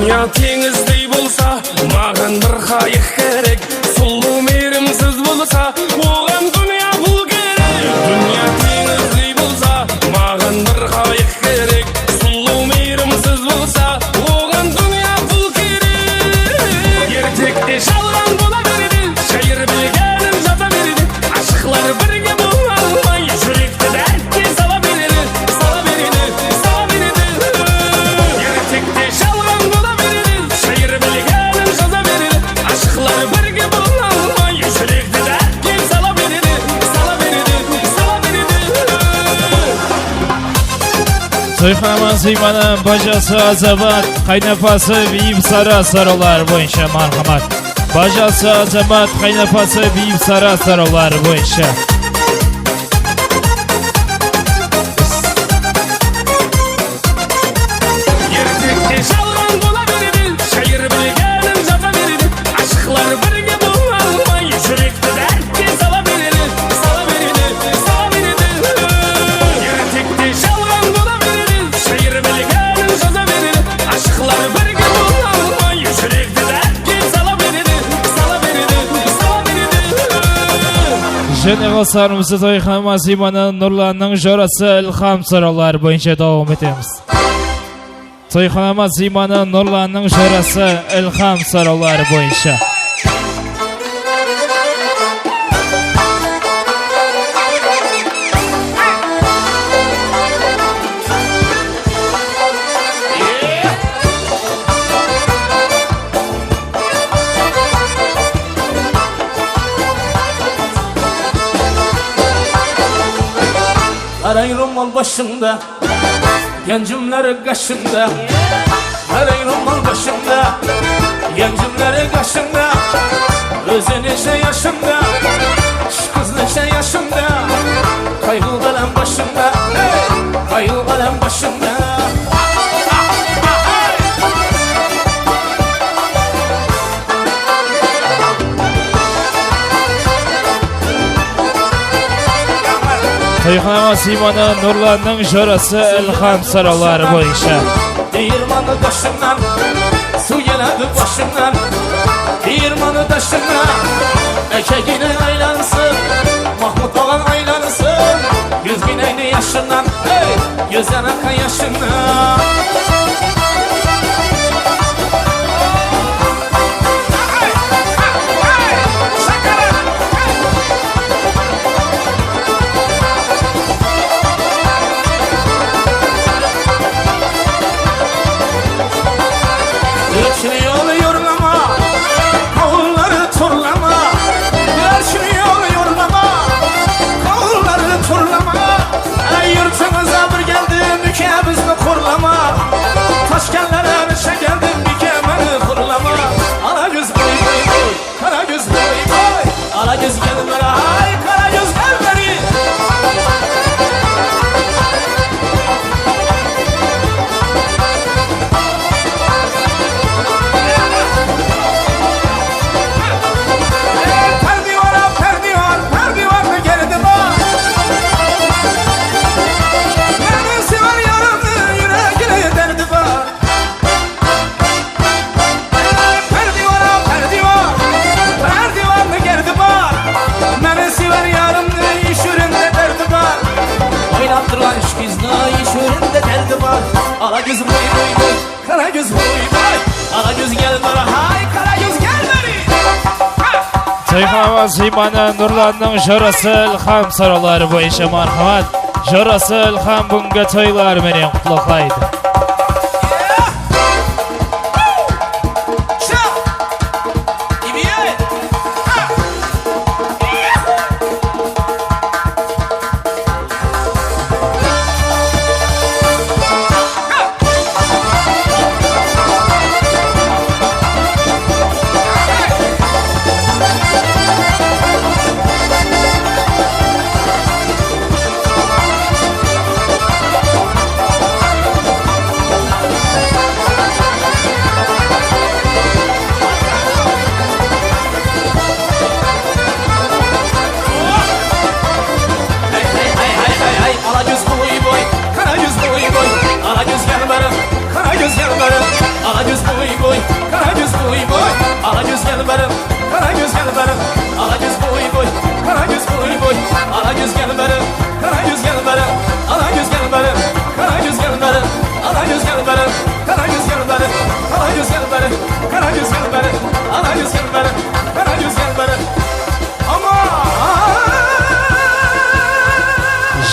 Dünya tengizdey bolsa, mağan bir qayık gerek. Sulu merimsiz bolsa, oğan dünya bul gerek. Dünya tengizdey bolsa, mağan bir qayık gerek. Sulu merimsiz bolsa, oğan dünya bul gerek. Ertekde şalgan bola berdi, şair bilgenim jata berdi. Aşıklar birge bolalmay, yürekte dertke sala berdi, sala berdi, sala berdi. Ertekde şalgan bola berdi, şair bilgenim jata berdi. Aşıklar birge bolalmay, yürekte dertke sala berdi, sala berdi, sala berdi. Toyxonamiz Ziymanın bajası Azamat, qaynapası Biyib Sara Sarılar boyunca marhamat. Bajası Azamat, qaynapası Biyib Sara Sarılar boyunca. Ertekde şalgan bola berdi, şair bilgenim jata berdi. Aşıklar birge bolalmay, yürekte dertke sala berdi, sala berdi, sala berdi. Ertekde şalgan bola berdi, şair bilgenim jata berdi. Aşıklar birge bolalmay, yürekte dertke sala berdi, sala berdi, sala berdi. General sarımızı Toyxonamiz Ziymanın Nurlanның jorası İlham Sarılar boyunca devam etemiz. Toyxonamiz Ziymanın Nurlanның jorası İlham Sarılar boyunca. Aray romal başında, gencimleri kaşında. Aray romal başında, gencimleri kaşında. Özü neşe yaşında, şu kız neşe yaşında. Kaygı kalem başında, kaygı kalem başında. Toyxonamiz Ziymanın Nurlanның jorası İlham Sarılar boyunca. Değirmanı taşından, su geledi başından. Değirmanı taşından, ekegine aylansın. Mahmut olan aylansın. Yüz bineyni yaşından, yüz yanaka yaşından. Geçini yolu yorlama, kavulları turlama. Geçini yolu yorlama, kavulları turlama. Yurtumuza bir geldim, ülkemizni kurlama. Taşkenlere bir şey geldim, ülkemeni kurlama. Ala göz boy boy boy, kara göz boy boy. Ala göz gel beri, ay kara göz gel beri. Ala göz boy boy boy, kara göz boy boy. Ala göz gel beri, hay kara göz gel beri. Toyxonamiz Ziymanın Nurlanның jorası İlham Sarılar boyunca marhamat. Jorası İlham bunga toylar menen qutlaqlaydı.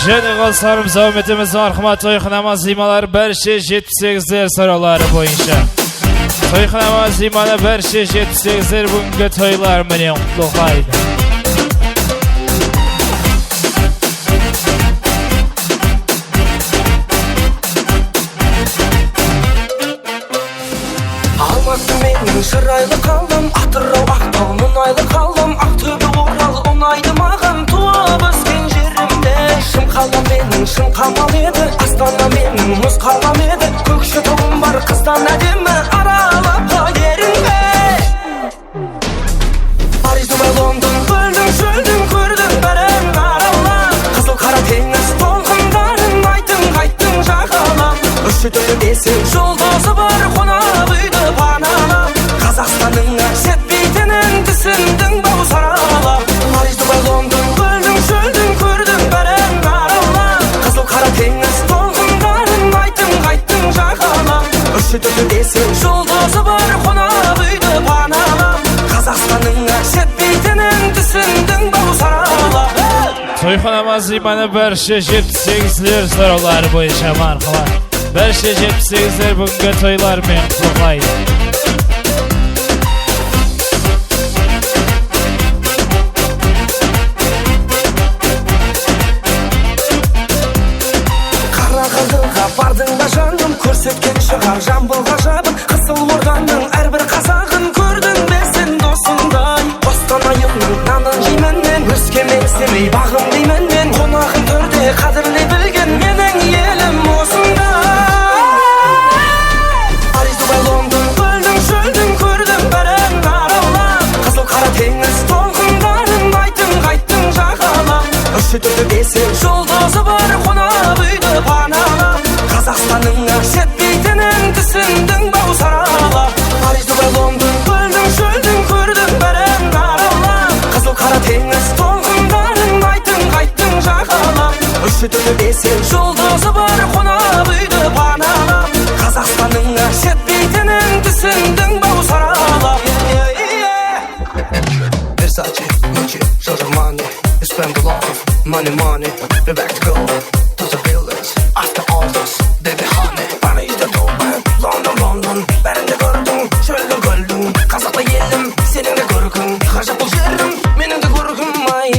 Jeni qalsarım zahmetimiz var. Hikmat toyxanama zimalar 578'ler soruları boyunca. Toyxanama zimana 578'ler bugünkü toylar menen qutluklaydı. Алматы менің шырайлы қалам, Атырау Ақтау мұнайлы қалам, Ақтөбе Орал ұнайды маған, туып өскен жерімде. Шым қалам менің шым қамал еді, Астана менің мұз қалам еді, Көкшетауым бар қыздан әдемі, аралап қойдеріңе. Париж, Дубай, Лондон, көлдің шөлдің көрдің бәрін аралап, Қызыл қара теңіз толқындарын айттың қайттың жағалап, Үші төлі десең жолдасы бар қонақ үйді паналап, Қазақстанның жетпейтінін түсіндің бау саралап. Париж, Дубай, Лондон, көлдің шөлдің көрдің бәрін аралап, Қызыл қара теңіз толқындарын айттың қайттың жағалап, Үші төлі десең жолдасы бар қонақ үйді паналап, Қазақстанның жетпейтінін түсіндің бау саралап. Toyxanama zimana 578'ler soruları boyunca markalar. 578'ler bugünkü toylar menen qutluklaydı. Қарақалдыға бардың ба жаным, көрсеткен шығар жамбыл ғажабын, Қызыл Орданың әрбір қазағын көрдің бе сен досыңдай. Қостанайымның нанын жеймін мен, Өскемен семей бағым деймін мен, қонағын төрде қадірлей білген менің елім осындай. Париж, Дубай, Лондон, көлдің шөлдің көрдің бәрін аралап, Қызыл қара теңіз толқындарын айттың қайттың жағалап, Үші төлі десең жолдасы бар қонақ үйді паналап, Қазақстанның жетпейтінін түсіндің бау саралап. Париж, Дубай, Лондон, көлдің шөлдің көрдің бәрін аралап, Қызыл қара теңіз толқындарын айттың қайттың жағалап, Үші төлі десең жолдасы бар қонақ үйді паналап, Қазақстанның жетпейтінін түсіндің бау саралап. Versace, Gucci, Giorgio Armani, you spend a lot of money, we're back to go to the buildings after all this, baby honey. Paris'te Dubai, London, ben de gördüm, şöyle gördüm, Kazaklı yelim, senin de görgün, Gajap bu yerim, benim de görgüm, ay.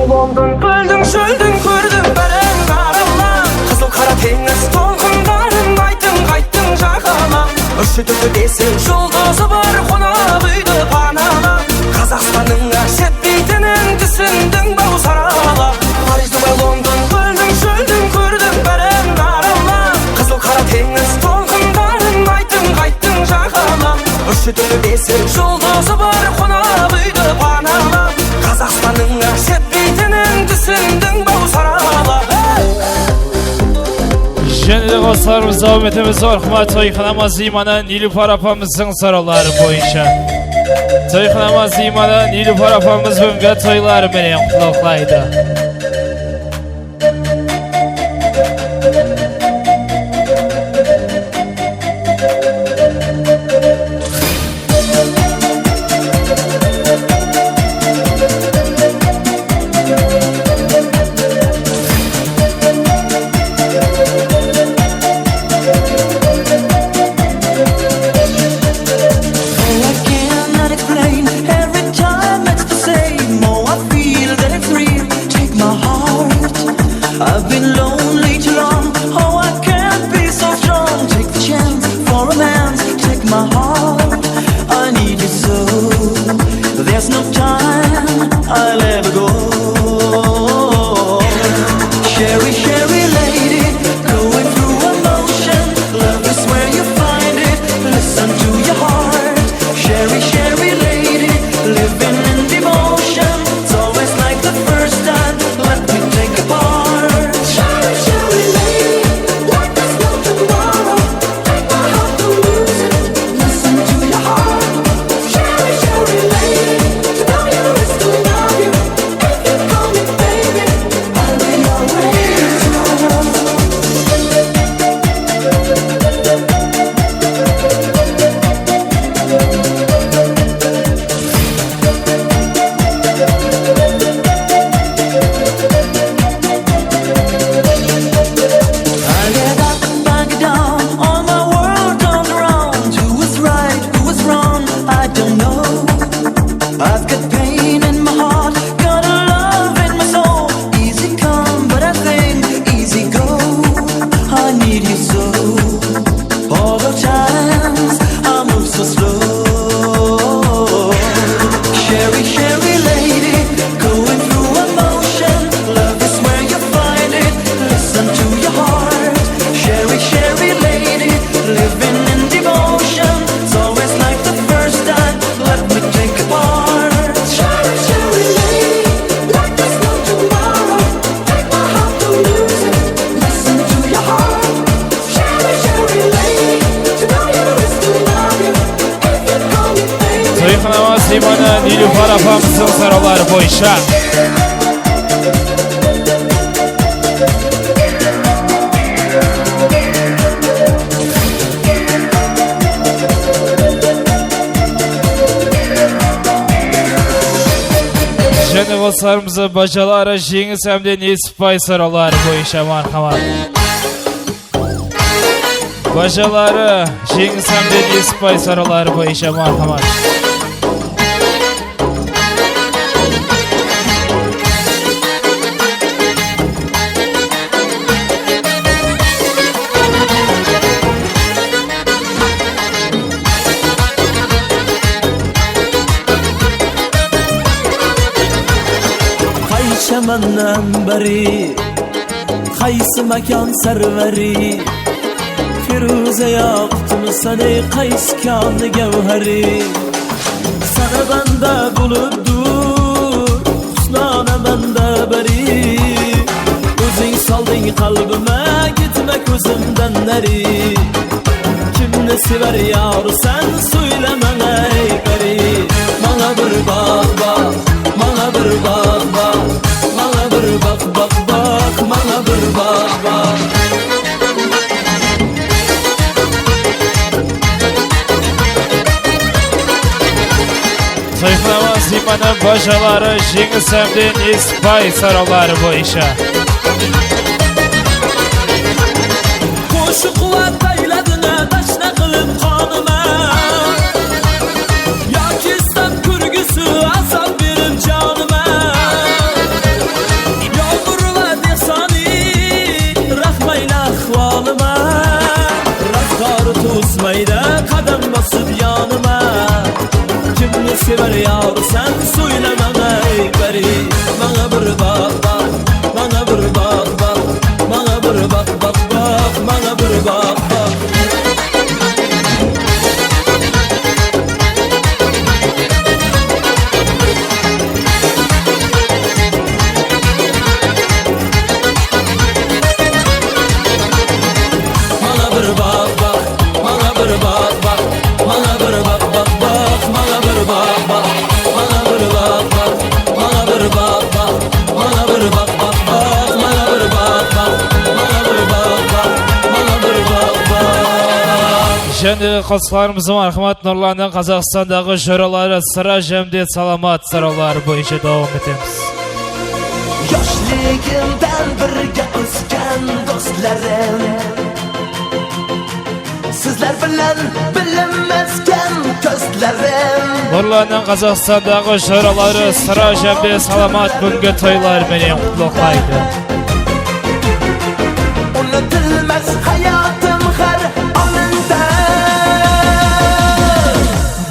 London, böldüm, şöldüm, gördüm, ben aralap, Kızıl kara teniz, толқындарын айттың қайттың жағалап, Үші төлі десең жолдасы бар қонақ үйді паналап, Қазақстанның жетпейтінін түсіндің бау саралап. Париж, Дубай, Лондон, көлдің шөлдің көрдің бәрін аралап, Қызыл қара теңіз толқындарын айттың қайттың жағалап, Үші төлі десең жолдасы бар қонақ үйді паналап, Қазақстанның жетпейтінін түсіндің бау саралап. Jeni qalsarım zahmetimiz var. Hikmat toyxanama zimana Nilüfer apamızın soruları boyunca. Toyxanama zimana Nilüfer apamız bugünkü toylar menen qutluklaydı. Every time it's the same. Oh, I feel that it's real. Take boyunca. Және dostlarımızı bacaları жеңіс әмден еспай саралар бойынша мархамат. Bacaları жеңіс әмден еспай саралар бойынша мархамат. Çəməndən bəri Qaysı məkan sərvəri Firuzə yaxtım səni Qayskanı gəvhəri Sənə bəndə bulubdur Hüsnanə məndə bəri Özün saldın qalbimə Gitmə gözümdən nəri Kimni sevər yar sən Söylə mənə bəri Mənə bir bax bax Mənə bir bax bax Bak bak bak bana bir bak bak Sayıklama Ziman'ın bacaları жеңіс әмден еспай саралар бойынша. Koşu kuvvet eyledine taşla kılıp kanıma Ya ki istem kürgüsü asal benim canıma Tutmayda kadem basıp yanıma Kimni sever yar sen söyle bana beri Bana bir bak bak Bana bir bak bak Bana bir bak bak bak Bana bir bak bak Bana bir bak bak Bana bir bak bak Bana bir bak bak bak Bana bir bak bak Bana bir bak bak Bana bir bak bak Bana bir bak bak bak Bana bir bak bak Bana bir bak bak Bana bir bak bak Және қосыларымызың Архмат Нұрланның Қазақстандағы жыраları sıra жәмде саламат саралар бойынша devam etemiz. Yoshligimdan birga o'sgan do'stlarim Sizlar bilan bilinmezken ko'zlarim Nurlanның Қазақстандағы жыраları sıra жәмде salamat бүгінгі toylar менен құттықтайды. Unutilmez hayatım her anında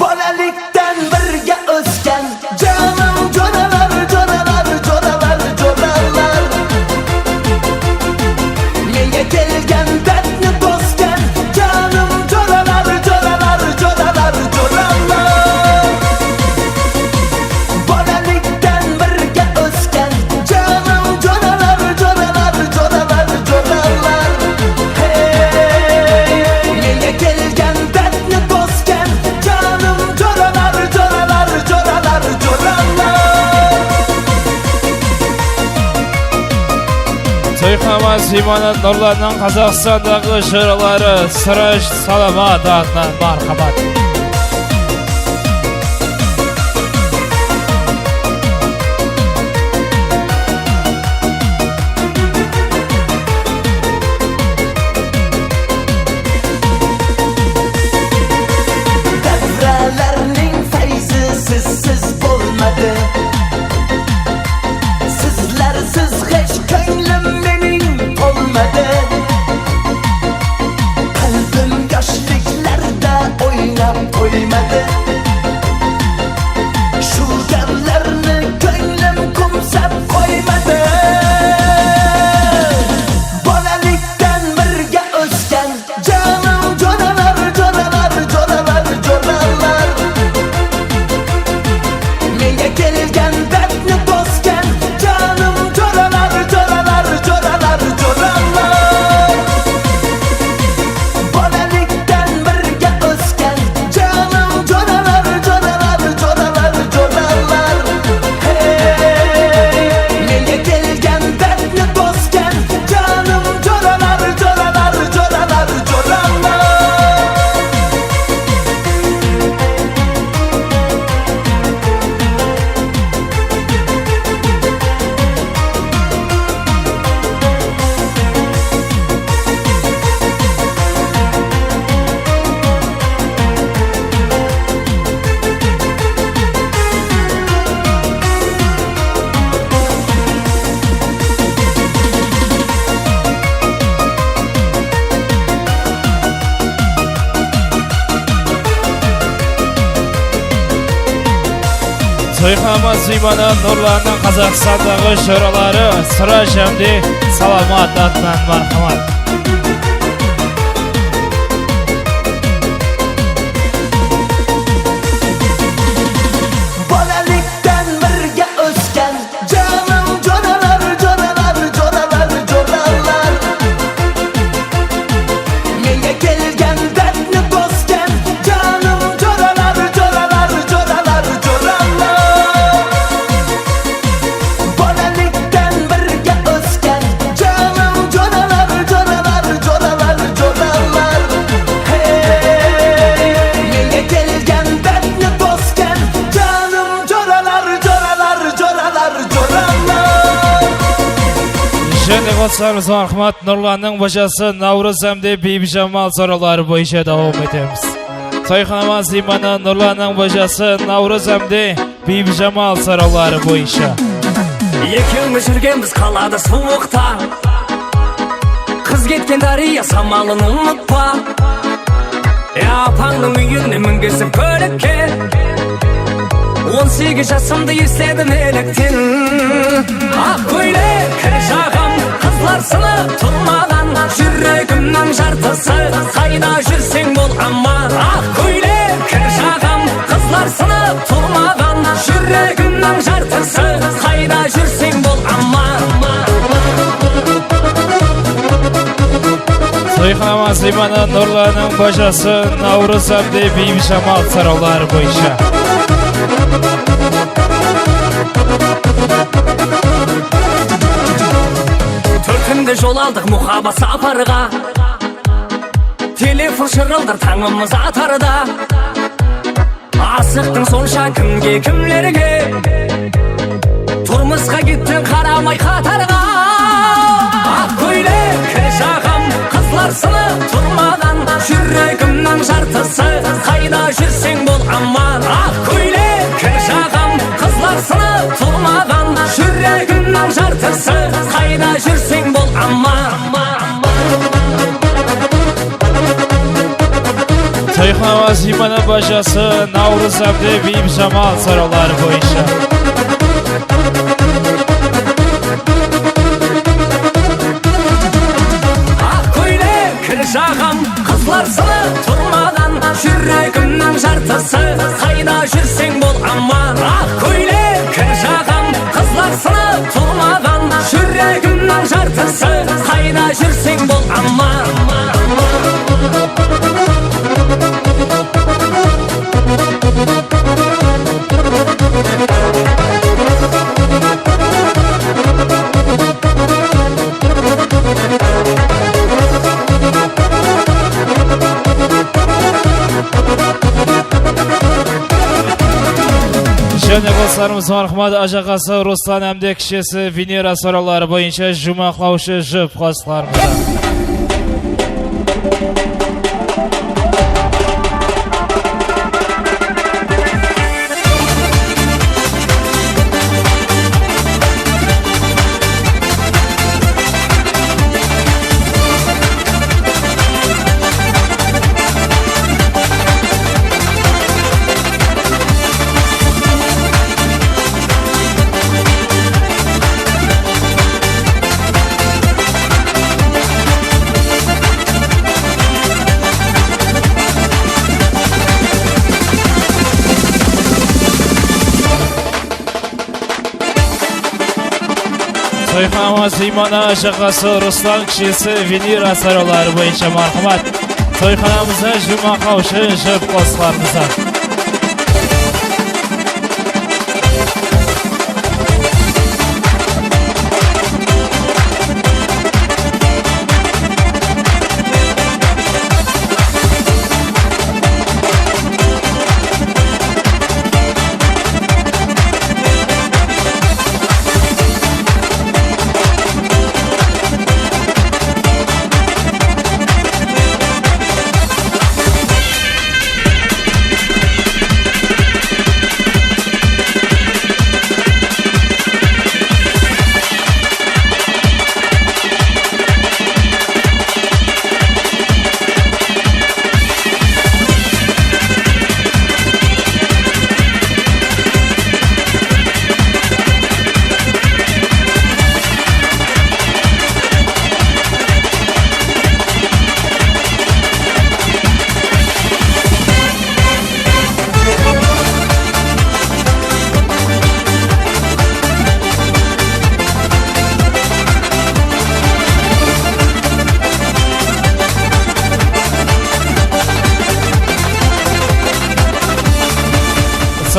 Bolalikten birga o'sgan canım jo'ralar jo'ralar jo'ralar jo'ralar Menga kelgan dardni bosgan canım jo'ralar jo'ralar jo'ralar jo'ralar Bolalikten birga o'sgan canım jo'ralar jo'ralar jo'ralar jo'ralar Hey menga kelgan dardni bosgan canım jo'ralar jo'ralar jo'ralar jo'ralar Sayıklama Ziman'ın Nurlanның Қазақстандағы жыраları sıra salamat adına marhamat. Devrelerning feyzi sizsiz bo'lmadi Sizlarsiz hech ko'nglim mening to'lmadi Qalbim yoshliklarda o'ynab qo'ymadi Shu damlarni ko'nglim qo'msab qo'ymadi Bolalikdan birga o'sgan jonim jo'ralar jo'ralar jo'ralar jo'ralar Menga kelgan dardni bosgan jonim jo'ralar jo'ralar jo'ralar jo'ralar Toyxanama Zimana Nurlan'ın Kazakistan'daki şöraları sıra şimdi salamat atman marhamat. Bolalikten birge o'sgan canım jo'ralar jo'ralar jo'ralar jo'ralar menga kelgan dardni bosgan canım jo'ralar jo'ralar jo'ralar jo'ralar Bolalikten birge o'sgan canım jo'ralar jo'ralar jo'ralar jo'ralar hey menga kelgan dardni bosgan canım jo'ralar jo'ralar jo'ralar jo'ralar Şimdi dostlarımız Ahmet Nurlan'ın bacası Navruz Emdi Bibi Cemal soruları boyunca devam ederiz. Toyxanama Zimana Nurlan'ın bacası Navruz Emdi Bibi Cemal soruları boyunca. Екеуміз жүргенбіз қалада суықта Қыз кеткен дария самалын ұмытпа Апаңның үйіне мінгізіп көлікке 18 жасымды естедім еліктен Ақ көйлек кір жағам қызлар сынып тұрмаған Жүрегімнің жартысы қайда жүрсең бол аман Ақ көйлек кір жағам қызлар сынып тұрмаған Жүрегімнің жартысы қайда жүрсең бол аман Toyxanama Zimana Nurlan'ın bacası Navruz Emdi Bibi Cemal soruları boyunca. Төртінде жол алдық мұхаббат сапарға Телефон шырылдар таңымыз атарда Асықтың сонша кімге кімлерге Тұрмысқа кеттің қарамай қатарға Ақ көйлек кір жағам қызлар сынып тұрмаған Жүрегімнің жартысы қайда жүрсең бол аман Ақ көйлек кір жағам қызлар сынып тұрмаған Жүрегімнің жартысы қайда жүрсең бол аман Toyxanama Zimana bacası Navruz Emdi Bibi Cemal soruları boyunca. Ақ көйлек кір жағам қызлар сынып тұрмаған Жүрегімнің жартысы қайда жүрсең бол аман Ақ көйлек кір жағам қызлар сынып тұрмаған Жүрегімнің жартысы қайда жүрсең бол аман Şimdi dostlarımız Ahmet Acakası Ruslan Emdi kişisi Venera soruları boyunca Jumaklavuşı jıp dostlarımıza. Toyxanama Zimana Acakası Ruslan kişisi Venera soruları boyunca marhamat. Toyxanamıza Jumaklavuşı jıp dostlarımıza.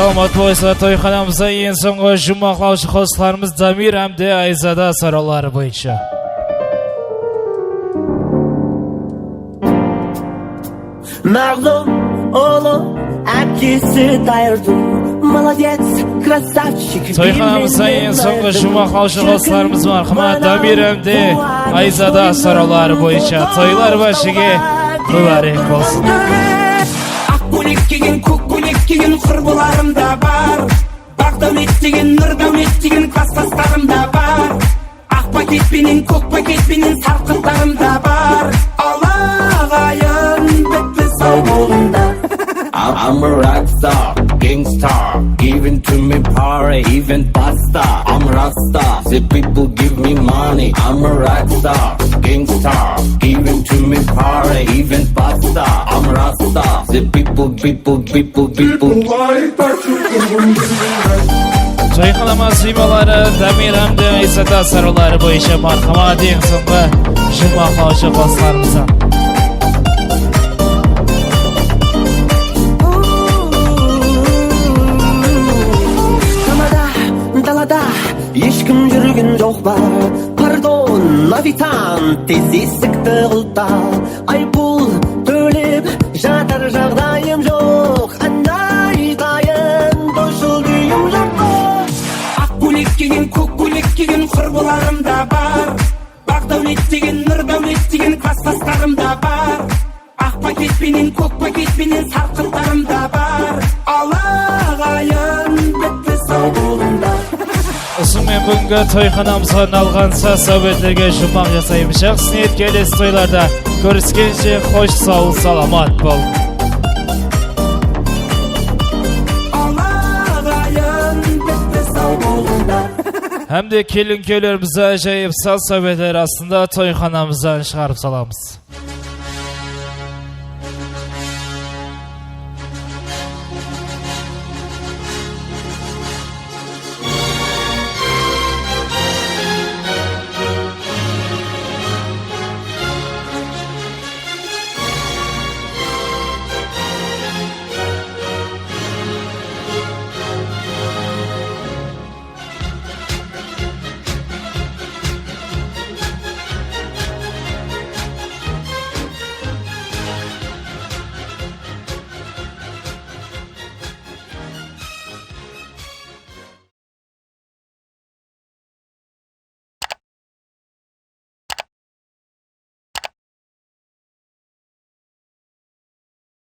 Salamat boysa toyxonamızda en soңғы жұмақлаушы қосыларымыз Дамир әмде Айзада саралары бойынша. Мағлұм ұлы әпкесі дайырдың Молодец, красавчик. Toyxonamızda en soңғы жұмақлаушы қосыларымыз марқыма Дамир әмде Айзада саралары бойынша. Toylar başıge mübarek olsun. Көйлек киген, көк көйлек киген құрбыларым да бар. Бақ дәулет деген, нұр дәулет деген класстастарым да бар. Ақ пакетпенен, көк пакетпенен сарқыттарым да бар. Алағайын бітті сау болыңдар. I'm a rock star, gangstar, giving to me power, even pasta. I'm Rasta, the people give me money. I'm a rock star, gangstar, giving to me power, even pasta. I'm Rasta, the people. Toyxonamız ziymaları Damir әмде Айзада саралары бойынша marhama ең соңғы жұмақлаушы қосыларымызға. Далада ешкім жүрген жоқ ба? Пардон, навитан, тез есікті құлта. Айыппұл төлеп жатар жағдайым жоқ. Айдайын, дошыл күйім жоқ. Ақ көйлек киген, көк көйлек киген құрбыларым да бар. Бақ дәулет деген, нұр дәулет деген класстастарым да бар. Ақ пакетпенен, көк пакетпенен сарқыттарым да бар. Алағайын бітті сау болыңдар. Осымен бүгінгі toyxonamızға арналған сәбеттерге жұмақ жасаймышақ. Ниет келесі тойларда көріскенше қош сау саламат бол. Әмде келін көйлерімізді әжайып сал сәбеттер астында toyxonamızdan шығарып саламыз.